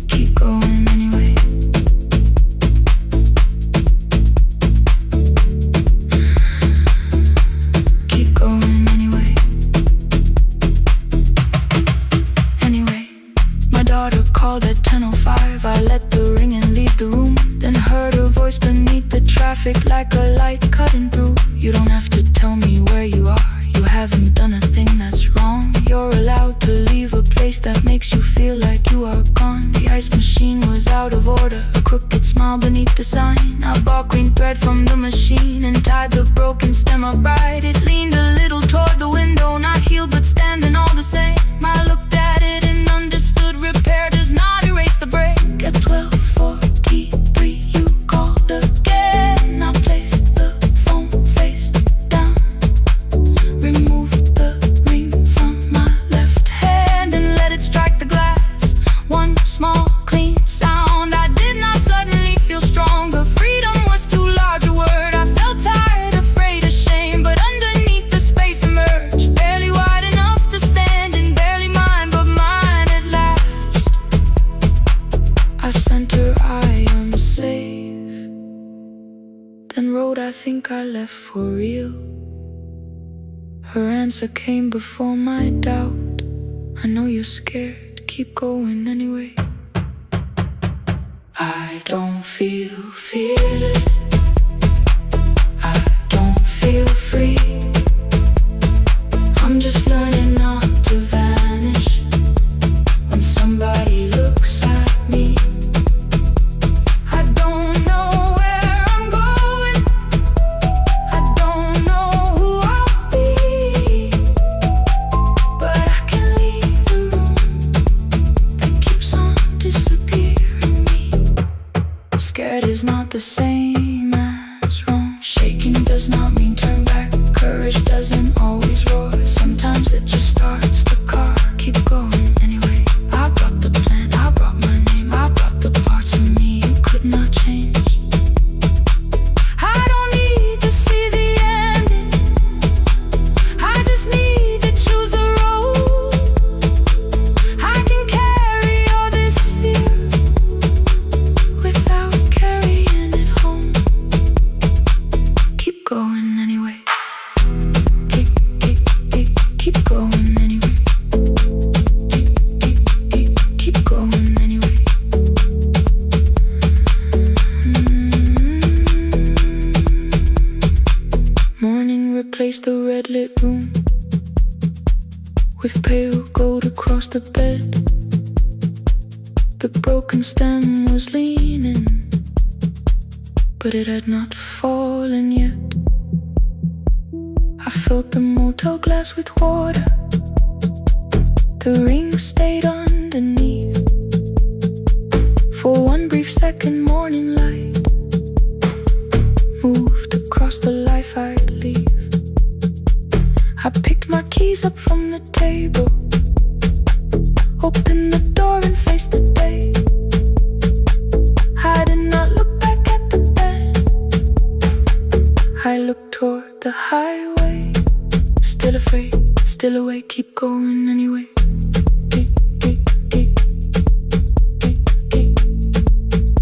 Keep going anyway. Keep going anyway. Anyway, my daughter called at 10:05. I let the ring and leave the room, then heard her voice beneath the traffic like a light cutting through. You don't have to tell me where you are, you haven't done a thing that's wrong. You're allowed to leave a place that makes you feel like you are gone. The ice machine was out of order, a crooked smile beneath the sign. I bought green thread from the machine and tied the broken stem upright. It leaned a little toward the window, not healed but standing all the same. I looked at it and understood repair does not erase the break. At 12:43 you called again. I placed the phone face down, removed the ring from my left hand and let it strike the glass. One small clean sound. I did not suddenly feel stronger. Freedom was too large a word. I felt tired, afraid, ashamed, but underneath the space emerged, barely wide enough to stand and barely mine, but mine at last. I sent her, I am safe, then wrote, I think I left for real. Her answer came before my doubt. I know you're scared, keep going anyway. I don't feel fearless, I don't feel free. I'm just learning not to vanish when somebody looks at me. I don't know where I'm going, I don't know who I'll be, but I can leave the room that keeps on disappearing me. Scared is not the same as wrong. Shaking does not mean turn back. Courage doesn't always roar. Sometimes it just starts the car. Keep going anyway. I brought the plan, I brought my name, I brought the parts of me you could not change. I don't need to see the ending, I just need to choose the road. I can carry all this fear without carrying it home. Keep going anyway. Keep going anyway. Keep going anyway. Morning replaced the red lit room with pale gold across the bed. The broken stem was leaning, but it had not fallen yet. I filled the motel glass with water, the ring stayed underneath. For one brief second, morning light moved across the life I'd leave. I picked my keys up from the table, opened the door and faced the day. I did not look back at the bed, I looked toward the highway. Still afraid, still awake, keep going anyway.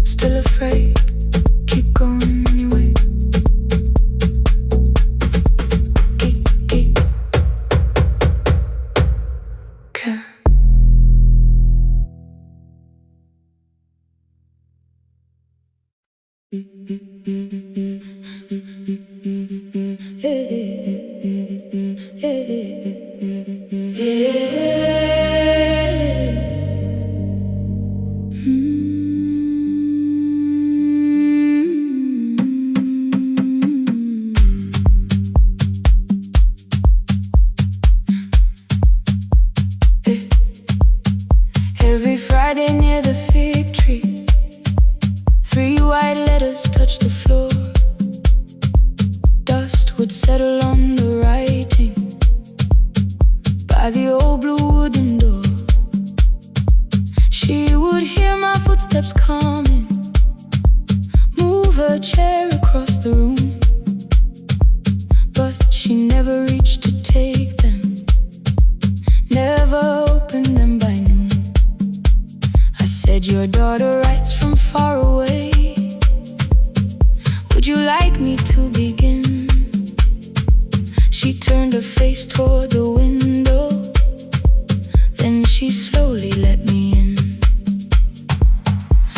Still afraid, keep going anyway. Care. Every Friday near the fig tree, 3 white letters touched the floor. Dust would settle on the writing by the old blue wooden door. She would hear my footsteps coming, move her chair across the room, but she never reached to take them, never opened them by noon. I said, your daughter writes from far away, would you like me to begin? She turned her face toward the window, then she slowly let me in.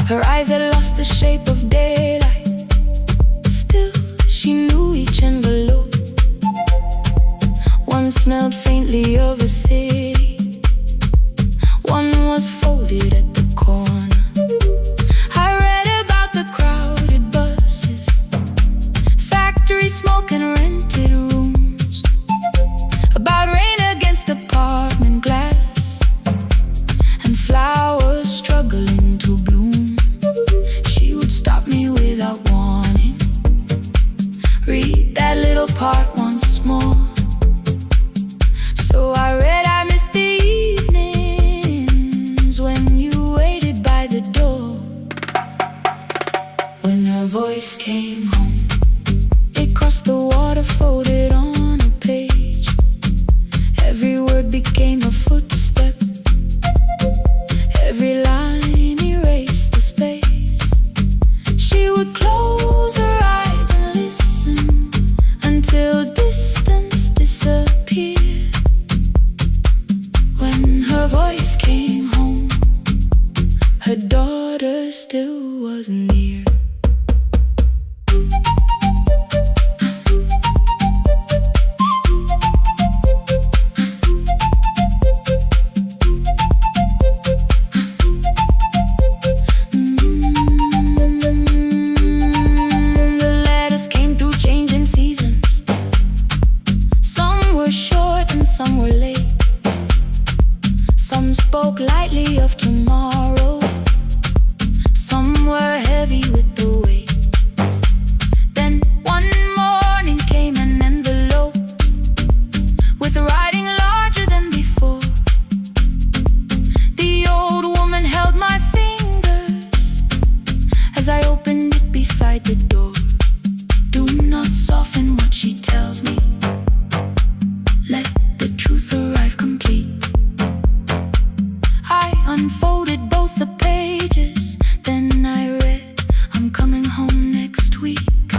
Her eyes had lost the shape of daylight, still she knew each envelope. One smelled faintly of a city, one was folded at the corner. I read about the crowded buses, factory smoke and rented rooms, about rain against apartment glass and flowers struggling to bloom. She would stop me without warning, read that little part once more. So I read, I miss the evenings when you or late. Some spoke lightly of tomorrow, some were heavy with the weight. Then one morning came an envelope with writing larger than before. The old woman held my fingers as I opened it beside the door. Do not soften what she tells me, let the truth arrive complete. I unfolded both the pages, then I read, I'm coming home next week.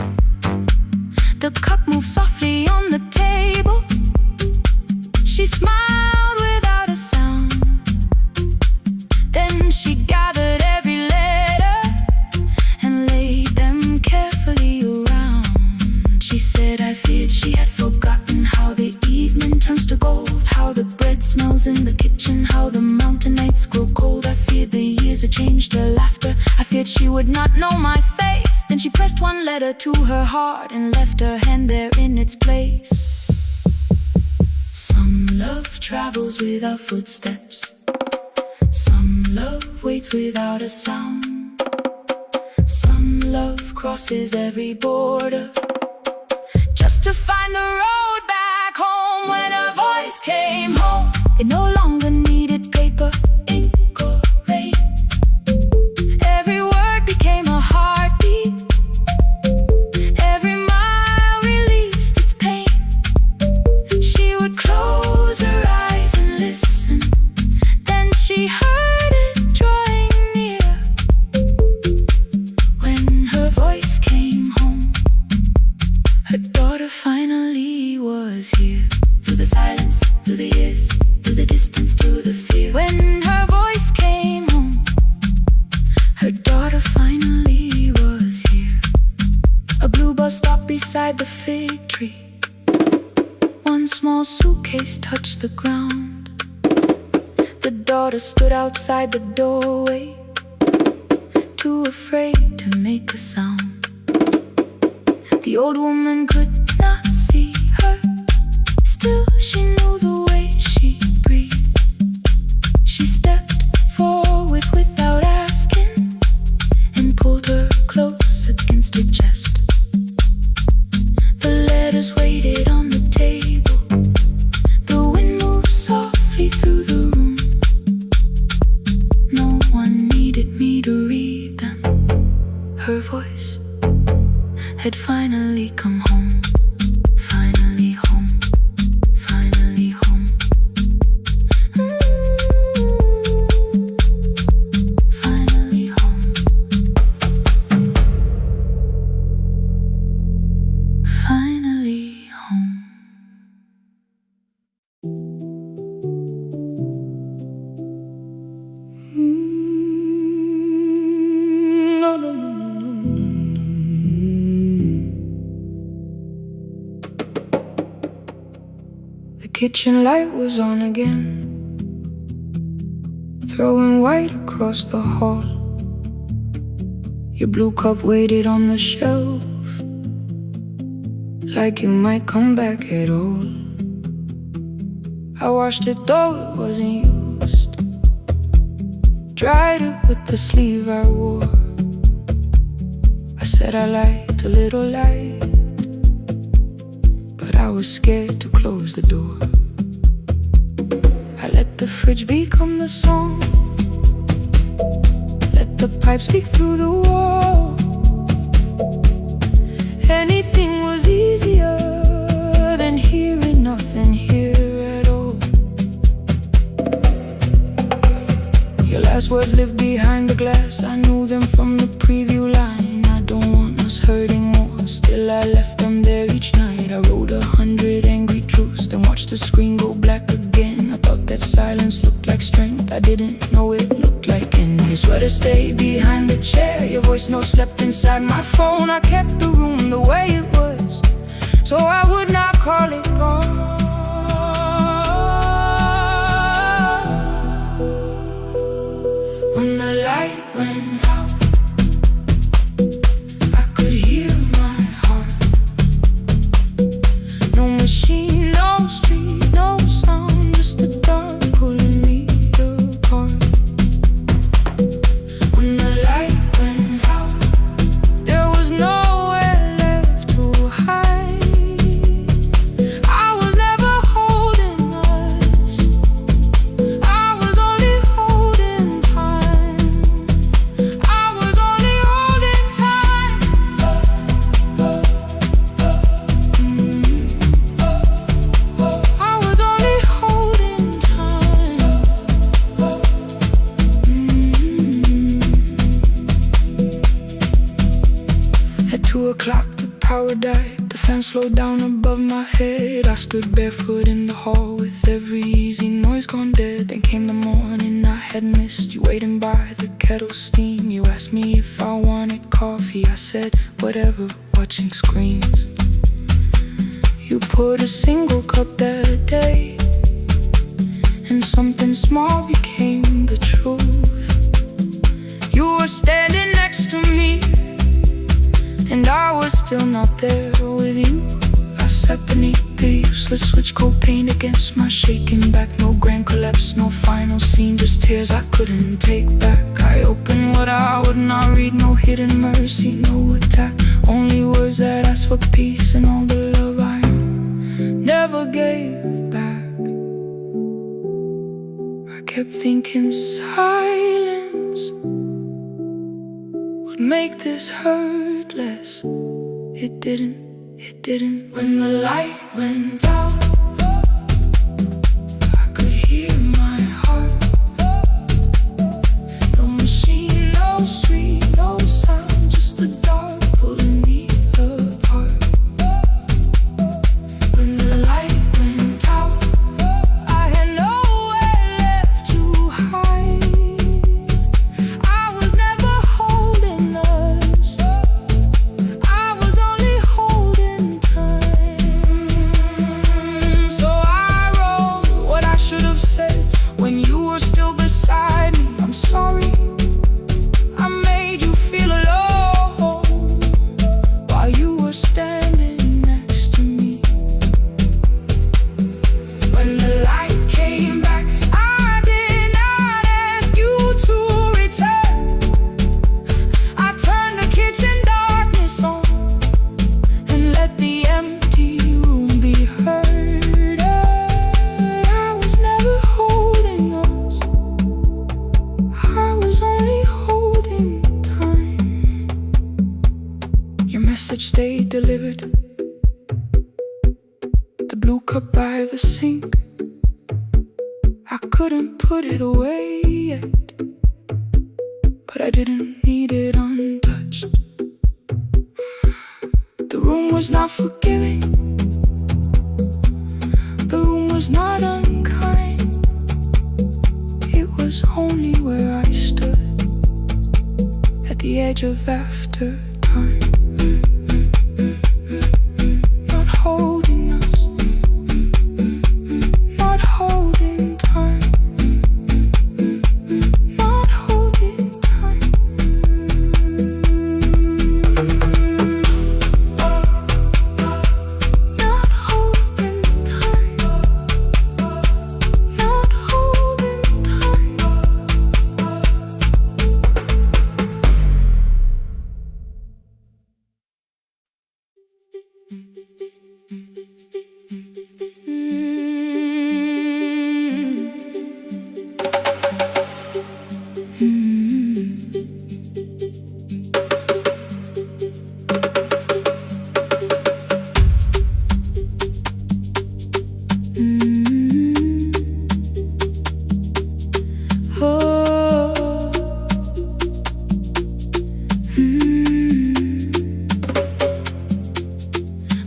The cup moved softly on the table. She smiled without a sound. Then she gathered every letter and laid them carefully around. She said I feared she had forgotten how the evening turns to gold, how the bread smells in the kitchen, how the mountain nights grow cold. I feared the years had changed her laughter. I feared she would not know my face. Then she pressed one letter to her heart and left her hand there in its place. Some love travels without footsteps, some love waits without a sound, some love crosses every border just to find the road back home. When her voice came home, it no longer needed paper, ink or rain. Every word became a heartbeat, every mile released its pain. She would close her eyes and listen, then she heard it drawing near. When her voice came home, her daughter finally was here. Through the silence, through the years, through the distance, through the fear. When her voice came home, her daughter finally was here. A blue bus stopped beside the fig tree. One small suitcase touched the ground. The daughter stood outside the doorway, too afraid to make a sound. The old woman could not see her, still she knew the way she breathed. She stepped forward without asking and pulled her close against her chest. The letters waited on the table. The wind moved softly through the room. No one needed me to read them. Her voice had finally come home. Finally home. Finally home. Finally home. Finally home. No, no, no, no, no, no. The kitchen light was on again, throwing white across the hall. Your blue cup waited on the shelf, like you might come back at all. I washed it though it wasn't used, dried it with the sleeve I wore. I said I liked a little light, but I was scared to close the door. I let the fridge become the song, let the pipe speak through the wall. Anything was easier than hearing nothing here at all. Your last words lived behind the glass, I knew them from the preview line. I don't want us hurting more, still I left them there each night. I wrote 100 angry truths, then watched the screen go black again. I thought that silence looked like strength, I didn't know it looked like end. Your sweater stayed behind the chair, your voice note slept inside my phone. I kept the room the way it was, so I would not call it gone. When the light went out, I could hear my heart. No machine, no street, no sound, power died, the fan slowed down above my head. I stood barefoot in the hall with every easy noise gone dead. Then came the morning I had missed, you waiting by the kettle steam. You asked me if I wanted coffee, I said whatever, watching screens. You poured a single cup that day, and something small became the truth. You were standing next to me, and I was still not there with you. I sat beneath the useless switch, cold paint against my shaking back. No grand collapse, no final scene, just tears I couldn't take back. I opened what I would not read, no hidden mercy, no attack. Only words that asked for peace and all the love I never gave back. I kept thinking silence would make this hurt less. It didn't. When the light went out, I could hear my heart. No machine, no street, no sound, just the dark pulling me apart. When the light went out, I had nowhere left to hide. I was never holding us, I was only holding time. So I wrote what I should have said when you were still beside me. I'm sorry I made you feel alone while you were standing next to me. When the light came back, I did not ask you to return. I turned the kitchen darkness on and let the empty room be heard. I was never holding us, I was only holding time. Your message stayed delivered, the blue cup by the sink. I couldn't put it away yet, but I didn't need it untouched. The room was not forgiving, the room was not unkind. It was only where I stood at the edge of after time. Not holding us, not holding time, not holding time. Not holding time, not holding time.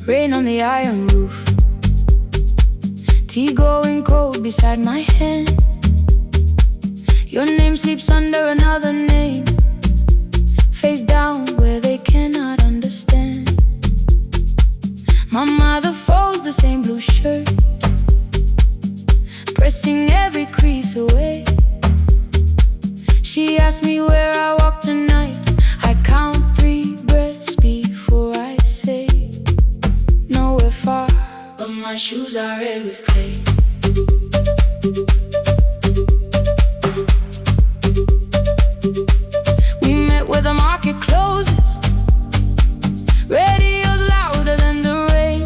Rain on the iron roof, tea going cold beside my hand. Your name sleeps under another name, face down where they cannot understand. My mother folds the same blue shirt, pressing every crease away. She asks me where I walk tonight. I count 3 breaths before I say nowhere far, but my shoes are red with clay. We met where the market closes, radio's louder than the rain.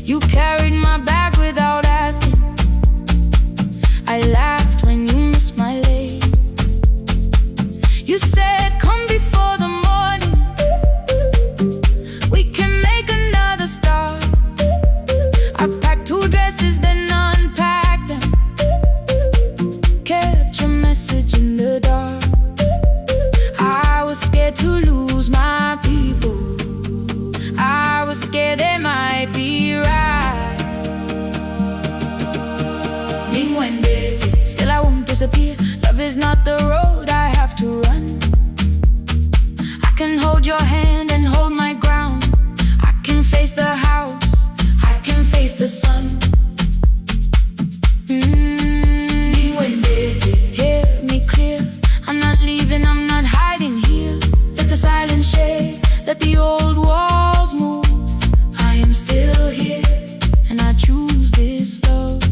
You carried my bag without asking, I laughed when you missed my lane. You said come before the morning, we can make another start. I packed 2 Still I won't disappear. Love is not the road I have to run. I can hold your hand and hold my ground. I can face the house, I can face the sun. Hear me clear. I'm not leaving, I'm not hiding here. Let the silence shake, let the old walls move. I am still here, and I choose this love.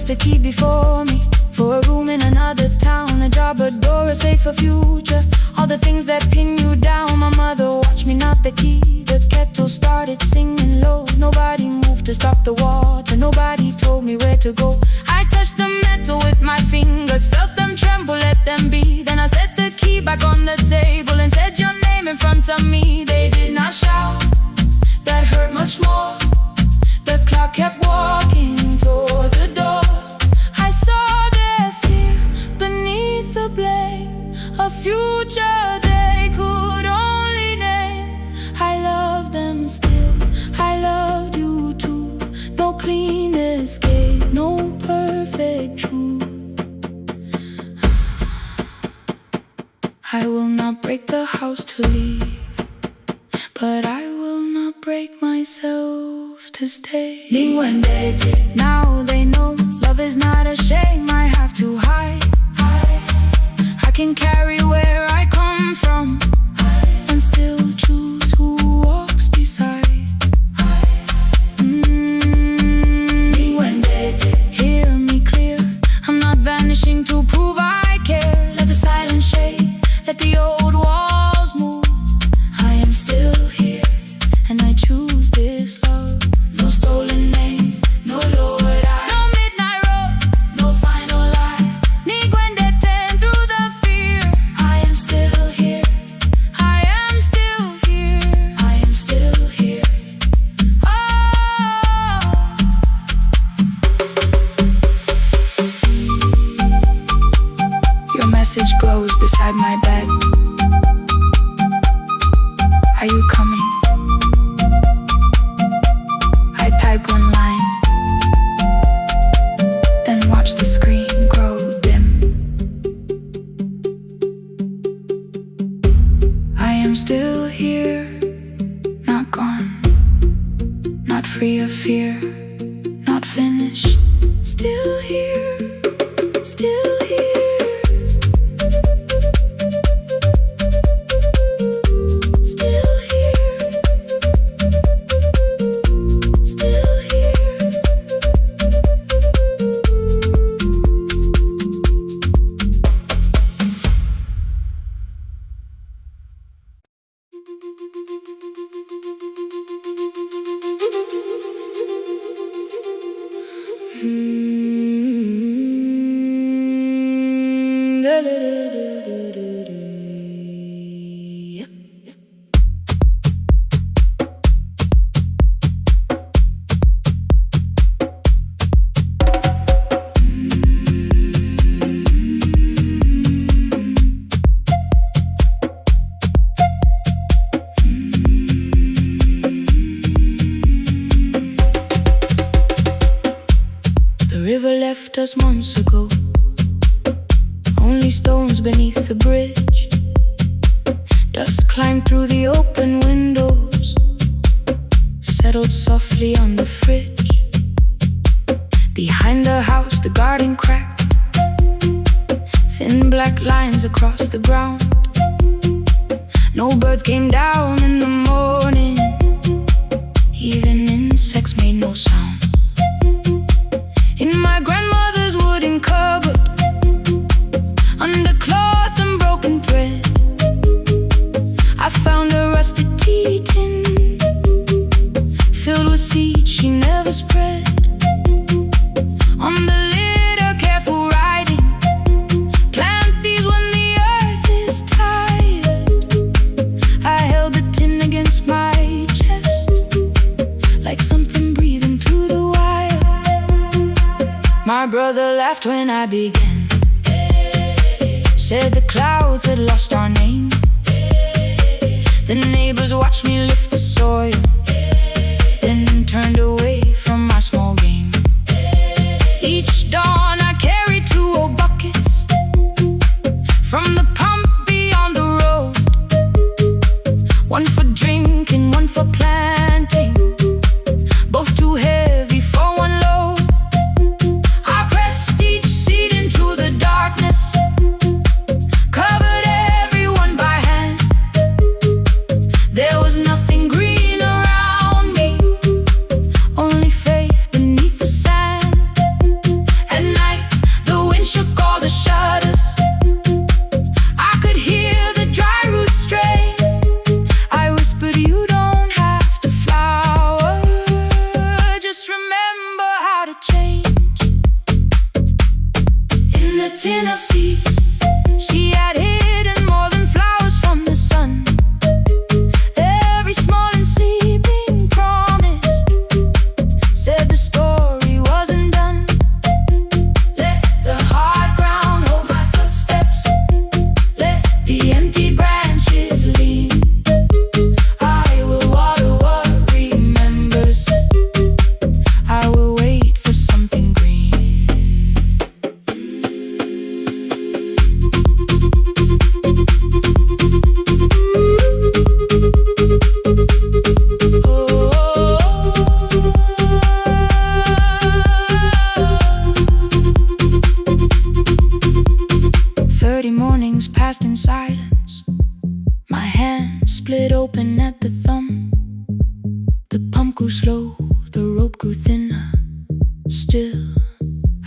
A key before me for a room in another town, a job, a door, a safer future. All the things that pin you down. My mother watched me knock the key. The kettle started singing low. Nobody moved to stop the water. Nobody told me where to go. I touched the metal with my fingers, felt them tremble, let them be. Then I set the key back on the table and said your name in front of me. They did not shout, that hurt much more. The clock kept walking toward the door. I saw their fear beneath the blame, a future they could only name. I love them still, I loved you too. No clean escape, no perfect truth. I will not break the house to leave, but I will not break myself to stay. Now they know love is not a shame I have to hide. I can carry where I come from and still choose who walks beside. Hear me clear. I'm not vanishing to prove I care. Let the silence shake, let the old walls move. I am still here, and I choose this love. No stolen name, no lowered eye, no midnight road, no final lie. Ni ten through the fear. I am still here, I am still here, I am still here. Your message glows beside my bed. Are you coming? I type one line, then watch the screen grow dim. I am still here, not gone, not free of fear, not finished. Still here, still here. Left us months ago, only stones beneath the bridge. Dust climbed through the open windows, settled softly on the fridge. Behind the house, the garden cracked, thin black lines across the ground. No birds came down in the morning, even insects made no sound. In my grandmother's wooden cupboard, under cloth and broken thread, I found a rusted tea tin filled with seeds she never spread. On the lid, a careful writing: plant these when the earth is tired. I held the tin against my chest like something My brother laughed when I began, said the clouds had lost our name. The neighbors watched me lift the soil, then turned away from my small game. Each dawn I carried 2 old buckets from the pump beyond the road, one for drinking, one for planting, both too heavy for one load. I pressed each seed into the darkness, covered everyone by hand. There was nothing green around me, only faith beneath the sand. At night, the wind shook all the shutters. I could hear the dry roots stray. I whispered, you don't have to flower, just remember how to change. In the tin of seeds, she had hidden more than flowers from the sun. Every small and sleeping promise said the story wasn't done. Let the hard ground hold my footsteps, let the empty branches lean. I will water what remembers, I will wait for something green. Oh, 30 mornings passed in silence. My hand split open at the thumb. The pump grew slow, the rope grew thinner. Still,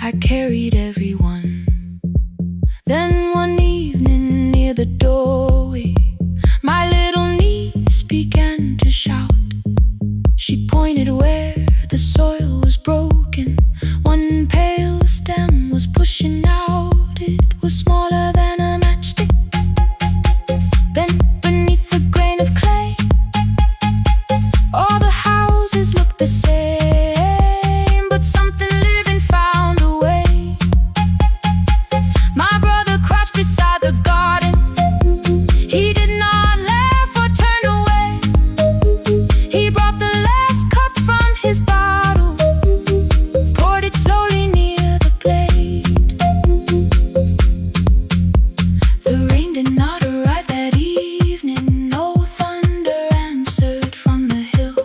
I carried everyone. Then one evening near the doorway, my little niece began to shout. She pointed where the soil was broken. One pale stem was pushing out. It was smaller than a matchstick, bent beneath a grain of clay. All the houses looked the same, but something living found a way. My brother crouched beside the garden. He did not laugh or turn away. He brought the last cup from his bottle, poured it slowly near the blade. The rain did not arrive that evening. No thunder answered from the hill.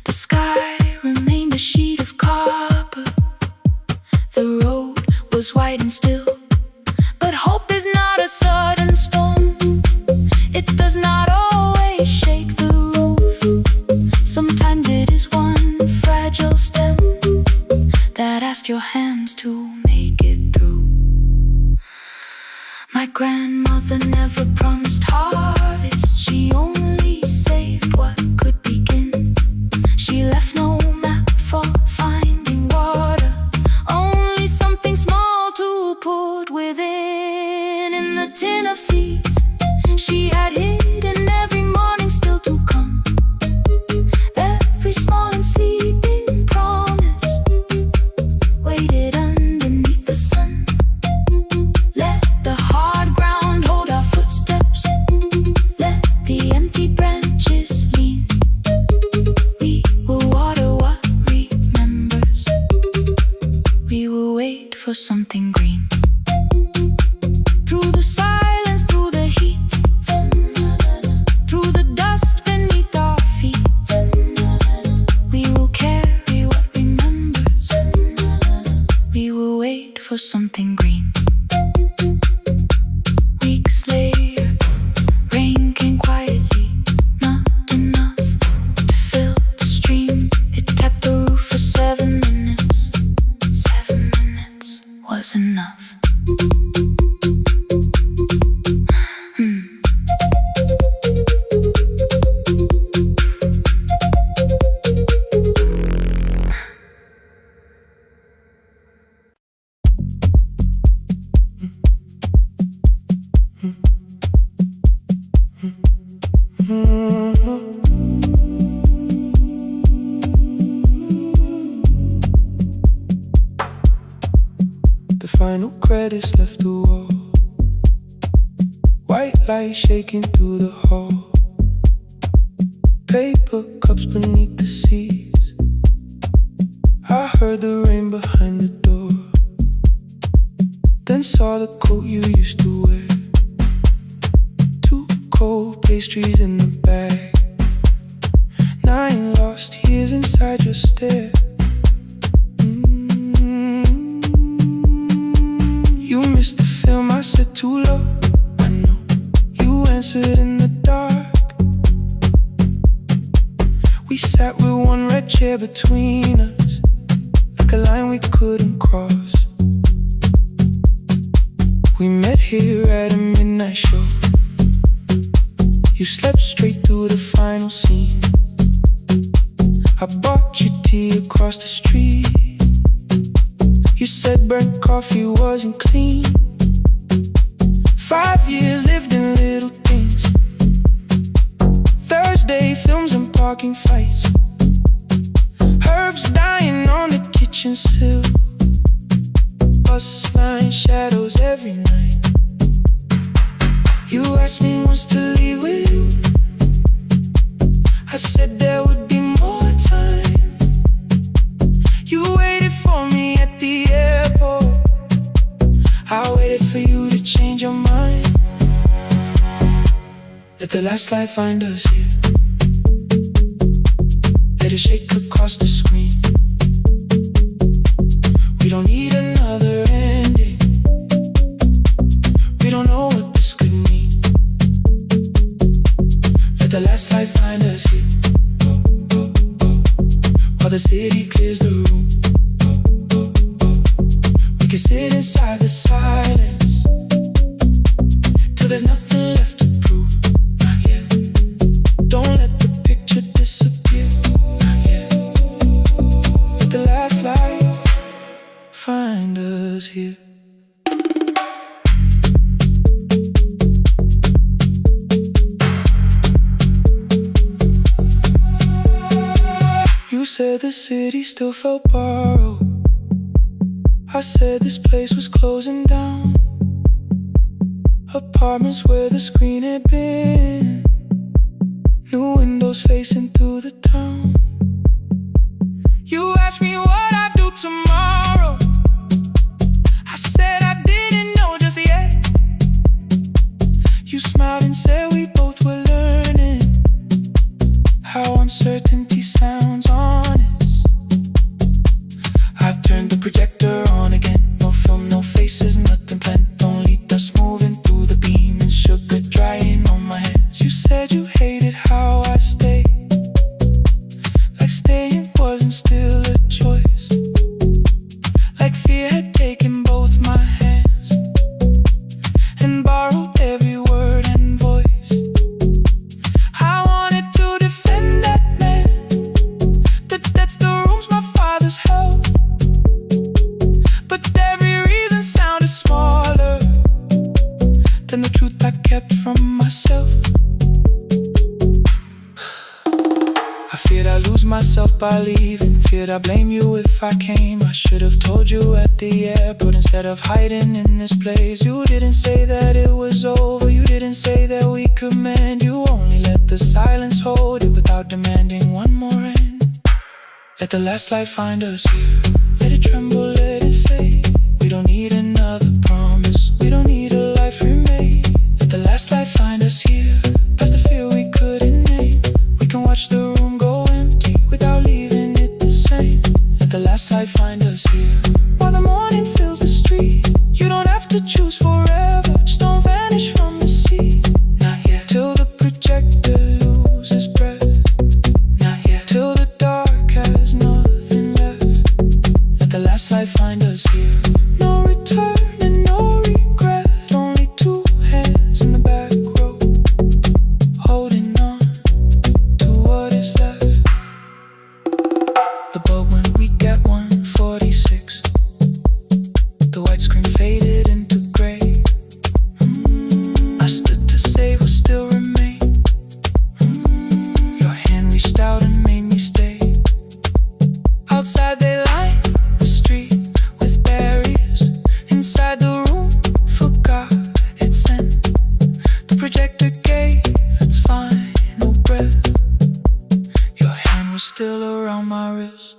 The sky remained a sheet of copper. The road was white and still. But hope is not a sudden storm. It does not always shake the roof. Sometimes it is one fragile stem that asks your hands to make it through. My grandmother never promised harvest. She only saved what could begin. She left no map for finding water, only something small to put within. In the tin of seeds she had hidden every morning still to come. Every small and sleeping promise waited underneath the sun. Let the hard ground hold our footsteps, let the empty branches lean. We will water what remembers, we will wait for something green. Through the silence, through the heat, through the dust beneath our feet, we will carry what remembers, we will wait for something green. Weeks later, rain came quietly, not enough to fill the stream. It tapped the roof for 7 minutes. 7 minutes was enough. final credits left the wall. White light shaking through the hall. Paper cups beneath the seats. I heard the rain behind the door. Then saw the coat you used to wear. Two cold pastries in the bag. 9 lost years inside your stare. You missed the film, I said too low. I know. You answered in the dark. We sat with one red chair between us, like a line we couldn't cross. We met here at a midnight show. You slept straight through the final scene. I bought you tea across the street. You said burnt coffee wasn't clean. 5 years lived in little things. Thursday films and parking fights. Herbs dying on the kitchen sill. Bus line shadows every night. You asked me once to leave with you. I said there would be more time. You waited for me at the airport. I waited for you to change your mind. Let the last light find us here. Let it shake across the screen. We don't need another ending. We don't know what this could mean. Let the last light find us here. While the city clears the room, we can sit inside the silence till there's nothing left to prove. Not yet. Don't let the picture disappear. Not yet. Let the last light find us here. You said the city still felt borrowed. I said this place was closing down. Apartments where the screen had been. New windows facing through the town. You asked me what I'd do tomorrow. I said I didn't know just yet. You smiled and said we both were learning how uncertainty sounds honest. I've turned the projector on again. No film, no faces, nothing planned. Only dust moving through the beam and sugar drying on my hands. You said you hated how I stayed, like staying wasn't still a choice. Like fear had taken both my hands and borrowed every word and voice. I wanted to defend that man that's the rooms my father's held. But every reason sounded smaller than the truth I kept from myself. I feared I'd lose myself by leaving. Feared I'd blame you if I came. I should have told you at the airport instead of hiding in this place. You didn't say that it was over. You didn't say that we could mend. You only let the silence hold it without demanding one more end. Let the last light find us here. Let it tremble, let it fade. We don't need another promise. We don't need a life remade. Let the last light find us here. Past the fear we couldn't name. We can watch the room go empty without leaving it the same. Let the last light find us here. While the morning fills the street, you don't have to choose forever. Just don't vanish from the sea. Not yet. Till the projector loses breath. Not yet. Till the dark has nothing left. Let the last light find us here. No return and no regret. Only two hands in the back row, holding on to what is left. The bulb went weak at 1:46. The white screen faded into gray. I stood to save what still remained. Your hand reached out and made me stay. Outside they lined the street still around my wrist.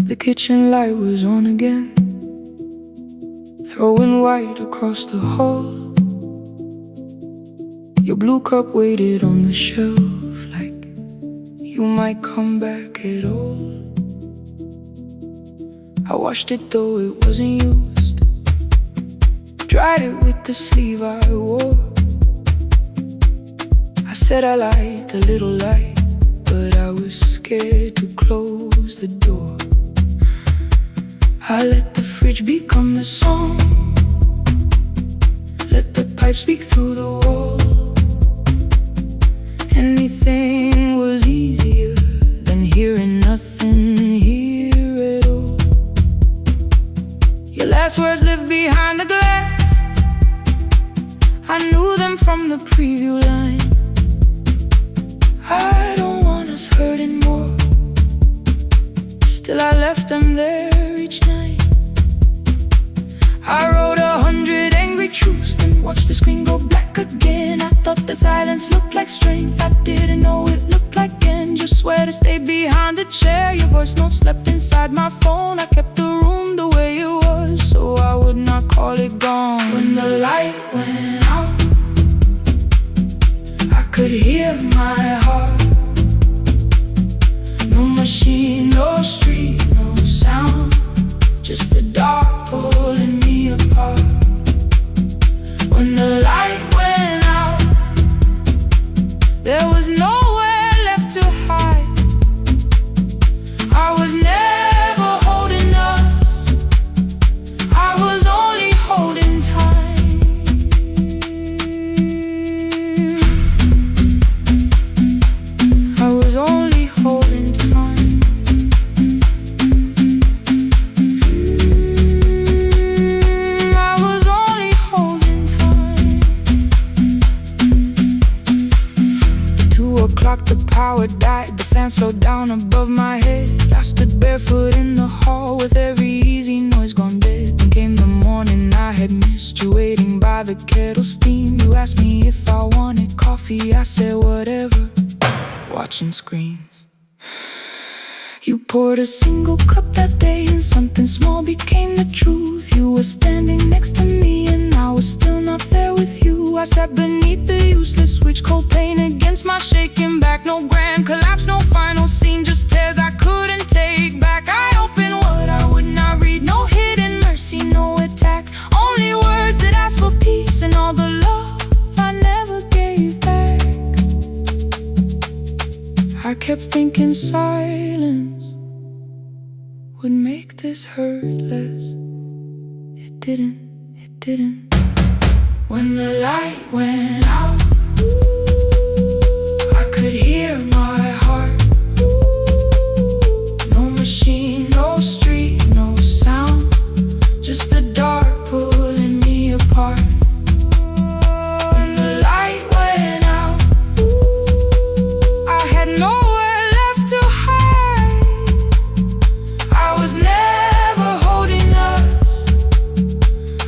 The kitchen light was on again, throwing white across the hall. Your blue cup waited on the shelf like you might come back at all. I washed it though it wasn't used, dried it with the sleeve I wore. I said I liked a little light, but I was scared to close the door. I let the fridge become the song, let the pipe speak through the wall. Anything was easier than hearing nothing here at all. Your last words lived behind the glass, I knew them from the preview line. I don't want us hurting more, still I left them there each night. I wrote 100 angry truths, then watched the screen go black again. I thought the silence looked like strength, I didn't know it looked like end. You swear to stay behind the chair, your voice note slept inside my phone. I kept the room the way it was, so I would not call it gone. When the light went out, I could hear my heart. No machine, no street, no sound, just the dark pulling me apart. When the light went out, there was nowhere left to hide. I was never holding us, I was only holding time. I was only holding time. I was only holding time. At 2 o'clock the power died, the fan slowed down above my head. I stood barefoot in the hall with every easy noise gone dead. Then came the morning I had missed you, waiting by the kettle steam. You asked me if I wanted coffee, I said whatever, watching screens. You poured a single cup that day and something small became the truth. You were standing next to me and I was still not there with you. I sat beneath the useless switch, cold pain against my shaking back. No grand collapse, no final scene, just tears I couldn't take back. I opened what I would not read, no hidden mercy, no attack. Only words that ask for peace and all the love I never gave back. I kept thinking silence would make this hurt less. It didn't, it didn't. When the light went out, I could hear my heart. No machine, no street, no sound, just the dark pulling me apart. When the light went out, I had nowhere left to hide. I was never holding us,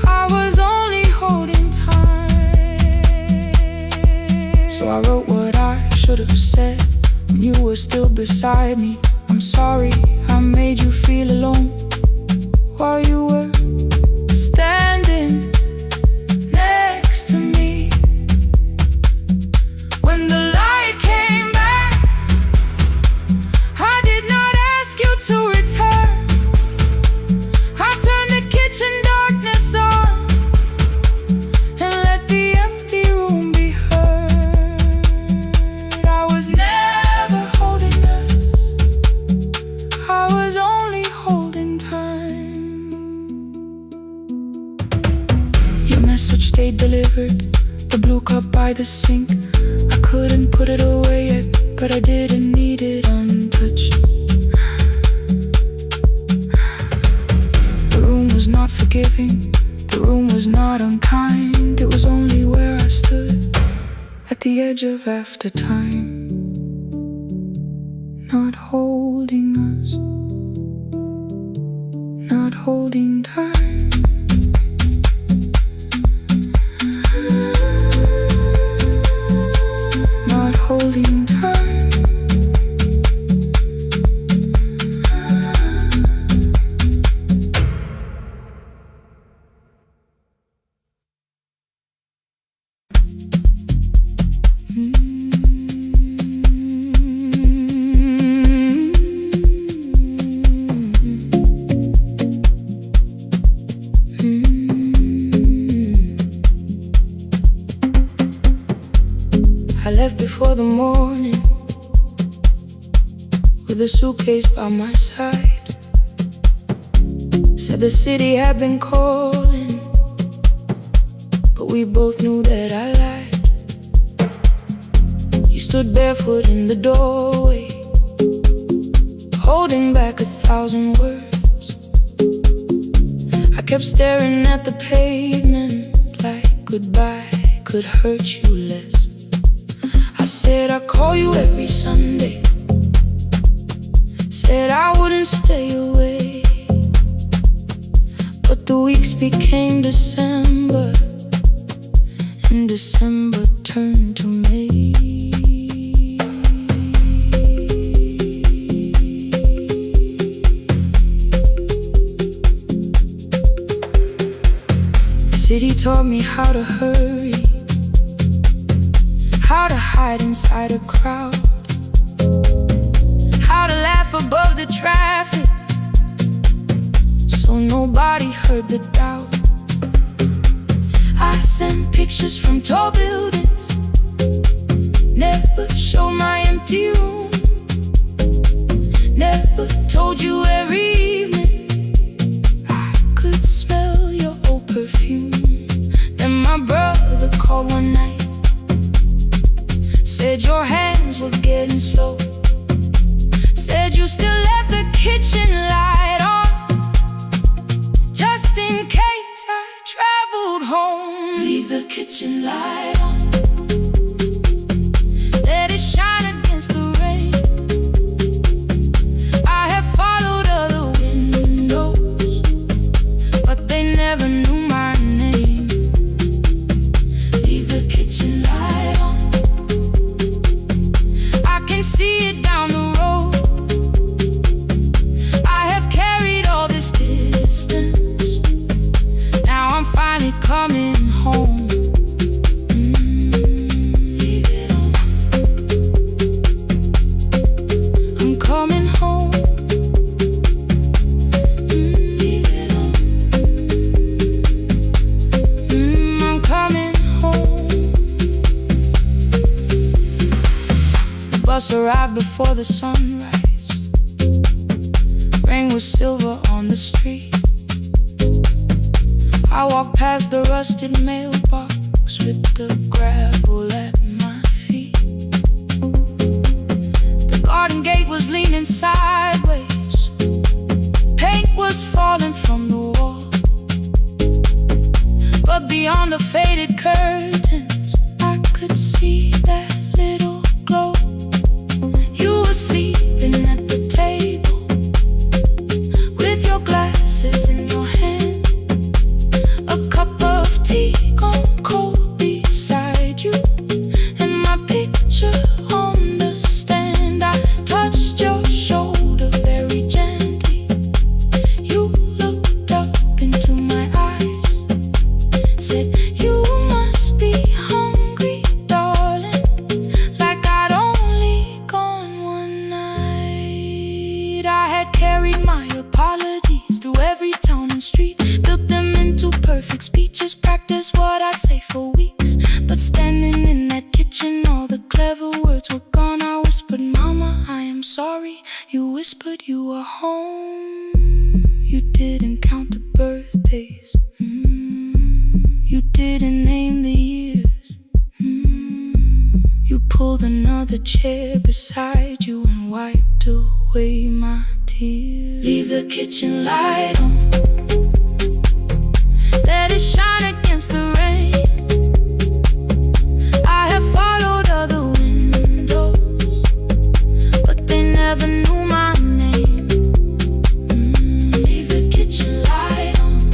I was only holding time. So I wrote what I should have said when you were still beside me. I'm sorry I made you feel alone while you were standing next to me. When the light came back, I did not ask you to return. I turned the kitchen darkness on and let the empty room be heard. I was never by the sink. I couldn't put it away yet, but I didn't need it untouched. The room was not forgiving, the room was not unkind. It was only where I stood at the edge of after time, not holding us, not holding time. Not holding time. I left before the morning with a suitcase by my side. Said the city had been calling, but we both knew that I lied. You stood barefoot in the doorway, holding back 1,000 words. I kept staring at the pavement like goodbye could hurt you less. I said I'd call you every Sunday, said I wouldn't stay away. But the weeks became December, and December turned to May. The city taught me how to hurry, how to hide inside a crowd, how to laugh above the traffic so nobody heard the doubt. I sent pictures from tall buildings, never showed my empty room, never told you every evening I could smell your old perfume. Then my brother called one night, said your hands were getting slow, said you still left the kitchen light on, just in case I traveled home. Leave the kitchen light on, let it shine against the rain. I have followed other windows, but they never knew my name. Leave the kitchen light on, see it down the road. I have carried all this distance, now I'm finally coming home. Leave it on, I'm coming home. Leave it on, I'm coming home. The bus arrived before the sunrise, rain was silver on the street. I walked past the rusted mailbox with the gravel at my feet. The garden gate was leaning sideways, paint was falling from the wall, but beyond the faded curtains I could see that little glow. You were sleeping at the table with your glasses in your hand, a cup of tea gone cold beside you, and my picture on the stand. I touched your shoulder very gently. You looked up into my eyes, said you must be hungry, darling, like I'd only gone one night. I had carried my apologies through every town and street, built them into perfect speeches, practiced what I'd say for weeks. But standing in that kitchen, all the clever words were gone. I whispered, Mama, I am sorry. You whispered you were home. You didn't count the birthdays, you didn't name the years. pulled another chair beside you and wiped away my tears. Leave the kitchen light on, let it shine against the rain. I have followed other windows, but they never knew my name. Leave the kitchen light on,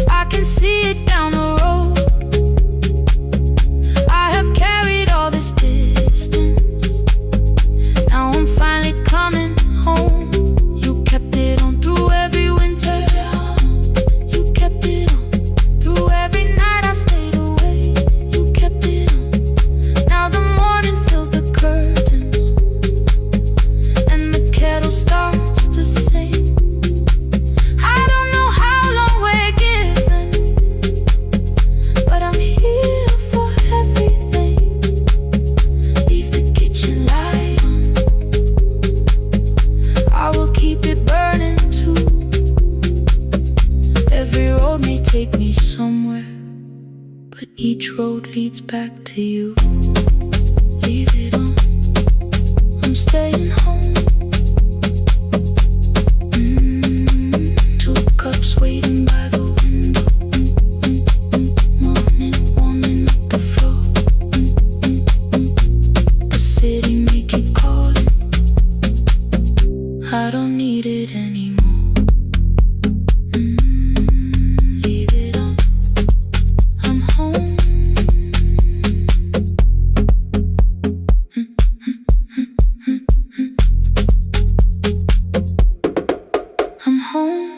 I can see it down the road. I have carried all this distance, now I'm finally coming home. You kept it on through every winter, you kept it on through every night I stayed away. You kept it on, now the morning fills the curtains and the kettle starts to sing. I don't know how long we're given, but I'm here for everything. Leave the kitchen light on, I will keep it burning too. Every road may take me somewhere, but each road leads back to you. Leave it on, I'm staying home. Two cups waiting by the window. Morning warming up the floor. The city may keep calling, I don't need it anymore. Leave it on, I'm home. I'm home.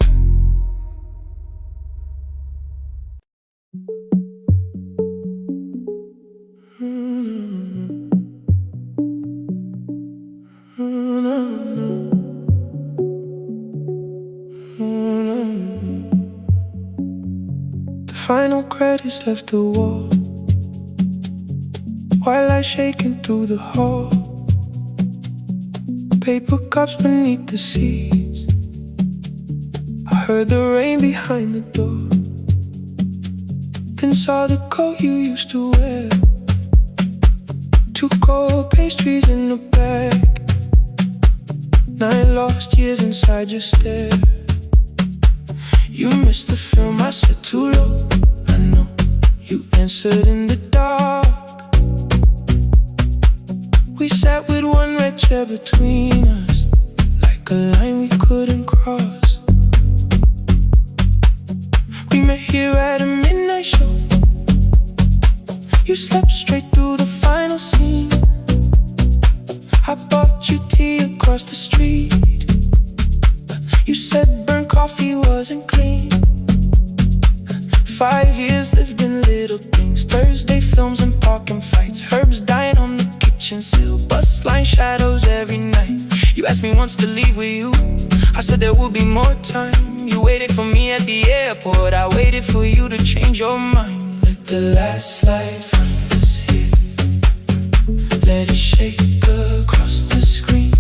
The final credits left the wall, white light shaking through the hall. Paper cups beneath the seats, I heard the rain behind the door. Then saw the coat you used to wear, two cold pastries in a bag, 9 lost years inside your stare. You missed the film, I said too low, I know. You answered in the dark. We sat with one red chair between us, like a line we couldn't cross. We met here at a midnight show. You slept straight through the final scene. I bought you tea across the street. You said burnt coffee wasn't clean. 5 years lived in little things, Thursday films and parking fights, herbs dying on the kitchen sill, bus line shadows every night. You asked me once to leave with you, I said there would be more time. You waited for me at the airport, I waited for you to change your mind. Let the last light find us here, let it shake across the screen.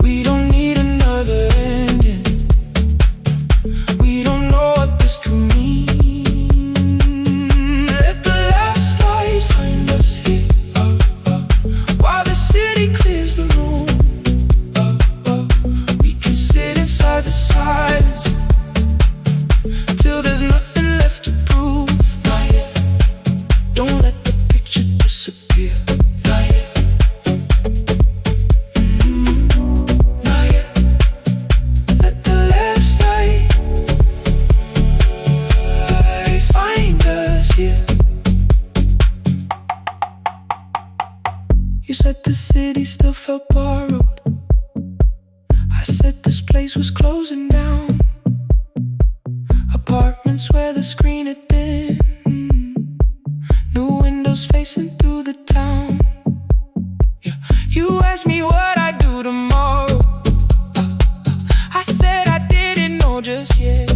We don't need another ending, we don't know what this could mean. Let the last light find us here, while the city clears the room. We can sit inside the silence till there's nothing left to prove. Not yet. Don't let the picture disappear. Not yet. Not yet. Let the last light find us here. You said the city still felt borrowed, I said this place was closing down. Apartments where the screen had been, new windows facing through the town. Yeah. You asked me what I'd do tomorrow, I said I didn't know just yet.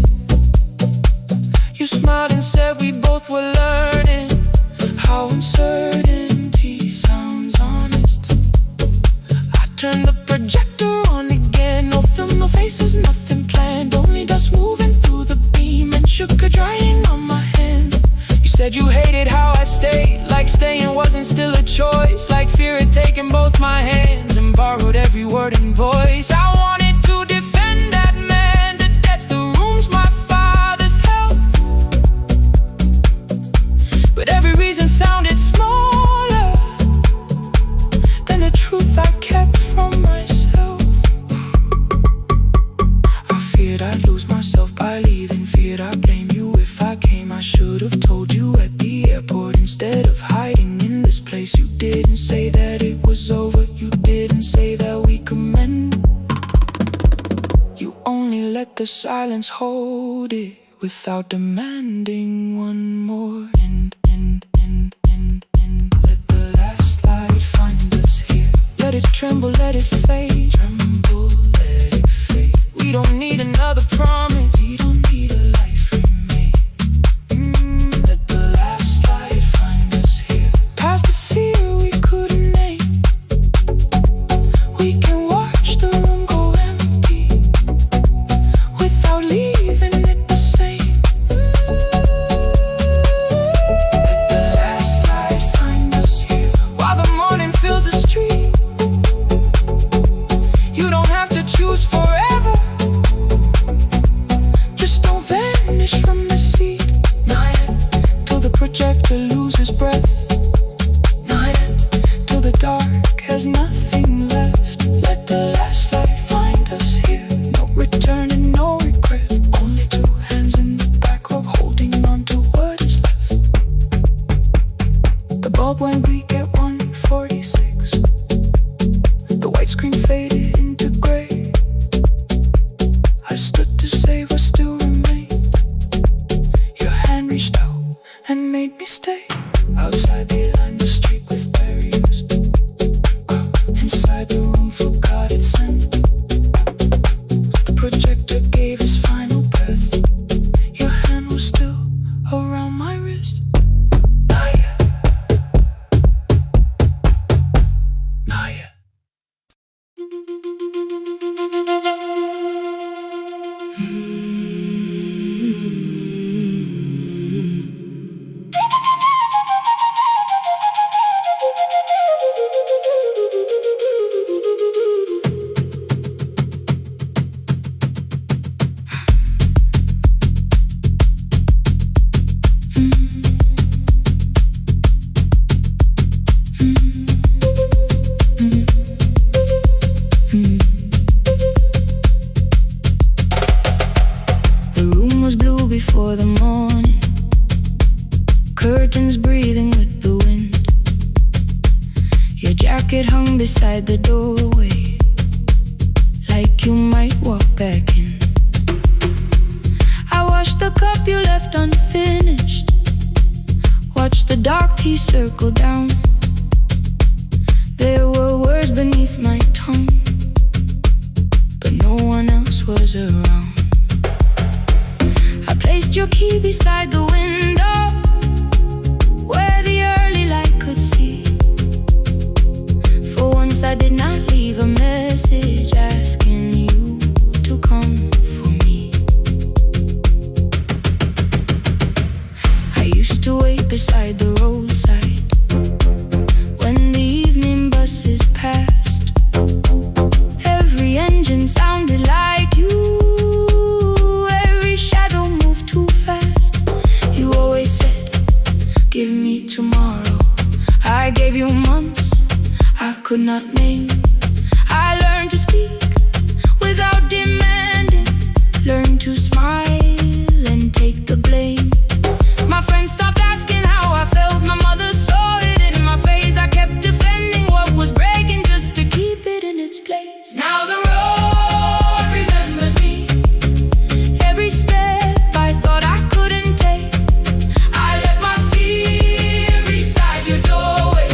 You smiled and said we both were learning how uncertainty sounds honest. I turned the projector on again, no film, no faces, nothing planned, only dust moving through the beam and sugar drying on my hands. You said you hated how I stayed, like staying choice, like fear had taken both my hands and borrowed every word and voice. I wanted to defend that man, the debts, the rooms, my father's health. But every reason sounded smaller than the truth I kept from myself. I feared I'd lose myself by leaving, feared I'd blame you if I came. I should have told you at the airport instead of hiding in this place. You didn't say that it was over, you didn't say that we could mend. You only let the silence hold it without demanding one more. Let the last light find us here. Let it tremble, let it fade. Tremble, let it fade. We don't need another promise, we don't need a life remade. Let the last light find us here. Past the fear we couldn't name. We can watch the room go empty without leaving it the same. Let the last light find us here. While the morning fills the street, you don't have to choose forever. Just don't vanish from the seat. Not yet, till the projector loses breath. Not yet, till the dark has nothing left. Let the last light find us here. No return and no regret. Only two hands in the back row holding on to what is left. The bulb went weak at 1:46. The white screen faded into gray. I stood to save what still remained. Your hand reached out and made me stay. Outside they lined the street with barriers. Inside the room forgot its scent. The projector gave his final breath. Your hand was still around my wrist. Not yet. Not yet. The room was blue before the morning, curtains breathing with the wind. Your jacket hung beside the doorway, like you might walk back in. I washed the cup you left unfinished, watched the dark tea circle down. There were words beneath my tongue, but no one else was around. I placed your key beside the window, where the early light could see. For once I did not leave a message asking you to come for me. I used to wait beside the roadside when the evening buses passed. Every engine sounded like you, every shadow moved too fast. You always said, give me tomorrow. I gave you months I could not name. I learned to speak without demanding, learned to smile and take the blame. My friends stopped asking how I felt, my mother saw it in my face. I kept defending what was breaking just to keep it in its place. Now the road remembers me, every step I thought I couldn't take. I left my fear beside your doorway,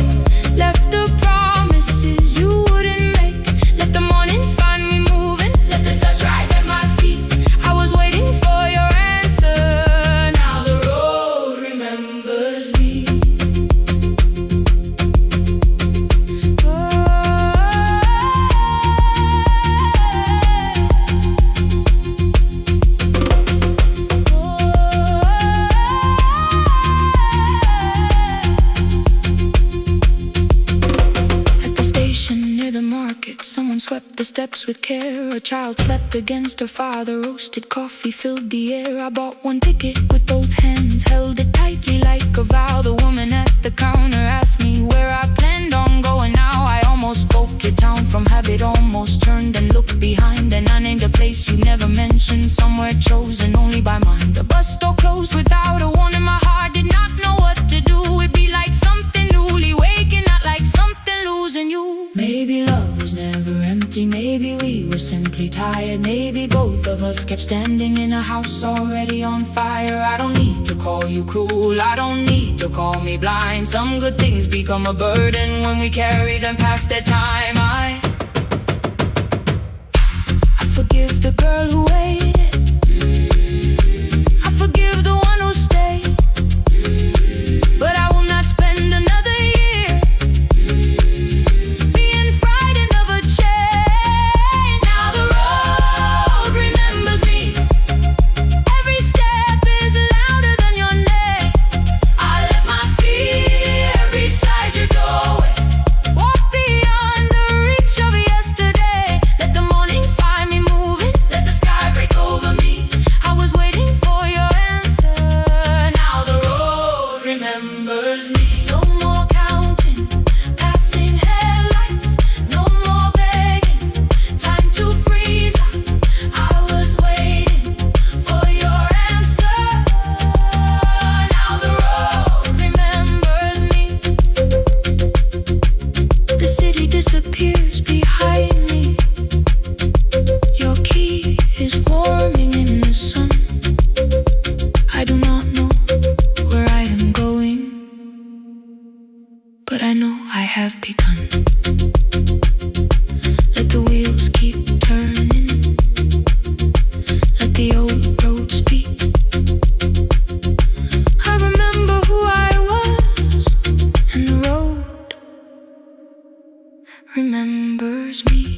left the promises you wouldn't swept the steps with care. A child slept against her father. Roasted coffee filled the air. I bought one ticket with both hands, held it tightly like a vow. The woman at the counter asked me where I planned on going. Now I almost spoke your town from habit, almost turned and looked behind. And I named a place you never mentioned, somewhere chosen only by mine. The bus store closed without a warning. My heart did not know what to do. It'd be like something newly waking, not like something losing you. Maybe love was never empty, maybe we were simply tired. Maybe both of us kept standing in a house already on fire. I don't need to call you cruel, I don't need to call me blind. Some good things become a burden when we carry them past their time. I forgive the girl who waited, I forgive the one who stayed, but I will not spend another year being frightened of a change. Now the road remembers me, every step is louder than your name. I left my fear beside your doorway, walk beyond the reach of yesterday. Let the morning find me moving, let the sky break over me. I was waiting for your answer. Now the road remembers me. No more counting, passing headlights, no more begging, time to freeze up. I was waiting for your answer. Now the road remembers me. The city disappears behind me. Your key is warming in the sun. I do not know where I am going, but I know I have begun. Let the wheels keep turning, let the old road speak. I remember who I was, and the road remembers me.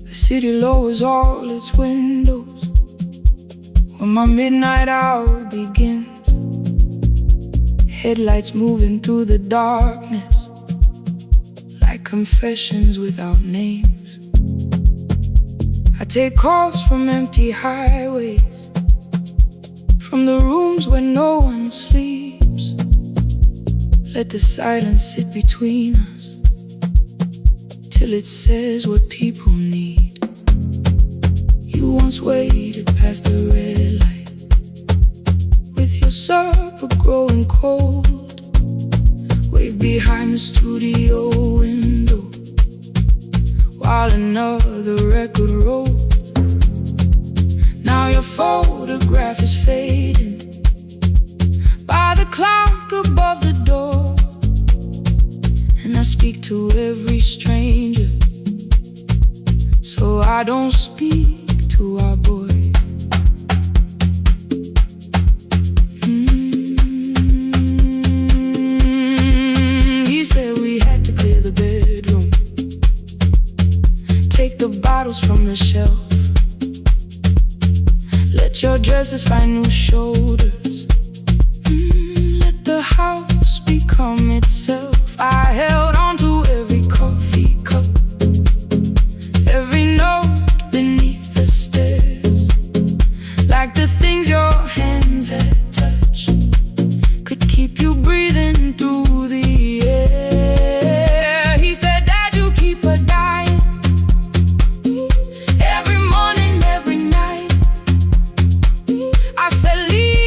The city lowers all its windows when my midnight hour begins. Headlights moving through the darkness like confessions without names. I take calls from empty highways, from the rooms where no one sleeps. Let the silence sit between us till it says what people need. You once waited past the red light with your supper growing cold. Wave behind the studio window while another record rolled. Now your photograph is fading by the clock above the door. And I speak to every stranger, so I don't speak to our boy. He said we had to clear the bedroom, take the bottles from the shelf, let your dresses find new shoulders, let the house become itself. I held on to every coffee cup, every note beneath the stairs, like the things your hands had touched could keep you breathing through the air. He said, Dad, you keep her dying, every morning, every night. I said, leave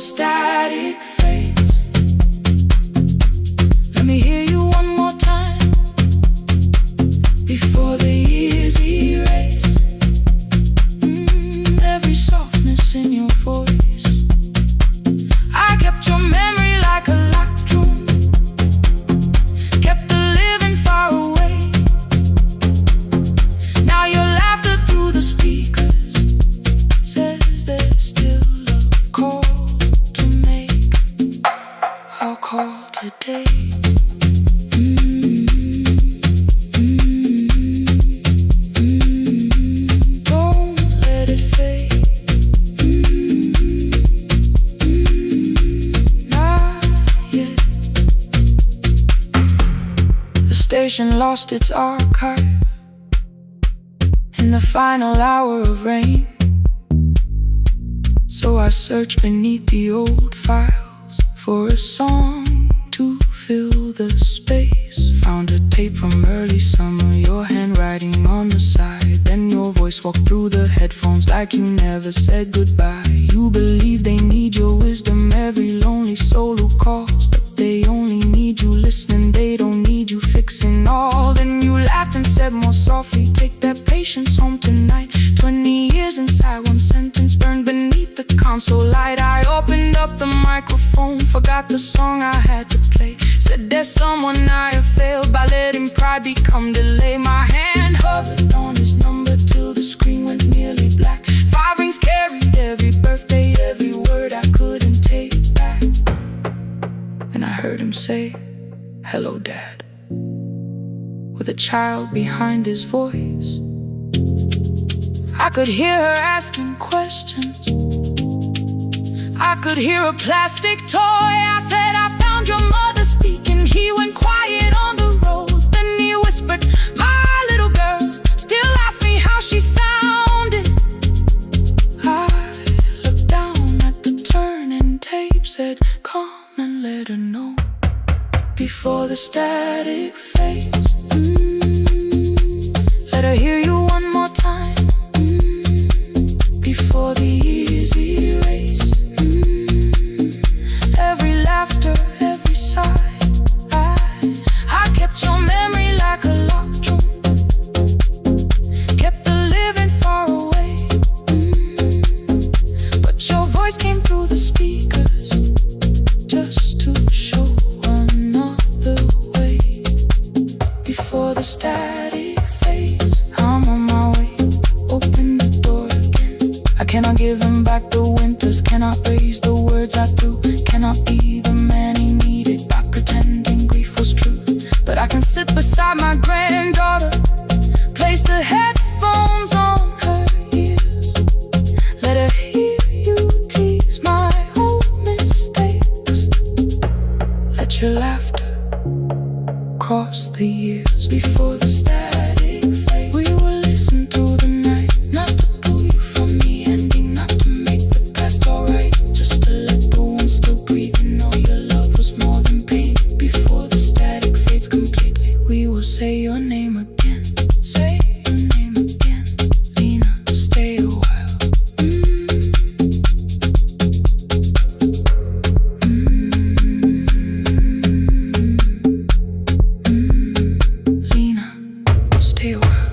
static fades. Let me hear you one more time before the years erase every softness in your voice. I kept your memory like a locked room, kept the living far away. Now your laughter through the speakers says there's still a call to make. I'll call today. Don't let it fade. Not yet. The station lost its archive in the final hour of rain. So I searched beneath the old files for a song to fill the space. Found a tape from early summer, your handwriting on the side. Then your voice walked through the headphones like you never said goodbye. You believe they need your wisdom, every lonely soul who calls, but they only need you listening, they don't need you fixing all. Then you laughed and said more softly, take that patience home tonight. 20 years inside one sentence burned beneath the console light. I opened up the microphone, forgot the song I had to play. Said there's someone I have failed by letting pride become delay. My hand hovered on his number till the screen went nearly black. 5 rings carried every birthday, every word I couldn't take back. And I heard him say, hello dad, with a child behind his voice. I could hear her asking questions, I could hear a plastic toy. I said, I found your mother speaking. He went quiet on the road. Then he whispered, my little girl still asks me how she sounded. I looked down at the turning tape, said, come and let her know before the static fades. Let her hear you one more time before the years erase every laughter, every sigh. I kept your memory like a locked room, kept the living far away. But your voice came through the speakers just to show another way before the static fades. I'm on my way, open the door again. I cannot give him back the winters, cannot raise the words I threw, cannot be the man he needed by pretending grief was true. But I can sit beside my granddaughter, place the headphones on her ears, let her hear you tease my old mistakes. Let your laughter cross the years before the static fades. We will listen through the night, not to pull you from the ending, not to make the past alright, just to let the one still breathe and know your love was more than pain. Before the static fades completely, we will say your name again. Say your name again. Lena, stay a while. Lena, stay a while.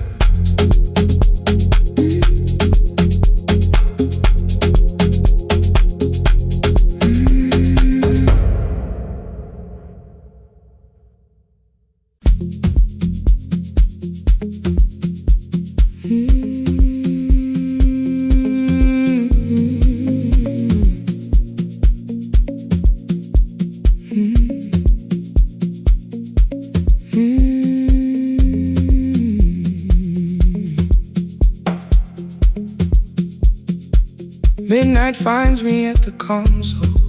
Midnight finds me at the console,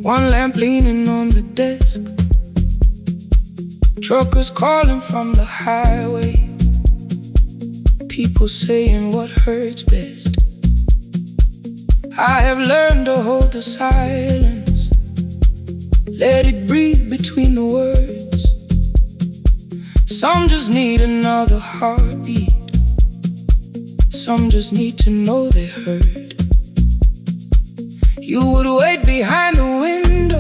one lamp leaning on the desk. Truckers calling from the highway, people saying what hurts best. I have learned to hold the silence, let it breathe between the words. Some just need another heartbeat, some just need to know they're heard. You would wait behind the window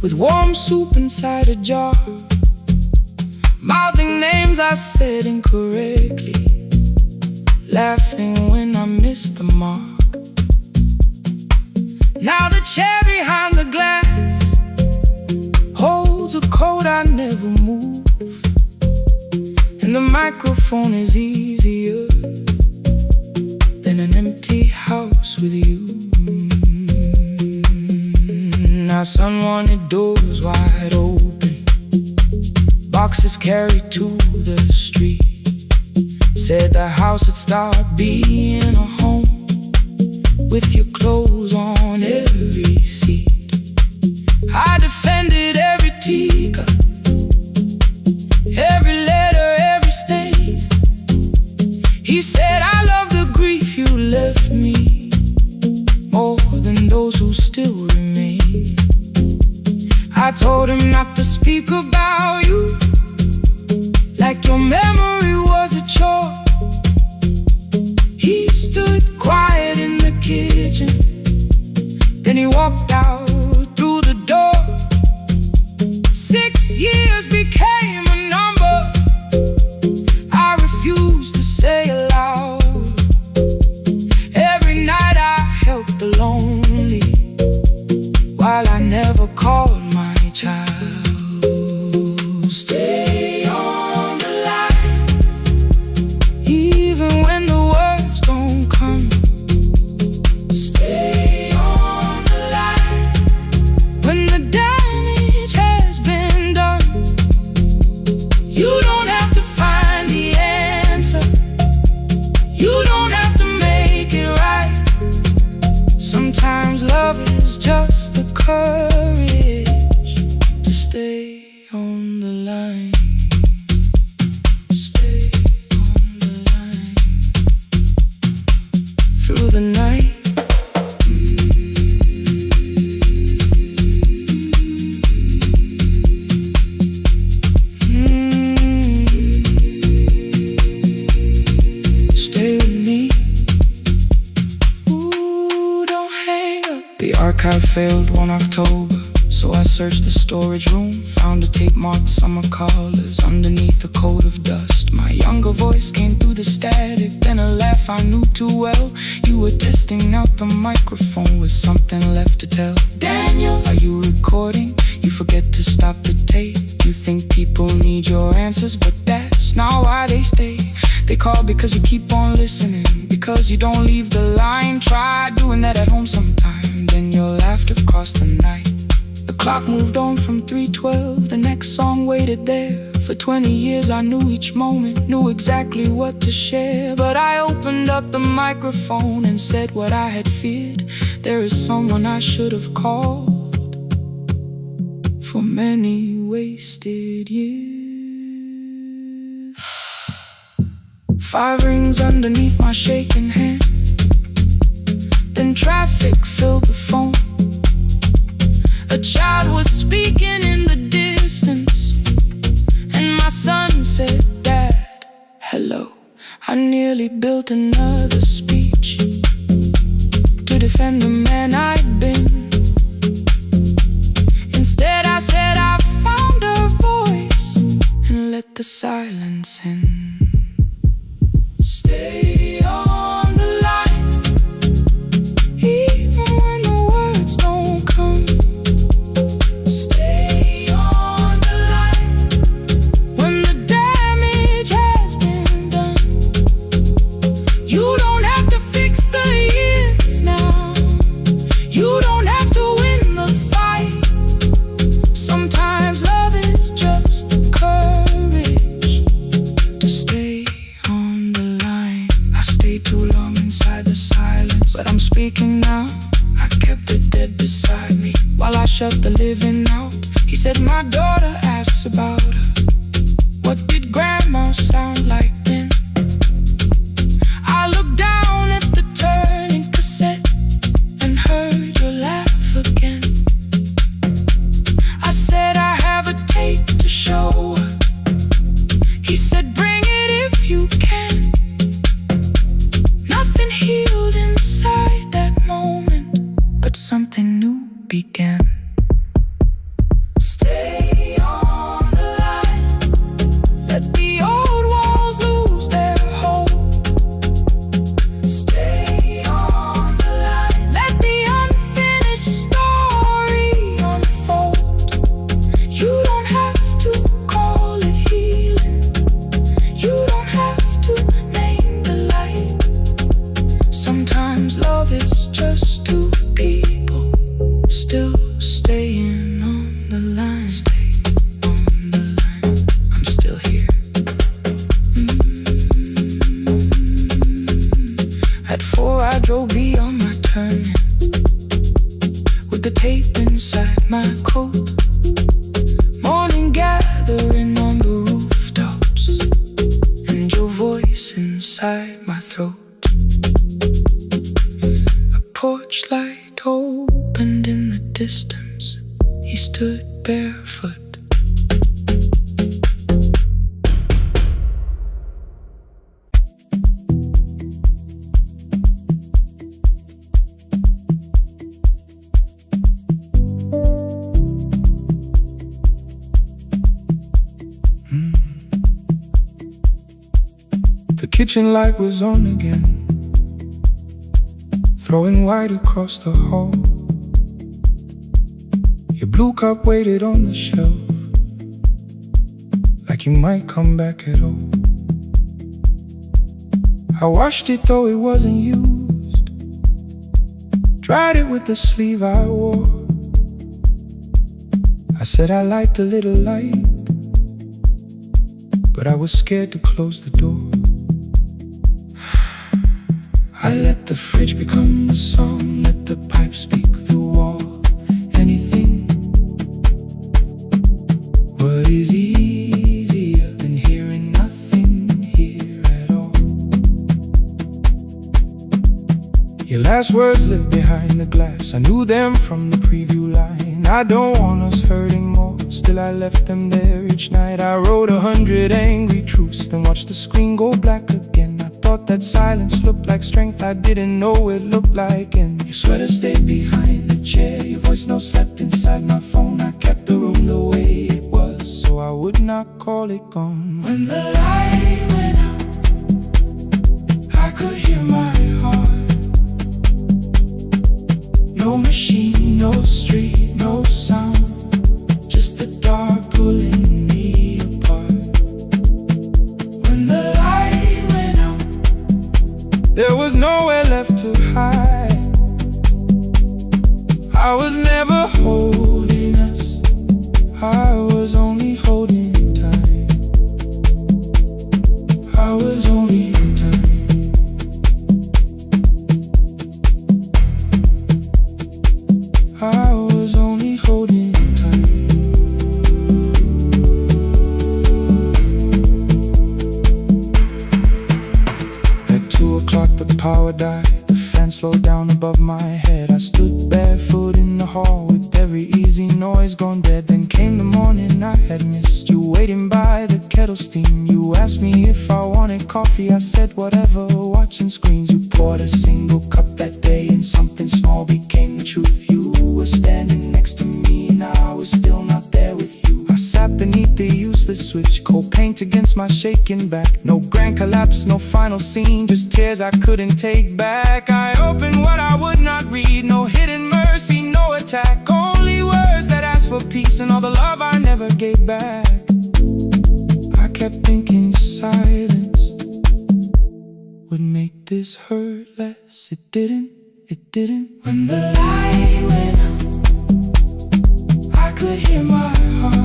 with warm soup inside a jar, mouthing names I said incorrectly, laughing when I missed the mark. Now the chair behind the glass holds a coat I never move, and the microphone is easier than an empty house with you. Now son wanted doors wide open, boxes carried to the street, said the house would start being a home with your clothes on every seat. I defended every teacup, every letter, every stain. He said I love the grief you left me more than those who still remain. I told him not to speak about you like your memory was a chore. He stood quiet in the kitchen, then he walked out through the door. 6 years became a number I refused to say aloud. Every night I helped the lonely while I never called my child. Stay on the line, even when the words don't come. Stay on the line when the damage has been done. You don't have to find the answer, you don't have to make it right. Sometimes love is just the courage to stay on the line. Stay on the line through the night. Stay with me. Ooh, don't hang up. The archive failed one October, so I searched the storage room, found a tape marked summer callers underneath a coat of dust. My younger voice came through the static, then a laugh I knew too well. You were testing out the microphone with something left to tell. Daniel, are you recording? You forget to stop the tape. You think people need your answers, but that's not why they stay. They call because you keep on listening, because you don't leave the line. Try doing that at home sometime, then you'll laugh across the night. The clock moved on from 3:12, the next song waited there. For 20 years I knew each moment, knew exactly what to share. But I opened up the microphone and said what I had feared. There is someone I should have called for many wasted years. 5 rings underneath my shaking hand, then traffic filled the phone. A child was speaking in the distance, and my son said, "Dad, hello." I nearly built another speech to defend the man I'd been. Instead I said I found a voice and let the silence in. Stay on the line, even when the words don't come. Stay on the line when the damage has been done. You don't have to fix the years now, you don't have to win the fight. Sometimes love is just the courage to stay on the line. I stayed too long inside the silence, but I'm speaking now. I kept it dead beside me while I shut the living out. He said my daughter asks about her. What did grandma sound like then? I looked down at the turning cassette and heard your laugh again. I said I have a tape to show her. He said bring it if you can. Nothing healed inside that moment, At 4 I drove beyond my turning, with the tape inside my coat. Morning gathering on the rooftops, and your voice inside my throat. A porch light opened in the distance. He stood barefoot. The kitchen light was on again, throwing white across the hall. Your blue cup waited on the shelf, like you might come back at all. I washed it though it wasn't used, dried it with the sleeve I wore. I said I liked a little light, but I was scared to close the door. I let the fridge become the song, let the pipe speak the wall. Anything. What is easier than hearing nothing here at all? Your last words lived behind the glass. I knew them from the preview line. I don't want us hurting more, still I left them there each night. I wrote 100 angry truths, then watched the screen go black again. Thought that silence looked like strength, I didn't know it looked like. And your sweater stayed behind the chair, your voice note slept inside my phone. I kept the room the way it was, so I would not call it gone. When the light went out, I could hear my heart. No machine, no street, no sound, just the dark pulling me apart. When the there was nowhere left to hide. I was never holding us, I was only holding time. I was only time. I was only holding time. At 2 o'clock the power died, the fan slowed down above my head. I stood barefoot in the hall with every easy noise gone dead. Then came the morning I had missed, you waiting by the kettle steam. You asked me if I wanted coffee, I said whatever, watching screens. You poured a single cup that day and something small became the truth. You were standing next to me and I was still not there with you. I sat beneath the useless switch, cold paint against my shaking back. No grand collapse, no final scene, just tears I couldn't take back. I opened what I would not read, no hidden mercy, no attack, only words that asked for peace and all the love I never gave back. I kept thinking silence would make this hurt less. It didn't, it didn't. When the light went out, I could hear my heart.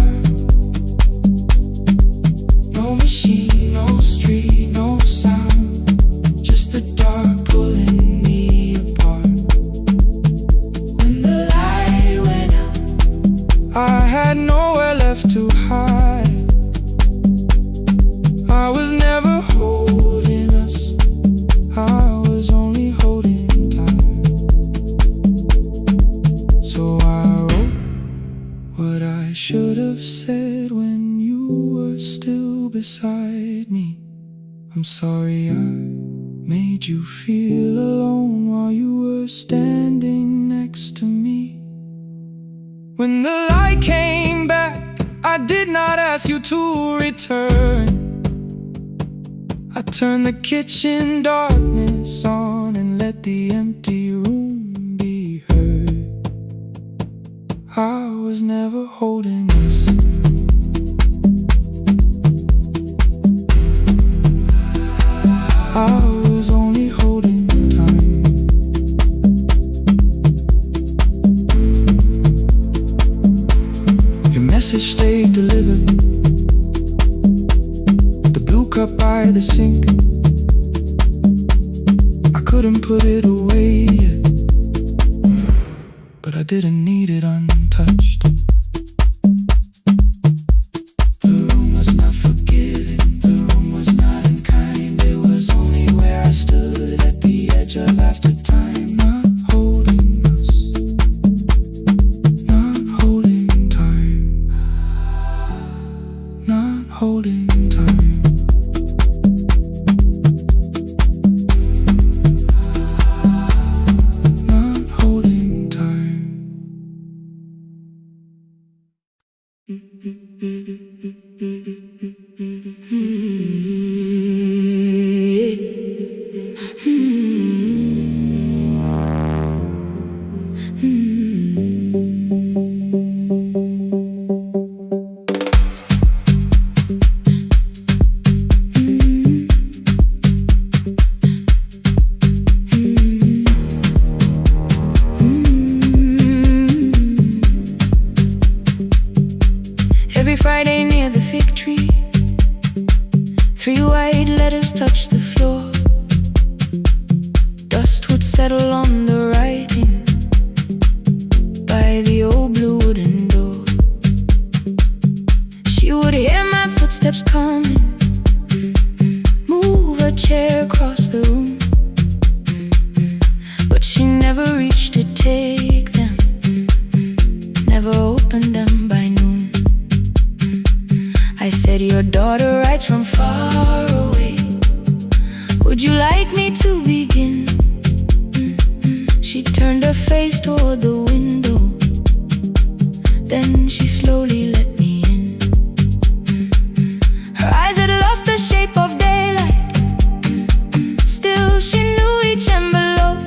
No machine, no street, no sound, just the dark pulling me apart. When the light went out, I had nowhere left to hide. I was never holding us, I was only holding time. So I wrote what I should have said when you were still beside me. I'm sorry I made you feel alone while you were standing next to me. When the light came back, I did not ask you to return. I turned the kitchen darkness on and let the empty room be heard. I was never holding us, I was only holding time. Your message stayed delivered, the blue cup by the sink. I could couldn't put it away yet, but I didn't need it untouched. The room was not forgiving, the room was not unkind. It was only where I stood at the edge of after time, not holding us, not holding time, not holding time. Every Friday near the fig tree, 3 white letters touched the floor. Dust would settle on the writing by the old blue wooden door. She would hear my footsteps coming, move a chair across the room, but she never reached to take them, never opened them by noon. I said, your daughter writes from far away, would you like me to begin? She turned her face toward the window, then she slowly let me in. Her eyes had lost the shape of daylight, still she knew each envelope.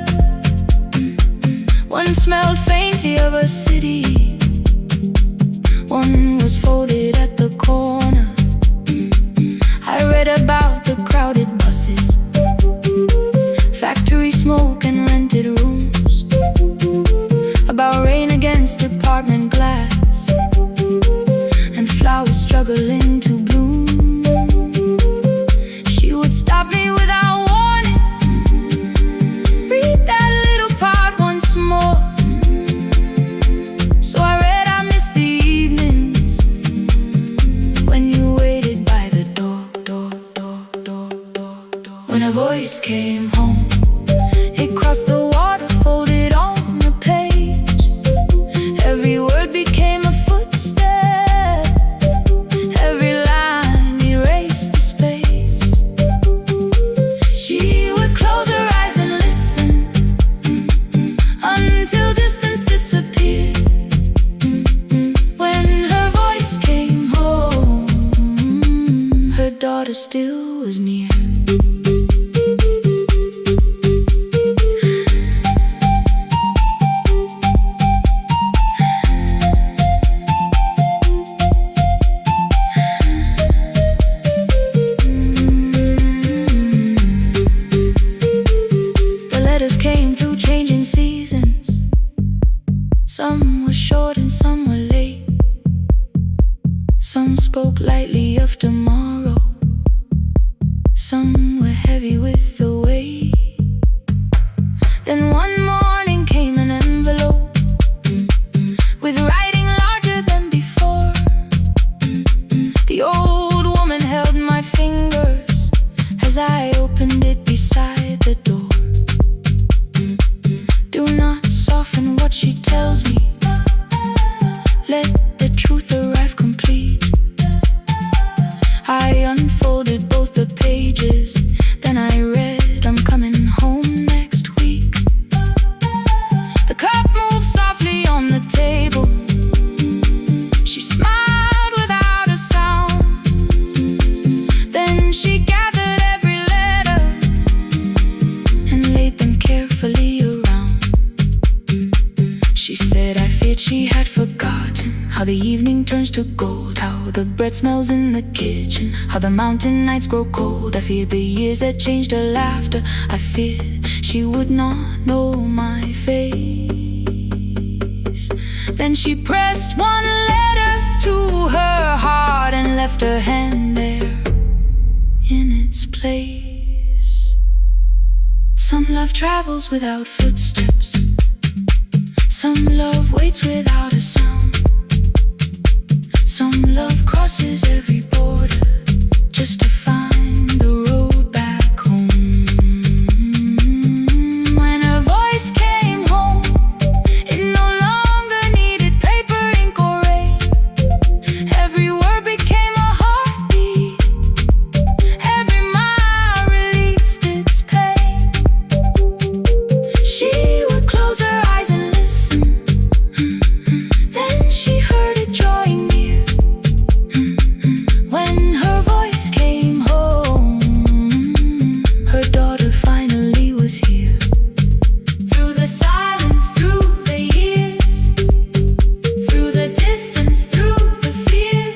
One smelled faintly of a city, one was folded at the corner. I read about the crowded buses, factory smoke and rented rooms, about rain against apartment glass, and flowers struggling to bloom. She would stop me without warning, read that little part once more. So I read, I miss the evenings when you waited by the door. When a voice came home, it crossed the water, folded on the page. Every word became a footstep, every line erased the space. She would close her eyes and listen until distance disappeared. When her voice came home, her daughter still was near. The letters came through changing seasons, some were short and some were late. Some spoke lightly of tomorrow, some were heavy with the weight. Then one morning came an envelope with writing larger than before. The old woman held my fingers as I opened it beside the door. Do not soften what she tells me, let the truth arrive complete. I unfolded both the pages, then I read, I'm coming home next week. The cup moved softly on the table, she smiled without a sound. Then she gathered every letter and laid them carefully around. She said, I feared she had forgotten how the evening turns to gold, how the bread smells in the kitchen, how the mountain nights grow cold. I feared the years had changed her laughter, I feared she would not know my face. Then she pressed one letter to her heart and left her hand there in its place. Some love travels without footsteps. Some love waits without a sound. Some love crosses every border just to find the road back home. When her voice came home, it no longer needed paper, ink, or rain. Every word became a heartbeat. Every mile released its pain. She would close her eyes and listen. Then she heard it drawing near. When her voice came home, her daughter finally was here. Through the silence, through the years, through the distance, through the fear.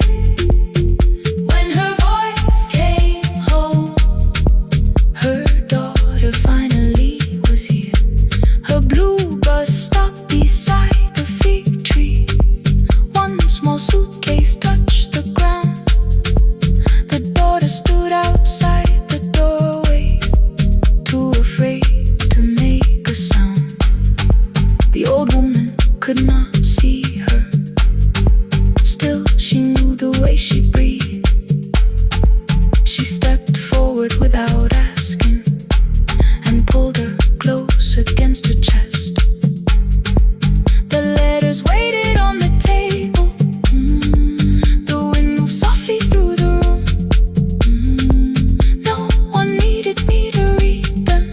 When her voice came home, her daughter finally was here. Her blue bus stopped beside the fig tree. One small suitcase touched the ground. The daughter stood outside the doorway, too afraid to make a sound. The old woman could not see her. Still, she knew the way she breathed. She stepped forward without asking and pulled her close against her chest. The letters waited on the table. The wind moved softly through the room. No one needed me to read them.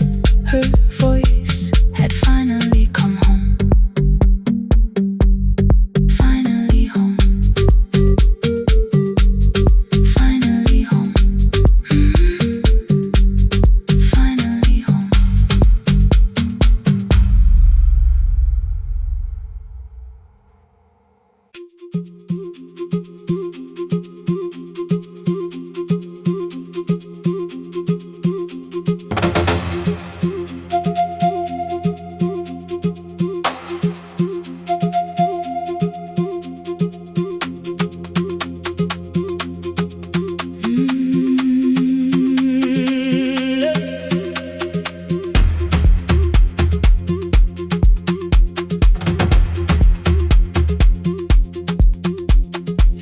Her voice had finally come home. Finally home. Finally home. Finally home.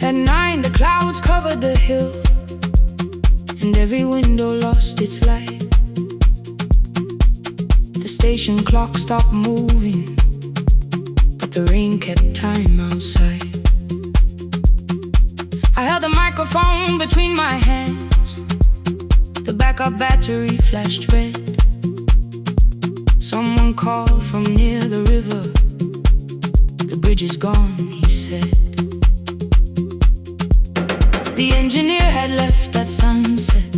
At 9, the clouds covered the hill, and every window lost its light. The station clock stopped moving, but the rain kept time outside. I held the microphone between my hands. The backup battery flashed red. Someone called from near the river. The bridge is gone, he said. The engineer had left at sunset.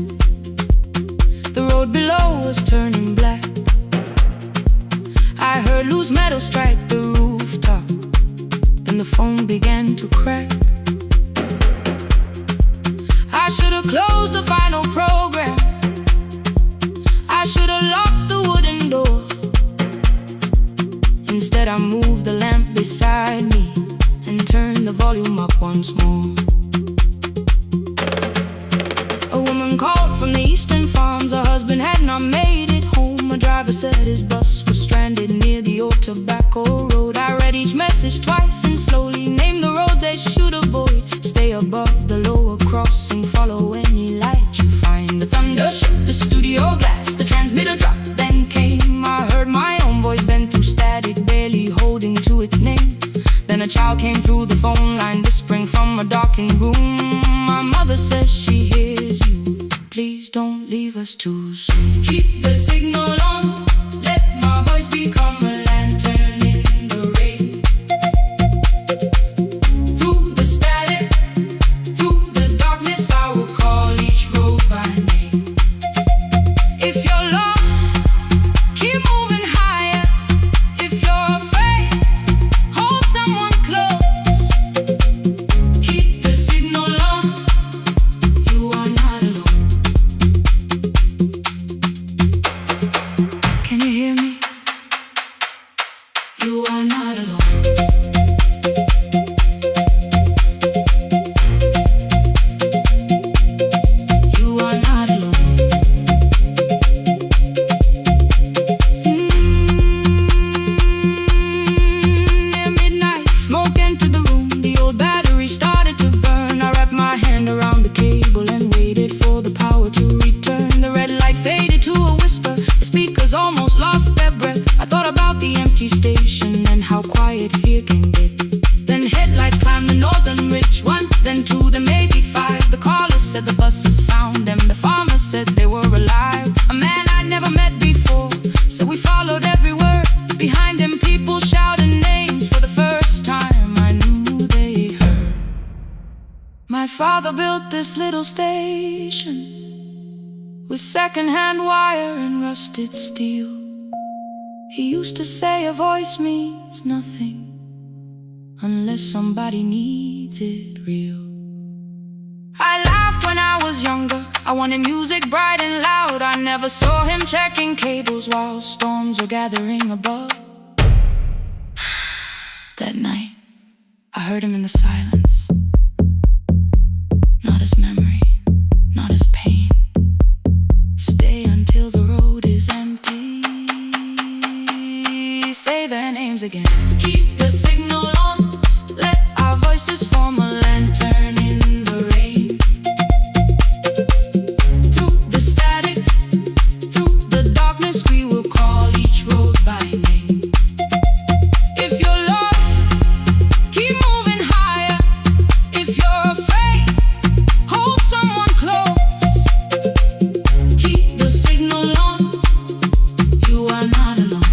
The road below was turning black. I heard loose metal strike the rooftop. Then the phone began to crack. I should have closed the final program. I should have locked the wooden door. Instead I moved the lamp beside me and turned the volume up once more. A woman called from the eastern farms. Her husband had not made it home. A driver said his bus was stranded near the old tobacco road. I read each message twice and slowly named the roads they should avoid. Stay above the lower crossing, follow any light you find. The thunder shook the studio glass, the transmitter dropped, then came. I heard my own voice bend through static, barely holding to its name. Then a child came through the phone line, whispering from a darkened room. My mother says she hears you. Please don't leave us too soon. Keep the signal on. Let my voice become a lantern in the rain. Through the static, through the darkness, I will call each road by name. If you're lost, keep moving higher. If you're afraid, hold someone close. Keep the signal on. You are not alone. Can you hear me? You are not alone. You are not alone. empty station and how quiet fear can get. Then headlights climbed the northern ridge, one, then two, then maybe five. The caller said the buses found them. The farmer said they were alive. A man I never met before, so we followed every word. Behind him people shouted names. For the first time I knew they heard. My father built this little station with second-hand wire and rusted steel. He used to say a voice means nothing unless somebody needs it real. I laughed when I was younger. I wanted music bright and loud. I never saw him checking cables while storms were gathering above. That night, I heard him in the silence. Not as memory, not as pain. Stay until the road is empty. Say their names again. Keep the signal on. Let our voices form a lantern in the rain. Through the static, through the darkness, we will call each road by name. If you're lost, keep moving higher. If you're afraid, hold someone close. Keep the signal on. You are not alone.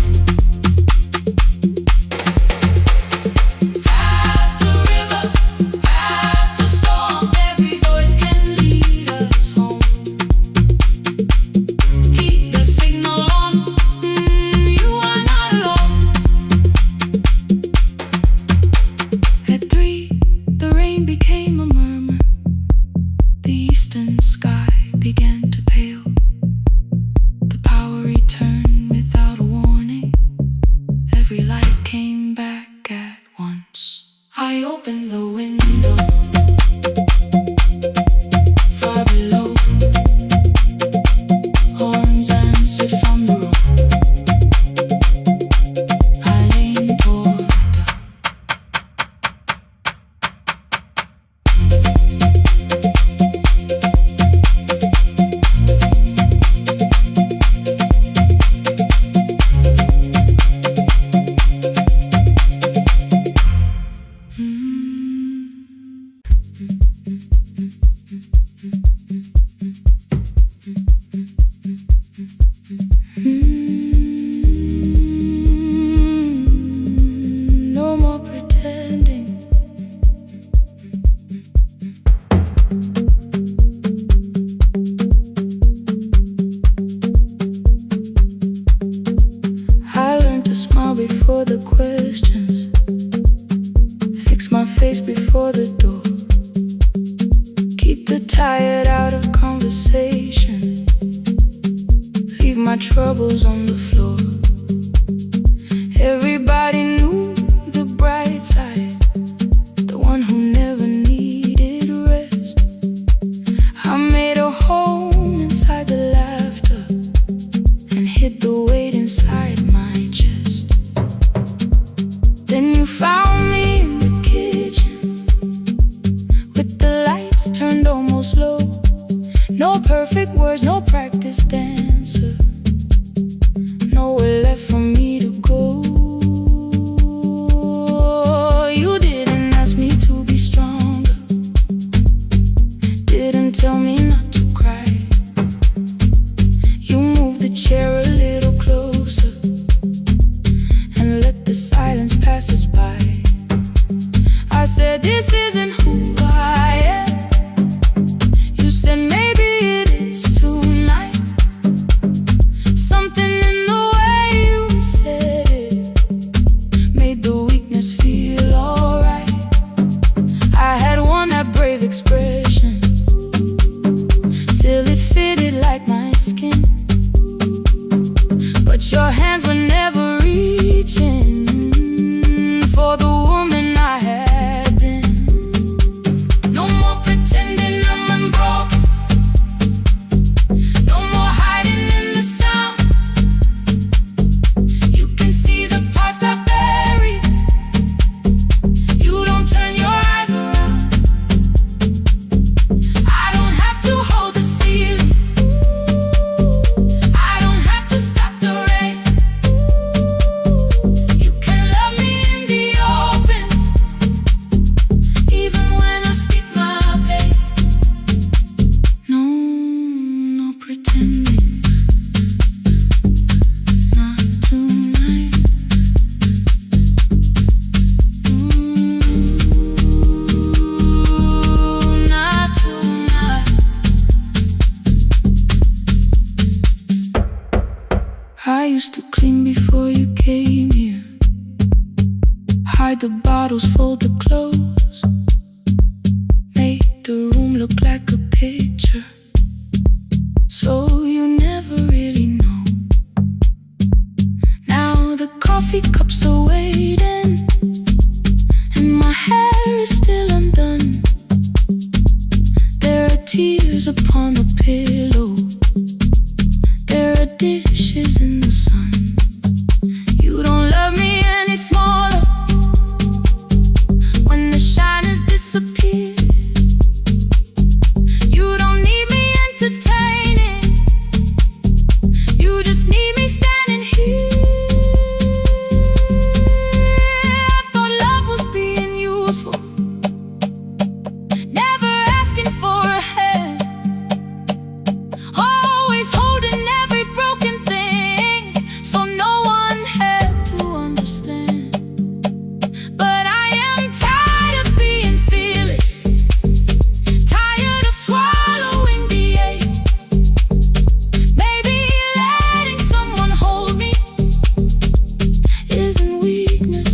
I opened the window. Far below, horns answered from the road. I leaned toward no more pretending. I learned to smile before the questions, fix my face before the door, keep the tired out of conversation, leave my troubles on the floor. Everybody knew the bright side, the one who never needed rest. I made a home inside the laughter and hid the weight inside my chest. Then you found me in the kitchen with the lights turned almost low. No perfect words, no practice dancer, nowhere left for me to go. You didn't ask me to be stronger, didn't tell me not to cry. You moved the chair a little closer and let the silence pass us by. I said, this isn't who I am. You said, maybe it is tonight. Something in the way you said it made the weakness feel alright. I had worn that brave expression till it fitted like my skin, but your hands were never reaching for the woman I had been. No more pretending I'm unbroken, no more hiding in the sound. You can see the parts I buried. You don't turn your eyes around. I don't have to hold the ceiling. I don't have to stop the rain. room before you came here. Hide the bottles, fold the clothes, make the room look like a picture, so you never really know. Now the coffee cups are waiting, and my hair is still undone. There are tears upon the pillow, there are dishes in the sun. You don't love me any smaller when the shine has disappeared. You don't need me entertaining, you just need me standing here. I thought love was being useful, never asking for a hand, always holding every broken thing, so no one had to understand. But I am tired of being fearless, tired of swallowing the ache. Maybe letting someone hold me isn't weakness,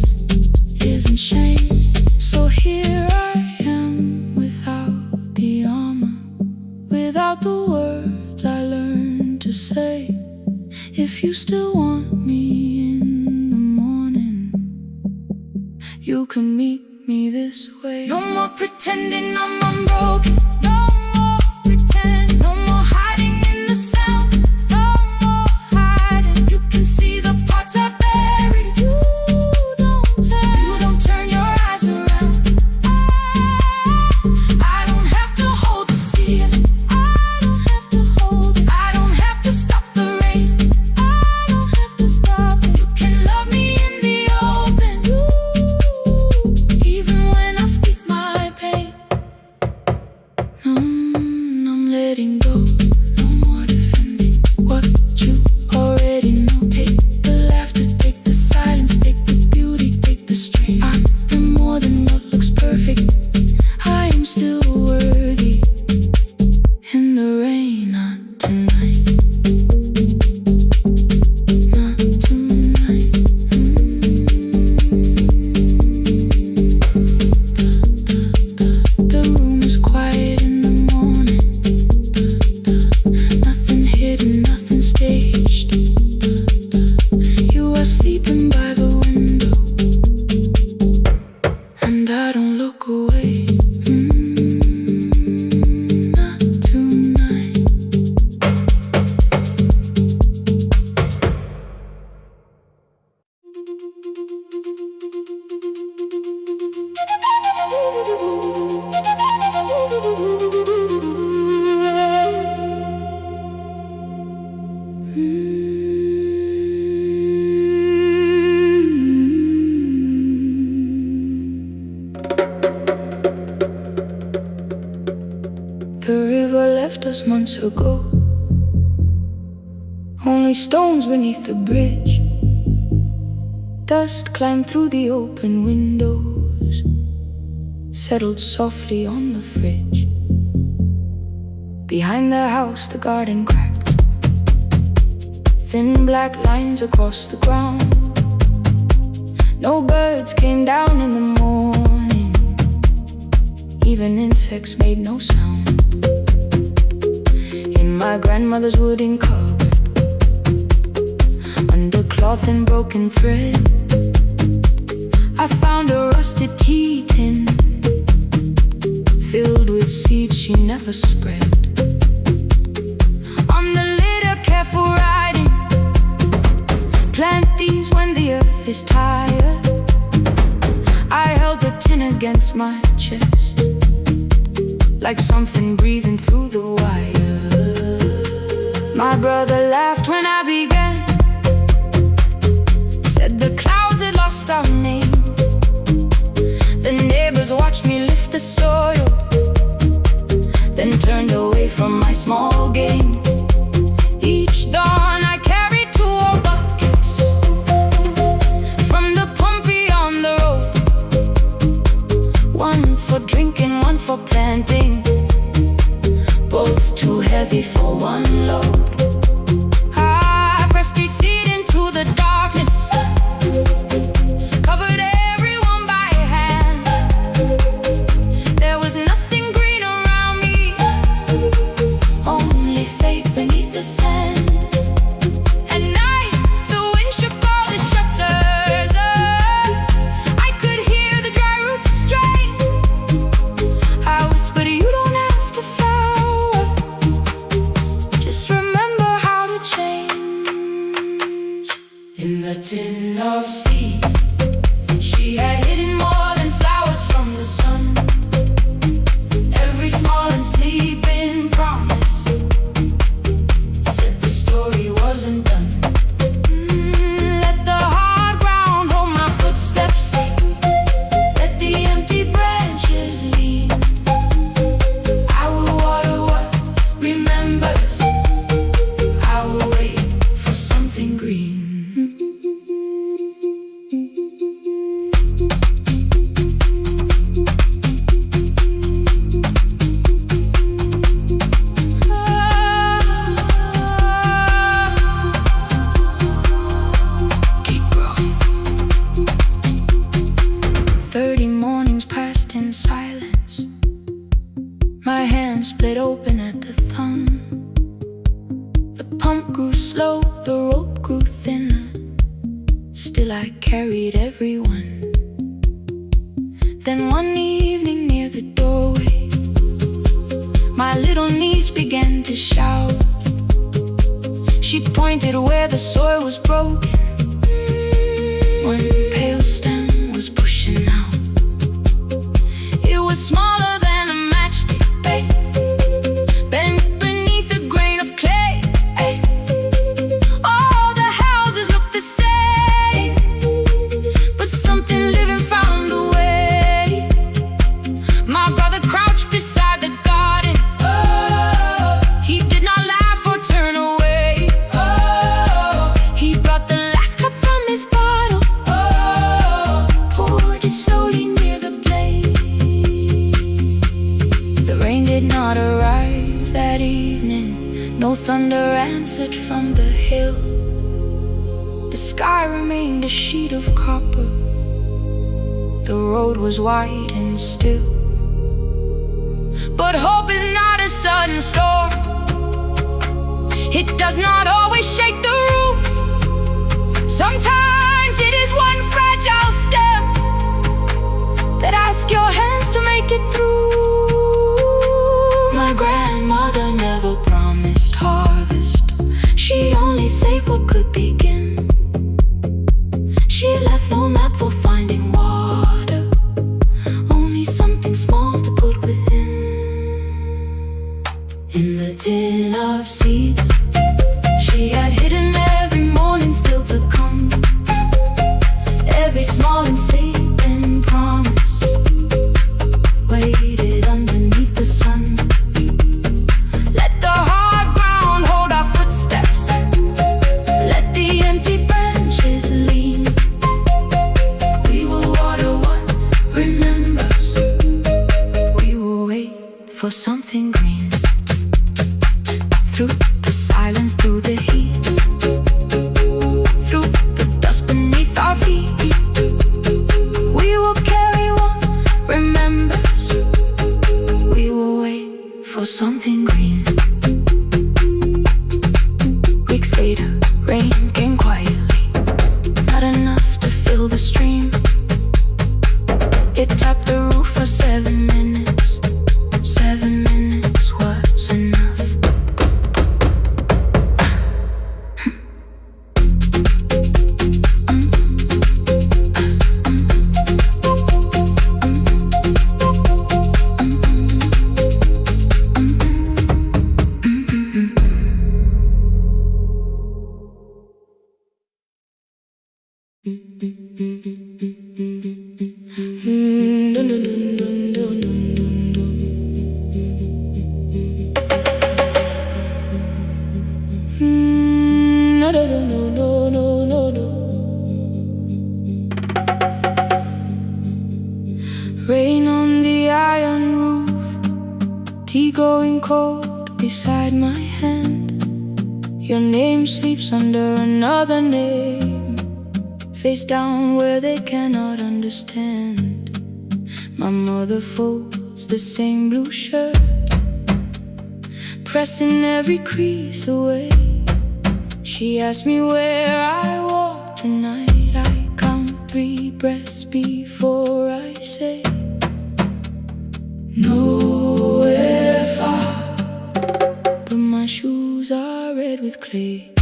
isn't shame. So here I am without the armor, without the words I learned to say. If you still want me in the morning, you can meet me this way. No more pretending I'm unbroken, no more pretend, no more hiding in the sound, no more hiding. You can see the parts I buried, you don't turn your eyes around. I don't have to hold the ceiling, I don't have to hold it, I don't have to stop the rain, I don't have to stop it. You can love me in the open, even when I speak my pain. I'm letting go, no more defending what you already know. Take the laughter, take the silence, take the beauty, take the strain. I am more than what looks perfect, I am still worthy. In the rain, not tonight, not tonight. The room is quiet in the morning, nothing hidden, nothing staged. You are sleeping by the window, and I don't look away. Not tonight. The river left us months ago, only stones beneath the bridge. Dust climbed through the open windows, settled softly on the fridge. Behind the house the garden cracked, thin black lines across the ground. No birds came down in the morning, even insects made no sound. In my grandmother's wooden cupboard, under cloth and broken thread, I found a rusted tea tin filled with seeds she never spread. On the lid a careful writing, plant these when the earth is tired. I held the tin against my chest, like something breathing through the wire. My brother laughed when I began, said the clouds had lost our name. The neighbors watched me lift the soil, then turned away from my small game. Each dawn I carried 2 old buckets from the pump beyond the road, one for drinking, one for planting, both too heavy for one load. I pressed each seed into the dark, In the tin of seeds, she had hidden more than flowers from the sun. Every small and sleeping promise said the story wasn't done. Let the hard ground hold my footsteps. Let the empty branches lean. I will water what remembers. I will wait for something green. 30 mornings passed in silence. My hand split open at the thumb. The pump grew slow, the rope grew thinner. Still I carried everyone. Then one evening near the doorway, my little niece began to shout. She pointed where the soil was broken. One pale stem was pushing out. It was smaller than a matchstick, babe, bent beneath a grain of clay. All the houses looked the same, but something living found a way. My brother crouched beside the garden. He did not laugh or turn away. He brought the last cup from his bottle, poured it slowly near the blaze. The rain did not arrive that evening. No thunder answered from the hill. The sky remained a sheet of copper. The road was wide and still. But hope is not a sudden storm. It does not always shake the roof. Sometimes it is one fragile step that asks your hands to make it through. My grandmother never promised harvest. She only saved what could begin. She left no map for finding water, only something small to put within. In the tin of seeds, she had hidden every morning still to come. Every small and sleeping promise waited underneath the sun. Let the hard ground hold our footsteps. Let the empty branches lean. We will water what remembers. We will wait for something green. Through the silence, through the heat, through the dust beneath our feet, we will carry what remembers. We will wait for something green. Weeks later, rain came quietly, not enough to fill the stream. It tapped the roof for 7 minutes. 7 minutes was enough. Rain on the iron roof, tea going cold beside my hand. Your name sleeps under another name, face down where they cannot understand. My mother folds the same blue shirt, pressing every crease away. She asks me where I walk tonight. I count 3 breaths before I say nowhere far, but my shoes are red with clay.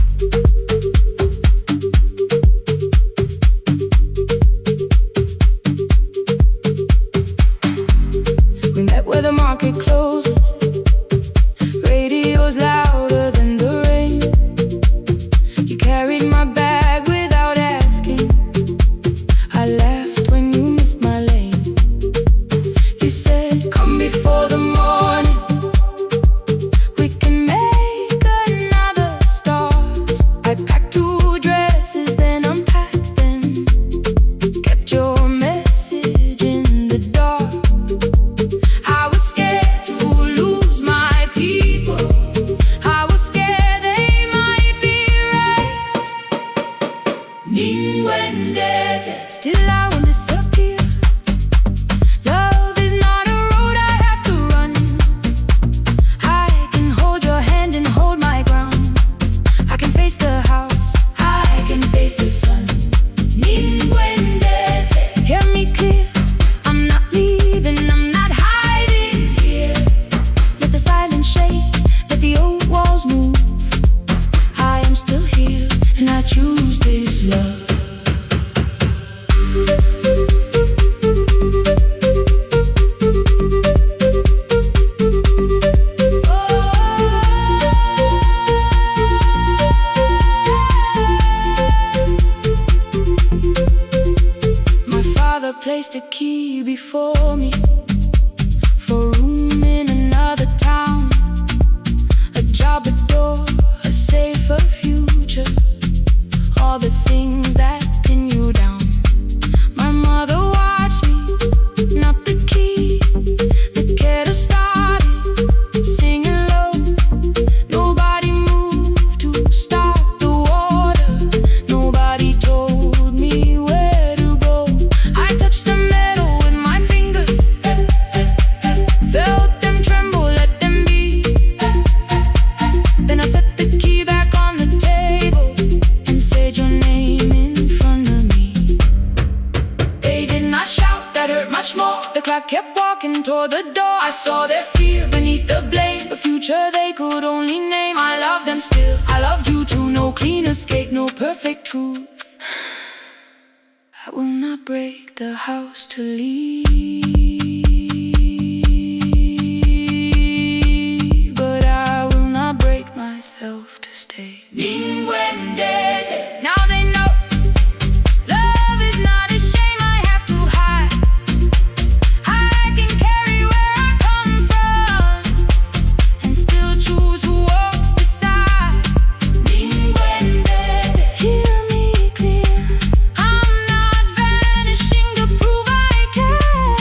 Still I won't disappear. Love is not a road I have to run. I can hold your hand and hold my ground. I can face the house, I can face the sun. Hear me clear, I'm not leaving, I'm not hiding here. Let the silence shake, let the old walls move. I am still here, and I choose this love. Placed a key before me for room in another town, a job, a door, a safer future, all the things that pin you down. My mother watched me, not the key, the kettle started singing low. Nobody moved to stop the water, nobody told me where to go. I touched the metal with my fingers, felt them tremble, let them be. Then I set the key back on the table and said your name in front of me. They did not shout, that hurt much more. The clock kept walking toward the door. I saw their fear beneath the blame, a future they could only name. I loved them still, I loved you too. No clean escape, no perfect truth. I will not break the house to leave, but I will not break myself to stay. Now they know love is not a shame I have to hide. I can carry where I come from and still choose who walks beside. Hear me clear, I'm not vanishing to prove I care.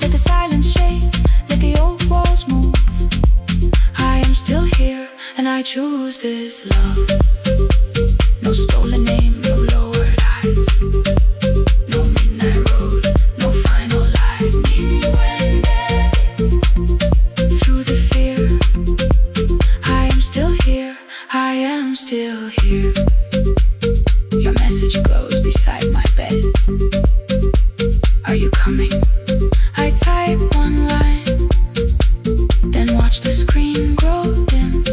Let the silence shake, let the old walls move. I am still here, and I choose this love. No stolen name, no lowered eyes, no midnight road, no final lie. Through the fear, I am still here, I am still here. Your message glows beside my bed. Are you coming? I type one line, then watch the screen grow dim.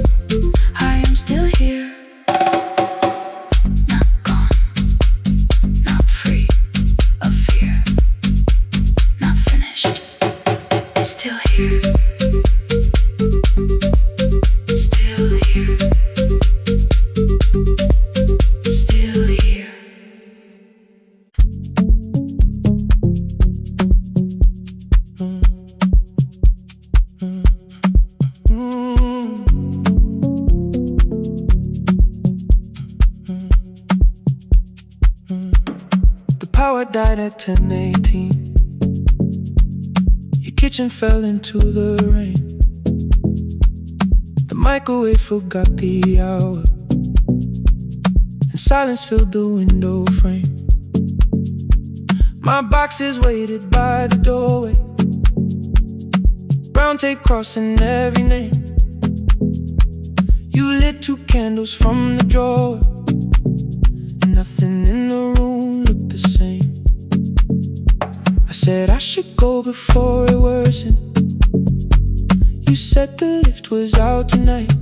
I am still here, not gone, not free of fear, not finished. Still here, still here, still here. The power died at 10:18. Your kitchen fell into the rain. The microwave forgot the hour, and silence filled the window frame. My boxes waited by the doorway, brown tape crossing every name. You lit 2 candles from the drawer, and nothing in the room looked the same. I said I should go before it worsened. You said the lift was out tonight.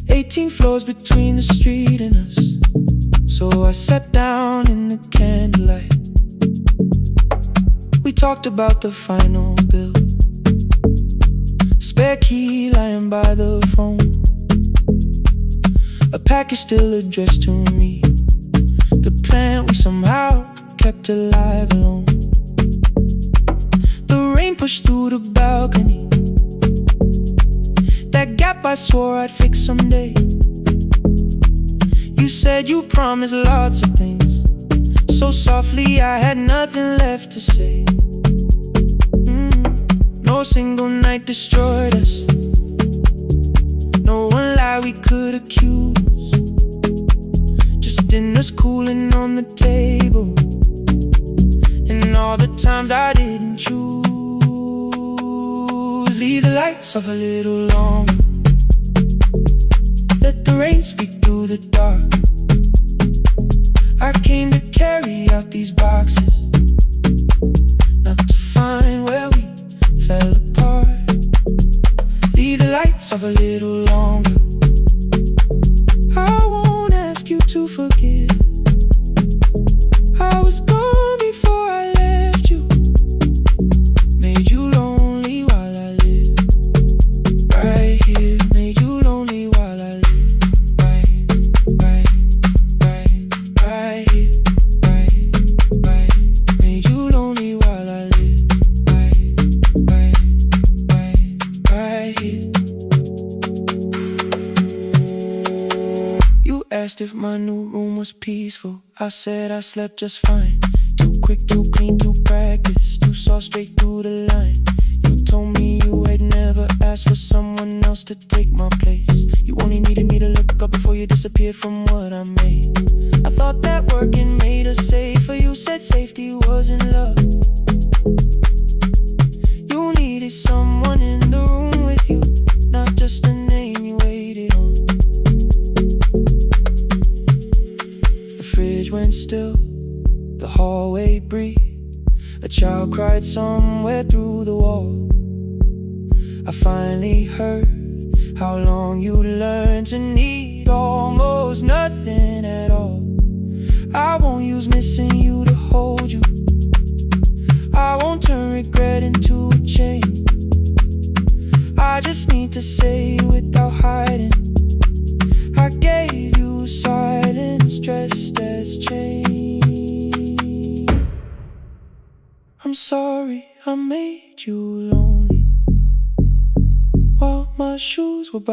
18 floors between the street and us, so I sat down in the candlelight. We talked about the final bill, spare key lying by the phone, a package still addressed to me, the plant we somehow kept alive alone. The rain pushed through the balcony, that gap I swore I'd fix someday. You said you promised lots of things, so softly I had nothing left to say. No single night destroyed us, no one lie we could accuse, just dinner's cooling on the table, and all the times I didn't choose. Leave the lights off a little longer, let the rain speak through the dark. I came to carry out these boxes, not to find where we fell apart. Leave the lights off a little longer. I won't ask you to forgive. I was gone before I left you, made you lonely while I lived right here, made you lonely while I lived right here, right, made you lonely while I lived right here. You asked if my new room was peaceful. I said I slept just fine. Too quick, too clean, too practiced. You saw straight through the line. You told me you had never asked for someone else to take my place. You only needed me to look up before you disappeared from what I made. I thought that working made us safer. You said safety was in love. You needed someone in the room with you, not just a name you waited on. The fridge went still, the hallway breathed. A child cried somewhere through the wall. I finally heard how long you learned to need almost nothing at all. I won't use missing you to hold you. I won't turn regret into a chain. I just need to say without hiding, I gave you silence dressed as change. I'm sorry I made you lonely while my shoes were by